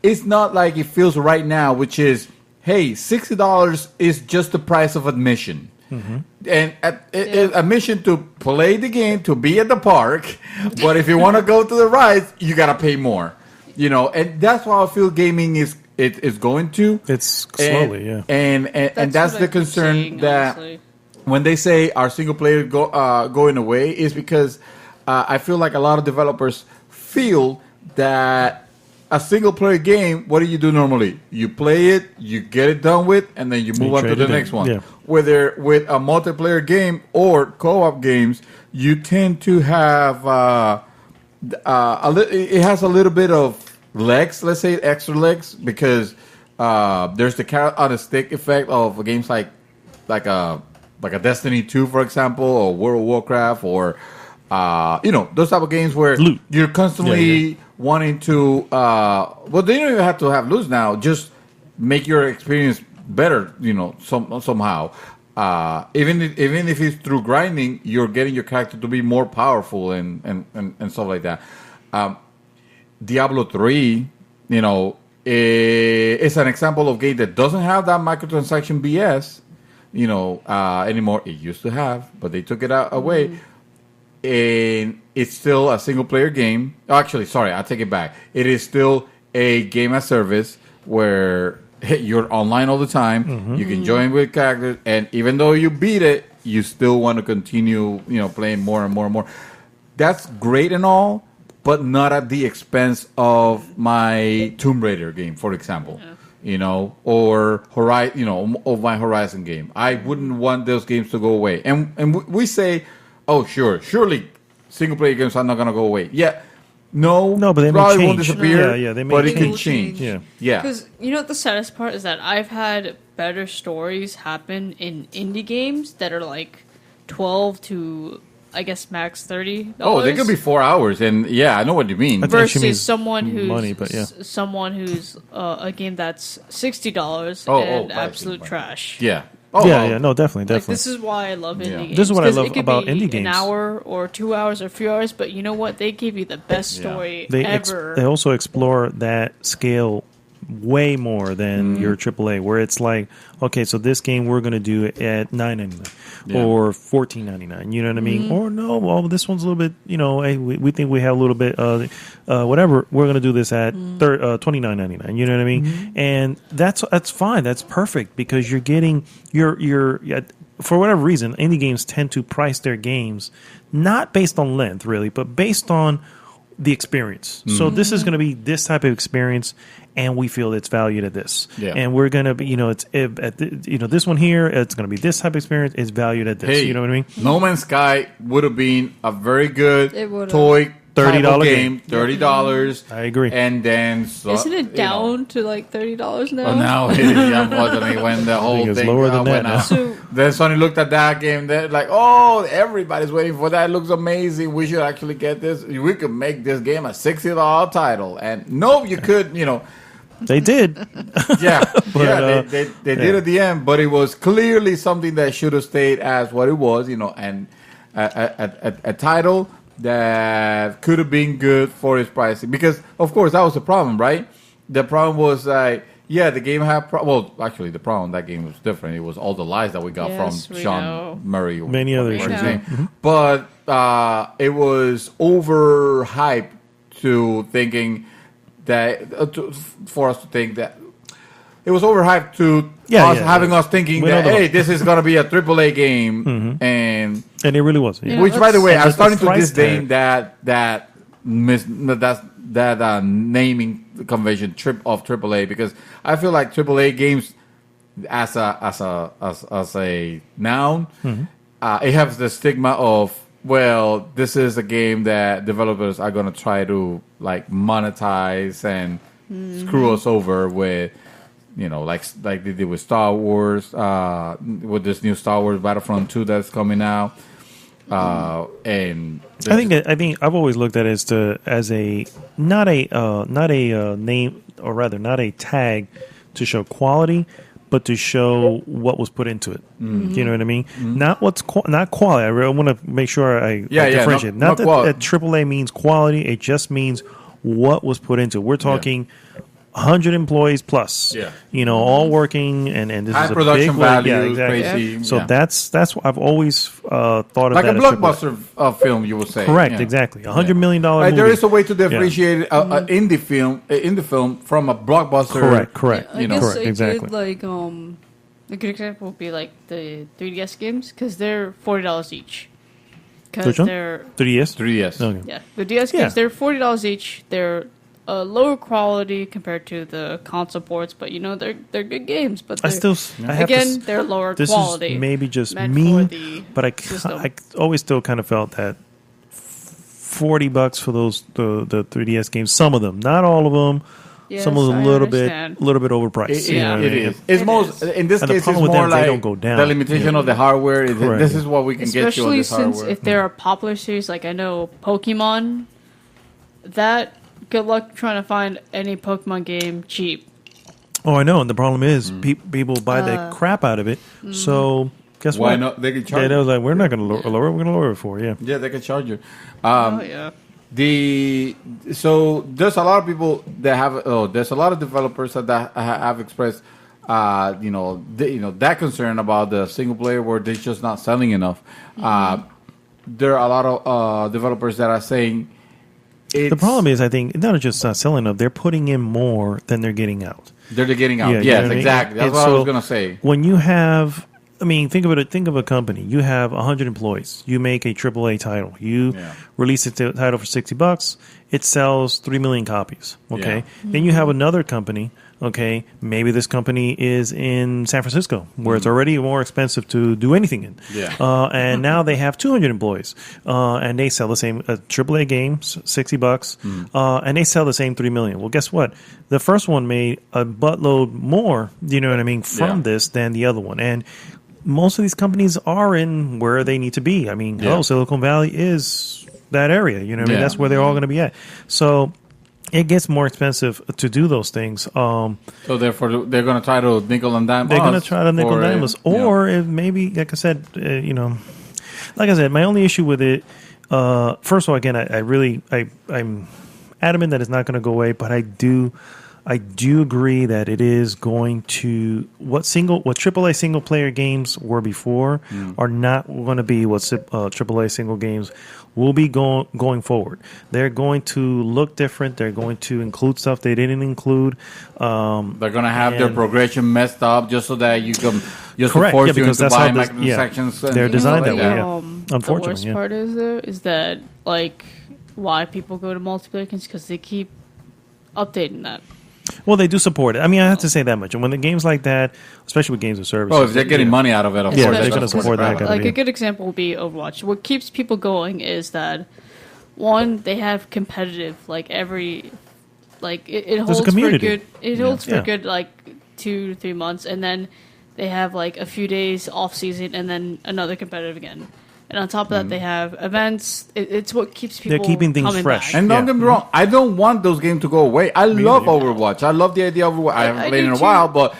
It's not like it feels right now, which is, hey, $60 is just the price of admission. And admission to play the game, to be at the park. But if you want to go to the rides, you got to pay more. And that's why I feel gaming is going to. it's slowly, yeah. And that's what the I keep concern saying, that honestly. when they say our single player going away is because I feel like a lot of developers feel that a single player game, what do you do normally? You play it, you get it done with, and then you move on to trade the it in. next one. Yeah. Whether with a multiplayer game or co-op games, you tend to have it has a little bit of legs, let's say extra legs, because there's the carrot on a stick effect of games like a Destiny 2, for example, or World of Warcraft, or those type of games where Loot. you're constantly wanting to. Well, they don't even have to have loot now. Just make your experience better. Somehow. Even if it's through grinding, you're getting your character to be more powerful and stuff like that. Diablo 3, is an example of game that doesn't have that microtransaction BS, anymore. It used to have, but they took it away. And it's still a single player game. Actually, sorry, I take it back. It is still a game as service where you're online all the time. Mm-hmm. You can join with characters, and even though you beat it, you still want to continue, playing more and more and more. That's great and all, but not at the expense of my Tomb Raider game, for example. Or Horizon, of my Horizon game. I wouldn't want those games to go away. And we say, oh, surely single player games are not going to go away. Yeah. No, but they may probably change. won't disappear. Yeah, they may but it can change. change. Yeah. Because the saddest part is that I've had better stories happen in indie games that are like 12 to, I guess, max $30. Oh, they could be 4 hours, and yeah, I know what you mean. I think she means versus someone who's money, but yeah. someone who's a game that's $60 Oh, and I see. absolute trash. Yeah. Oh, Yeah, no, definitely. Like, this is why I love indie games. This is what I 'cause love it could about be indie An games. hour or 2 hours or 3 hours, but you know what? They give you the best story They ever. they also explore that scale way more than your AAA, where it's like, okay, so this game we're going to do it at $9.99 or $14.99. You know what I mean? Or no, well, this one's a little bit. Hey, we think we have a little bit. Whatever, we're going to do this at $29.99. You know what I mean? And that's fine. That's perfect because you're getting your for whatever reason, indie games tend to price their games not based on length really, but based on the experience. So this is going to be this type of experience, and we feel it's valued at this. Yeah. And we're going to be, this one here, it's going to be this type of experience. It's valued at this. Hey, You know what I mean? No Man's Sky would have been a very good It would've. toy $30 $30 game. game, $30. I agree. And then Isn't it down to like $30 now? Well, now it is, unfortunately, when the whole it's thing lower than that went now. out. So- Then Sony looked at that game. They're like, "Oh, everybody's waiting for that. It looks amazing. We should actually get this. We could make this game a $60 title." And no, you could. They did. Yeah, But, they did at the end, but it was clearly something that should have stayed as what it was. And a title that could have been good for its pricing, because of course that was the problem, right? The problem was like, yeah, the game had actually the problem, that game was different. It was all the lies that we got Yes, from we Sean know. Murray, Many other whatever his issues, name. But it was overhyped to thinking that for us to think that it was overhyped to having us thinking We know that, the- hey, this is going to be a AAA game, and And it really was. Yeah. Yeah. which, by the way, And I'm the starting to price disdain tag. that naming convention of AAA, because I feel like AAA games as a noun, it has the stigma of, well, this is a game that developers are going to try to like monetize and screw us over with, like they did with Star Wars, with this new Star Wars Battlefront 2 that's coming out. And I think I've always looked at it as a not a name, or rather not a tag to show quality, but to show what was put into it. You know what I mean? Not not quality. I really want to make sure I differentiate. not Not quality. that AAA means quality. It just means what was put into it. We're talking 100 employees plus. Yeah. All working, and this high is a production big value, Yeah, exactly. crazy. So yeah. that's what I've always thought of like a that as AAA. blockbuster film, you would say. Correct, Yeah. exactly. $100 million Like, movie. there is a way to differentiate an indie film from a blockbuster. Correct. I guess Correct, I exactly. did like a good example would be like the 3DS games, because they're $40 each. Because Which one? they're 3DS? 3DS. Okay. the DS Yeah. games, they're $40 each. They're lower quality compared to the console ports, but they're good games. But I they're- still I have to again they're lower this quality. is maybe just meant me, for the but system. I always still kind of felt that $40 for those the 3DS games. Some of them, not all of them. Yes, Some of them I a little understand. bit overpriced. You know what I It mean? is. It's It most is. in this And the case. It's problem with more them is they like don't go down. the limitation of the hardware. Correct. This is what we can get you on Especially this since hardware. if there are popular series, like I know Pokemon, that good luck trying to find any Pokemon game cheap. Oh, I know. And the problem is people buy the crap out of it. So guess Why what? not? They can charge. They was like, we're not going to lower. We're going to lower it for you. Yeah, they can charge you. Oh yeah. So there's a lot of people that have. There's a lot of developers that have expressed, that concern about the single player where they're just not selling enough. There are a lot of developers that are saying. The problem is, I think, not just not selling enough, they're putting in more than they're getting out. They're getting out. Yeah, you know Yes, what I mean? exactly. That's And what I so was gonna say. When you have, I mean, think of a company. You have 100 employees. You make a AAA title. You release a title for $60. It sells 3 million copies. Okay. Yeah. Then you have another company. Okay. Maybe this company is in San Francisco, where it's already more expensive to do anything in. Yeah. And now they have 200 employees, and they sell the same AAA games, $60, and they sell the same 3 million. Well, guess what? The first one made a buttload more. You know what I mean? From this than the other one, and most of these companies are in where they need to be. I mean, Silicon Valley is that area. You know what I mean? That's where they're all going to be at. So it gets more expensive to do those things. So therefore, they're going to try to nickel and dime. They're going to try to nickel and dime us. Or if maybe, like I said, my only issue with it, first of all, again, I'm adamant that it's not going to go away, but I do agree that it is going to what AAA single player games were before are not going to be what AAA single games will be going forward. They're going to look different. They're going to include stuff they didn't include. They're going to have their progression messed up just so that you can Correct. force Yeah, you because into that's how buying this- microtransactions. they're designed that You way. know, Yeah. Unfortunately, the worst part is that like why people go to multiplayer games because they keep updating that. Well, they do support it. I mean, I have to say that much. And when the games like that, especially with games and services, Oh, if they're getting money out of it, of Yeah, course. they're that's gonna of course support that valid. kind of Like mean. a good example would be Overwatch. What keeps people going is that one, they have competitive like every like it a holds for community. good. It holds for Yeah. good like 2 to 3 months, and then they have like a few days off season, and then another competitive again. And on top of that, they have events. It's what keeps people. They're keeping things coming fresh. back. And don't get me wrong, I don't want those games to go away. I love Overwatch. I love the idea of Overwatch. I haven't I played do in a too. while, but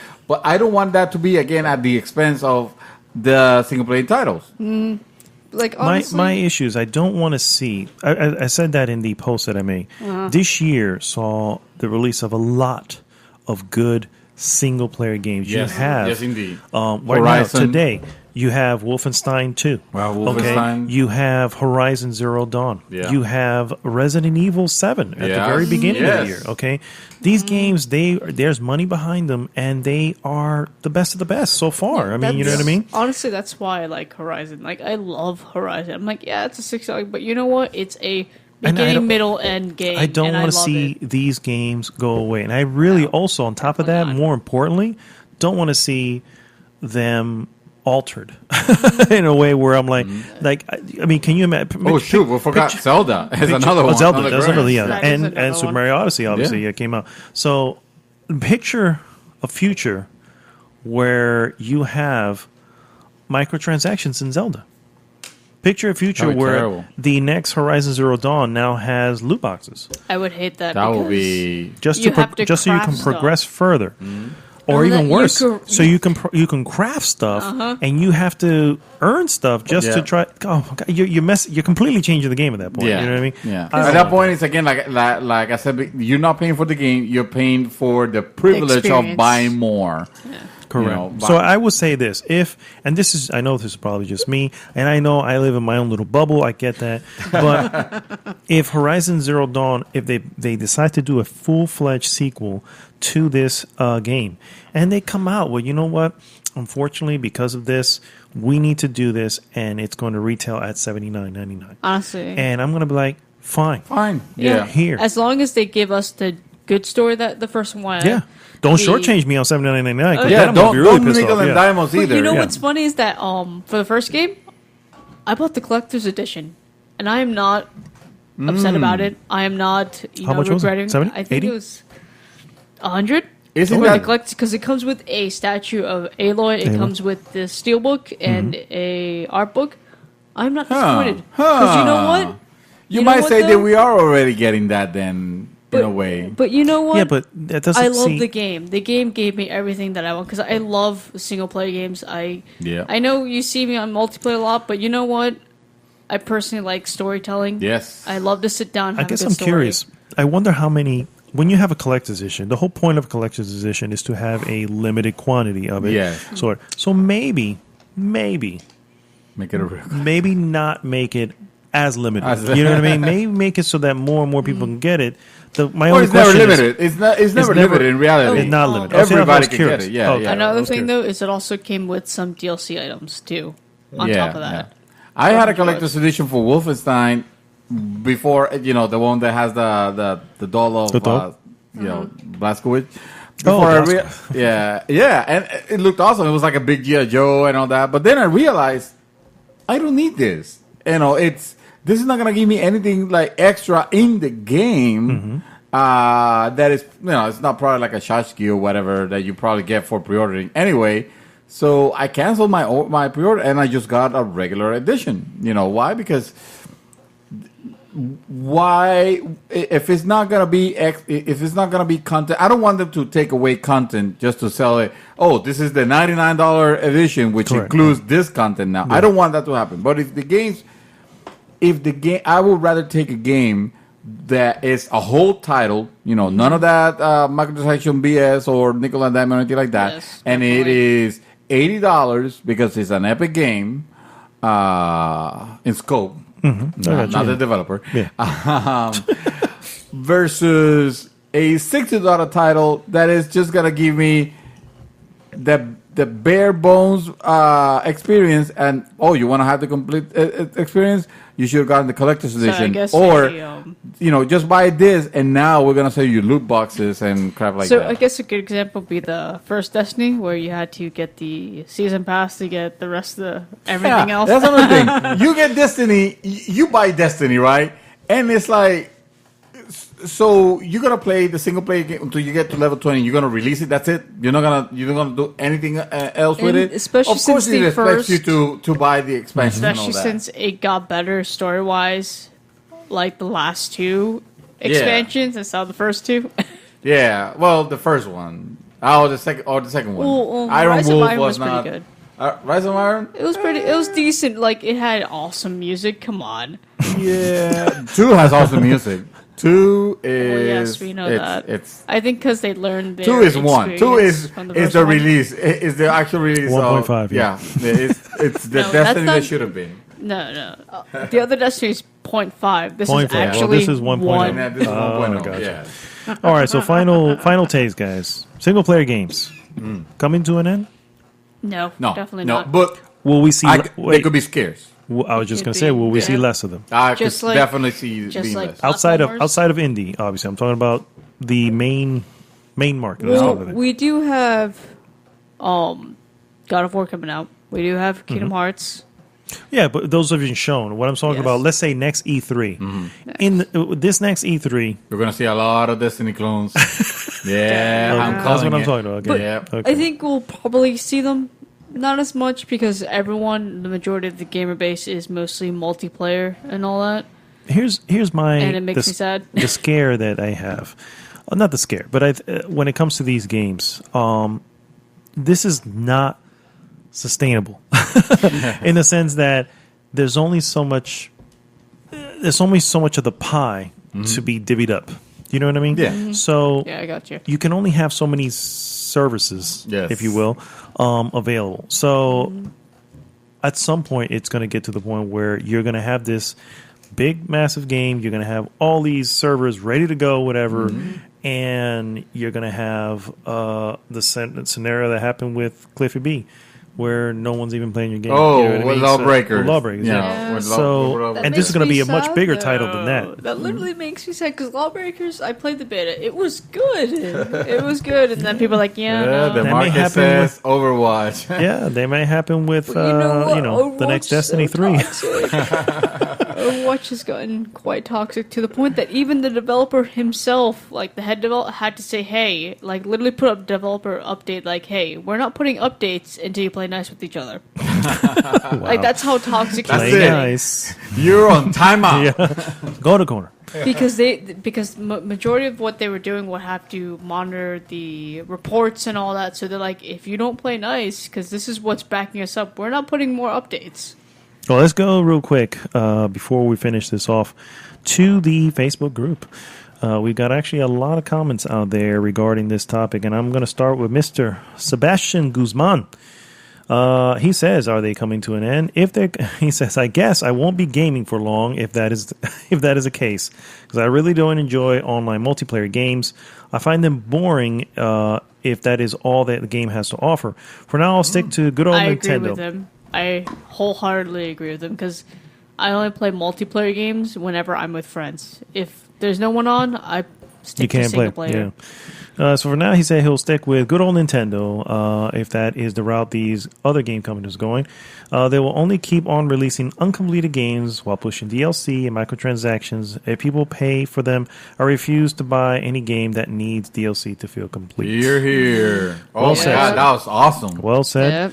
I don't want that to be again at the expense of the single player titles. Like My honestly, issues, I don't want to see. I said that in the post that I made. This year saw the release of a lot of good single player games. Yes, you have, yes, indeed. Right now, Horizon. today, you have Wolfenstein 2. Wow, Wolfenstein. Okay, you have Horizon Zero Dawn. Yeah. You have Resident Evil 7 at the Yes, very beginning of the yes. year. Okay, these games, there's money behind them, and they are the best of the best so far. I mean, you know what I mean? Honestly, that's why I like Horizon. Like, I love Horizon. I'm like, yeah, it's a $6, but you know what? It's a And I beginning, don't- middle, end game. I don't and want to love see it. these games go away. And I really also, on top of that, Definitely not. more importantly, don't want to see them altered in a way where I'm like, I mean, can you imagine? Oh shoot, we forgot Zelda as another one. Zelda, another that's grand. another, yeah, That is and another Super one. Mario Odyssey, obviously, Yeah. it came out. So, picture a future where you have microtransactions in Zelda. Picture a future That'd be where terrible. the next Horizon Zero Dawn now has loot boxes. I would hate that. That would because be Just You to have to just so you can craft stuff. progress further, or Oh, even that you worse, could- so you can craft stuff, and you have to earn stuff just to Yeah. try. Oh, God, you're completely changing the game at that point. Yeah. You know what I mean? Yeah. I don't At that want point, it's again like I said, you're not paying for the game. You're paying for the privilege of experience. buying more. Correct. You know, So I would say this: and this is, I know this is probably just me, and I know I live in my own little bubble. I get that, but if Horizon Zero Dawn, if they decide to do a full-fledged sequel to this game, and they come out, well, you know what? Unfortunately, because of this, we need to do this, and it's going to retail at $79.99. honestly, And I'm going to be like, fine, fine. yeah. Yeah. here. As long as they give us the good story that the first one. yeah. Don't the- shortchange me on $79.99. 'cause Oh, then Yeah. I'm gonna Don't be really don't pissed nickel off. and Yeah. dime us But either. you know Yeah. what's funny is that for the first game, I bought the collector's edition, and I am not upset about it. I am not, How much was it? regretting. 70? I think 80? it was 100. Isn't For the that collect because it comes with a statue of Aloy. It Aloy. comes with the steelbook and a art book. I'm not Huh. disappointed because you know what? You know might what, say that though? we are already getting that then, in a way. But you know what? Yeah, but that doesn't. I love see, the game. The game gave me everything that I want because I love single player games. I know you see me on multiplayer a lot, but you know what? I personally like storytelling. Yes. I love to sit down. And I have guess a I'm good story. curious. I wonder how many. When you have a collector's edition, the whole point of a collector's edition is to have a limited quantity of it. Yeah. So maybe, Make it a real. maybe not make it as limited. As- You know what I mean? Maybe make it so that more and more people can get it. My Or only it's never question is, limited. It's never limited in reality. it's not limited. Okay, I Everybody was can curious. get it. Yeah, Okay. yeah. I Another was thing curious. though is it also came with some DLC items too. On top of that, I had a collector's edition for Wolfenstein before, the one that has the doll of, The doll? Blazkowicz. Oh, Before Blazkowicz. yeah, and it looked awesome. It was like a big G.I. Joe and all that. But then I realized I don't need this. This is not gonna give me anything like extra in the game. That is, it's not probably like a tchotchke or whatever that you probably get for pre-ordering anyway. So I canceled my pre-order and I just got a regular edition. You know why? Because if it's not gonna be content, I don't want them to take away content just to sell it. Oh, this is the $99 edition, which Correct. includes this content now. I don't want that to happen. But if the game, I would rather take a game that is a whole title, none of that microtransaction BS or nickel and dime or anything like that, Yes, and it definitely. is $80 because it's an Epic game in scope, not the developer, versus a $60 title that is just gonna give me the bare bones experience, and you want to have the complete experience, you should have gotten the collector's I edition, guess or a, just buy this, and now we're gonna sell you loot boxes and crap like so that. I guess a good example would be the first Destiny, where you had to get the season pass to get the rest of everything else. That's another thing. You get Destiny, you buy Destiny, right? And it's like, so you're gonna play the single player game until you get to level 20. You're gonna release it. That's it. You're not gonna do anything else with And it. especially of course, since it the expects you first- to buy the expansion. and all Especially that. since it got better story wise, like the last two expansions instead of the first two. Yeah, well, the first one. The second one. Rise of Iron was not pretty good. Rise of Iron. It was pretty. It was decent. Like it had awesome music. Come on. Yeah, 2 has awesome music. 2 is. Well, yes, we know that. It's I think because they learned their 2 is 1. 2 is from the is first the one. release. Is the actual release. 1.5, yeah. It's the No, Destiny that's that not- should have been. No. The other Destiny is 0.5. This 0.5. is Well, actually this is 1.0. And this is 1.0. gotcha. Yeah. All right, so final taste, guys. Single player games coming to an end. No, No, definitely no, not. but Will we see? they Wait, could be scarce. I was just Could gonna say, be, will we see yeah. less of them I Just could like- definitely see just being like less. outside of Platformers? indie? Obviously, I'm talking about the main market. Let's Well, go with it. we do have God of War coming out. We do have Kingdom Hearts. Yeah, but those have been shown. What I'm talking Yes. about, let's say next E3. In this next E3, We're gonna see a lot of Destiny clones. Yeah, I'm that's calling what I'm it. talking about. Okay. But Yeah. Okay. I think we'll probably see them. Not as much because the majority of the gamer base is mostly multiplayer and all that. Here's my And it makes the, me sad. the scare that I have. Not the scare, but when it comes to these games, this is not sustainable in the sense that there's only so much of the pie to be divvied up. You know what I mean? Yeah. So Yeah, I got you. you can only have so many services, Yes. if you will, available. So at some point, it's going to get to the point where you're going to have this big, massive game. You're going to have all these servers ready to go, whatever, and you're going to have the scenario that happened with Cliffy B, where no one's even playing your game. Oh, You know what I with mean? Lawbreakers. With Lawbreakers, yeah. Yeah. with So, Law- and this is going to be a much bigger title than that. That literally makes me sad because Lawbreakers, I played the beta. It was good. It was good. And then people are like, Yeah, no. the may market happen says Overwatch. Yeah, they might happen with But you know what? the next Overwatch's Destiny so 3. toxic. Overwatch has gotten quite toxic to the point that even the developer himself, like the head developer, had to say, "Hey," like literally put up developer update, like, "Hey, we're not putting updates until you play nice with each other." Like that's how toxic That's he's it. getting. Nice. You're on timeout. Go to corner. Because majority of what they were doing would have to monitor the reports and all that. So they're like, if you don't play nice, because this is what's backing us up, we're not putting more updates. Well, let's go real quick before we finish this off to the Facebook group. We've got actually a lot of comments out there regarding this topic, and I'm going to start with Mr. Sebastian Guzman. He says, "Are they coming to an end? He says, I guess I won't be gaming for long if that is the case, because I really don't enjoy online multiplayer games. I find them boring if that is all that the game has to offer. For now, I'll stick to good old I Nintendo." agree with him. I wholeheartedly agree with him because I only play multiplayer games whenever I'm with friends. If there's no one on, I stick You to can't single play. player. Yeah. So for now, he said he'll stick with good old Nintendo if that is the route these other game companies are going. They will only keep on releasing uncompleted games while pushing DLC and microtransactions. If people pay for them, I refuse to buy any game that needs DLC to feel complete. Here. Oh, Well my said. God, that was awesome. Well said. Yep.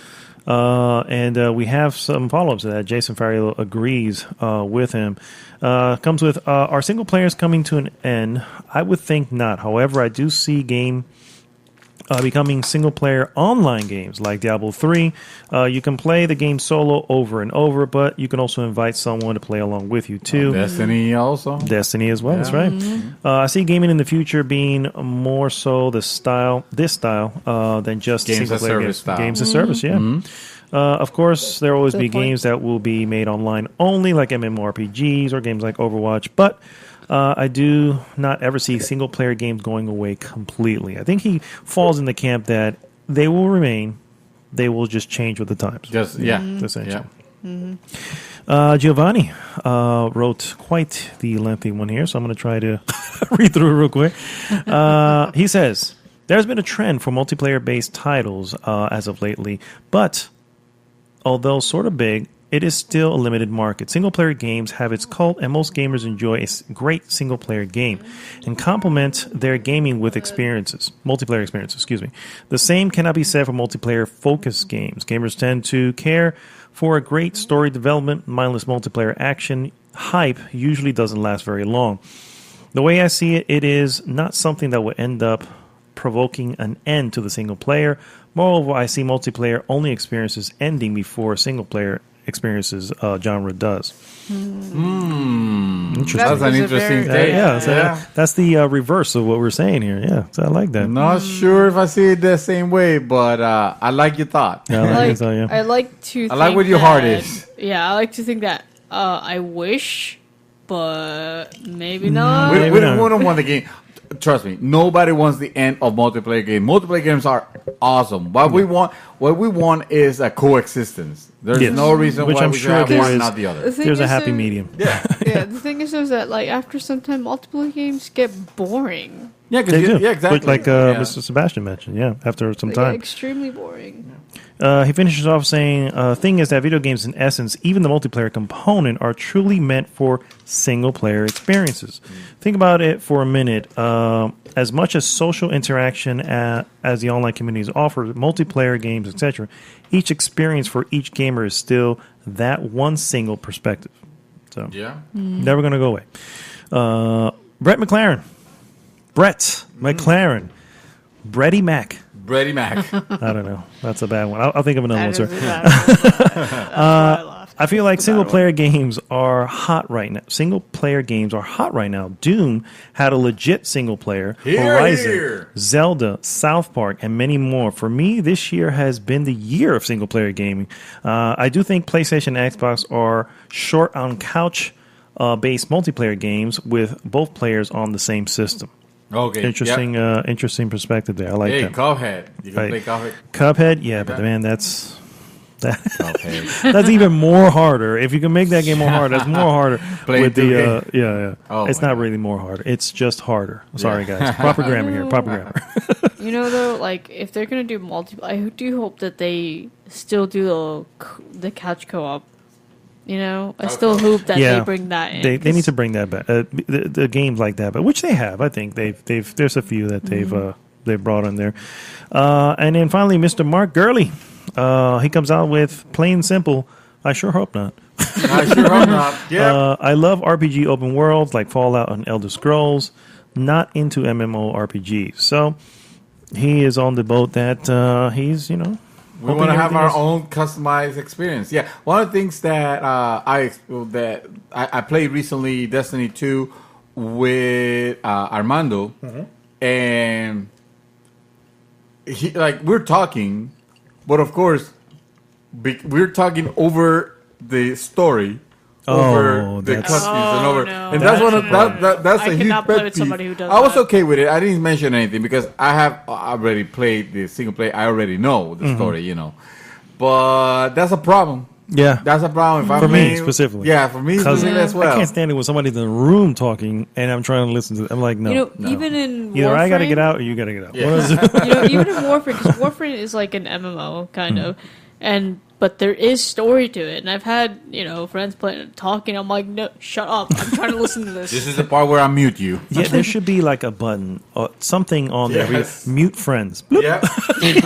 And we have some follow-ups to that. Jason Farrell agrees with him. Comes with, are single players coming to an end? I would think not. However, I do see game becoming single-player online games like Diablo 3. You can play the game solo over and over, but you can also invite someone to play along with you, too. Destiny also. Destiny as well. That's right. I see gaming in the future being more so this style than just Games single as player service games. style. Games as service, yeah. Of course, there will always be Good point. games that will be made online only, like MMORPGs or games like Overwatch. But I do not ever see single player games going away completely. I think he falls in the camp that they will remain. They will just change with the times. Just, yeah. Essentially. Yeah. Giovanni wrote quite the lengthy one here, so I'm going to try to read through it real quick. He says, there's been a trend for multiplayer-based titles as of lately, but although sort of big, it is still a limited market. Single-player games have its cult, and most gamers enjoy a great single-player game and complement their gaming with multiplayer experiences. Excuse me. The same cannot be said for multiplayer-focused games. Gamers tend to care for a great story development. Mindless multiplayer action hype usually doesn't last very long. The way I see it, it is not something that will end up provoking an end to the single player. Moreover, I see multiplayer only experiences ending before single player experiences genre does. Interesting. That's an interesting take. That's the reverse of what we're saying here. Yeah, so I like that. Not sure if I see it the same way, but I like your thought. Yeah, I like it, so, yeah. I like to. I like think what your that- heart is. Yeah, I like to think that. I wish, but maybe not. We Maybe not. don't want the game. Trust me, nobody wants the end of multiplayer games. Multiplayer games are awesome. What we want is a coexistence. There's Yes. no reason Which why I'm we should sure have there one is. and not the The other. thing There's a is, happy though- medium. Yeah, Yeah, the thing is that like after some time, multiplayer games get boring. yeah, They do. yeah, exactly. But like Yeah. Mr. Sebastian mentioned, yeah, after some They get time. extremely boring. He finishes off saying, thing is that video games, in essence, even the multiplayer component, are truly meant for single-player experiences. Think about it for a minute. As much as social interaction as the online communities offer, multiplayer games, etc., each experience for each gamer is still that one single perspective. So, Yeah. never going to go away. Brett McLaren. Bretty Mac. Brady Mac. I don't know. That's a bad one. I'll think of another one, That sir. is bad. I feel like single player games are hot right now. Single player games are hot right now. Doom had a legit single player. Here, Horizon, here. Zelda, South Park, and many more. For me, this year has been the year of single player gaming. I do think PlayStation and Xbox are short on couch based multiplayer games with both players on the same system. Okay. Interesting, Yep. interesting perspective there. I like Hey, that. Cuphead. You can Right. play Cuphead. Cuphead, yeah, but man, that's Cuphead. that's even more harder. If you can make that game more hard, that's more harder. Play with two the games. yeah. Oh it's my not God. really more harder. It's just harder. Sorry, Yeah. guys. Proper grammar here. Proper grammar. You know, though, like if they're gonna do I do hope that they still do the couch co-op. You know, I still hope that Yeah. they bring that in. They need to bring that back. The games like that, but which they have. I think they've there's a few that they've brought on there. And then finally, Mr. Mark Gurley. He comes out with Plain Simple. I sure hope not. I sure hope not. Yeah. I love RPG open worlds like Fallout and Elder Scrolls. Not into MMORPGs. So he is on the boat that he's We hoping want to have everything our is- own customized experience. Yeah, one of the things that I played recently, Destiny 2, with Armando, and we're talking, but of course, we're talking over the story. Over the that's- cutscenes and over, no. and that's one of That's that's I a huge cannot play pet with peeve. somebody who does I was that. okay with it. I didn't mention anything because I have already played the single player. I already know the story, But that's a problem. Yeah. That's a problem. If For I'm me playing- specifically. Yeah, for me specifically as well. I can't stand it when somebody's in the room talking and I'm trying to listen to them. I'm like, no. Even in Either I got to Warframe- get out or you got to get out. Yeah. One of those- Even in Warframe, because Warframe is like an MMO kind of, but there is story to it. And I've had friends playing talking. I'm like, no, shut up! I'm trying to listen to this. This is the part where I mute you. Yeah, there should be like a button or something on there. Yes. Mute friends. Bloop. Yeah,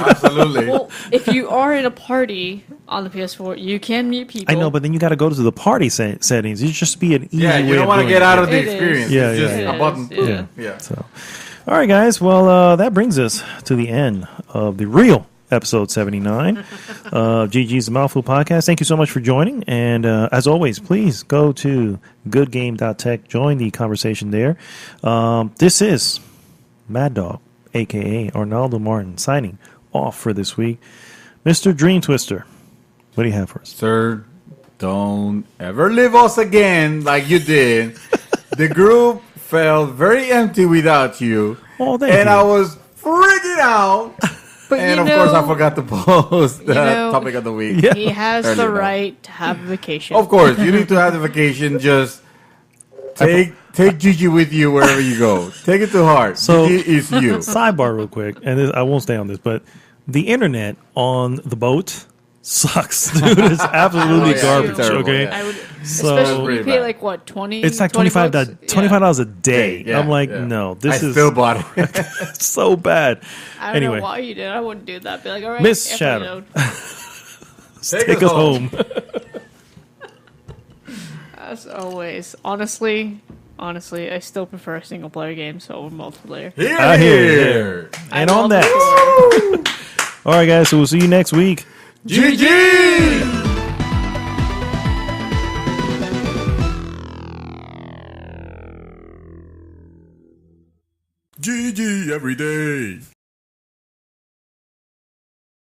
absolutely. Well, if you are in a party on the PS4, you can mute people. I know, but then you got to go to the party settings. It should be an easy Yeah, way you don't of want to doing get it. out of the It is. experience. Yeah, it's just yeah, a button. yeah. Yeah. So, all right, guys. Well, that brings us to the end of the real episode 79 of GG's Mouthful podcast. Thank you so much for joining. And as always, please go to goodgame.tech. Join the conversation there. This is Mad Dog, a.k.a. Arnaldo Martin, signing off for this week. Mr. Dream Twister, what do you have for us? Sir, don't ever leave us again like you did. The group felt very empty without you. Oh, thank and you. I was freaking out. But And you of know, course, I forgot to post the know, topic of the week. Yeah. he has Earlier the though. right to have a vacation. Of course, you need to have the vacation. Just take Gigi with you wherever you go. Take it to heart. So- Gigi is you. Sidebar real quick, and I won't stay on this, but the internet on the boat sucks, dude. It's absolutely Oh, yeah. garbage. Terrible, Okay, yeah. I would, So- especially when Pretty you pay bad. like what 20. it's like $20 $25 a day. Yeah, I'm like, yeah. no, this I is still bought it. so bad. I don't Anyway, know why you did. I wouldn't do that. Be like, all right, Miss after Shadow. you know, take us home. as always, honestly, I still prefer single player games over multiplayer. Here, I hear you. here. And I on love that, all right, guys. So we'll see you next week. Gigi! GG every day.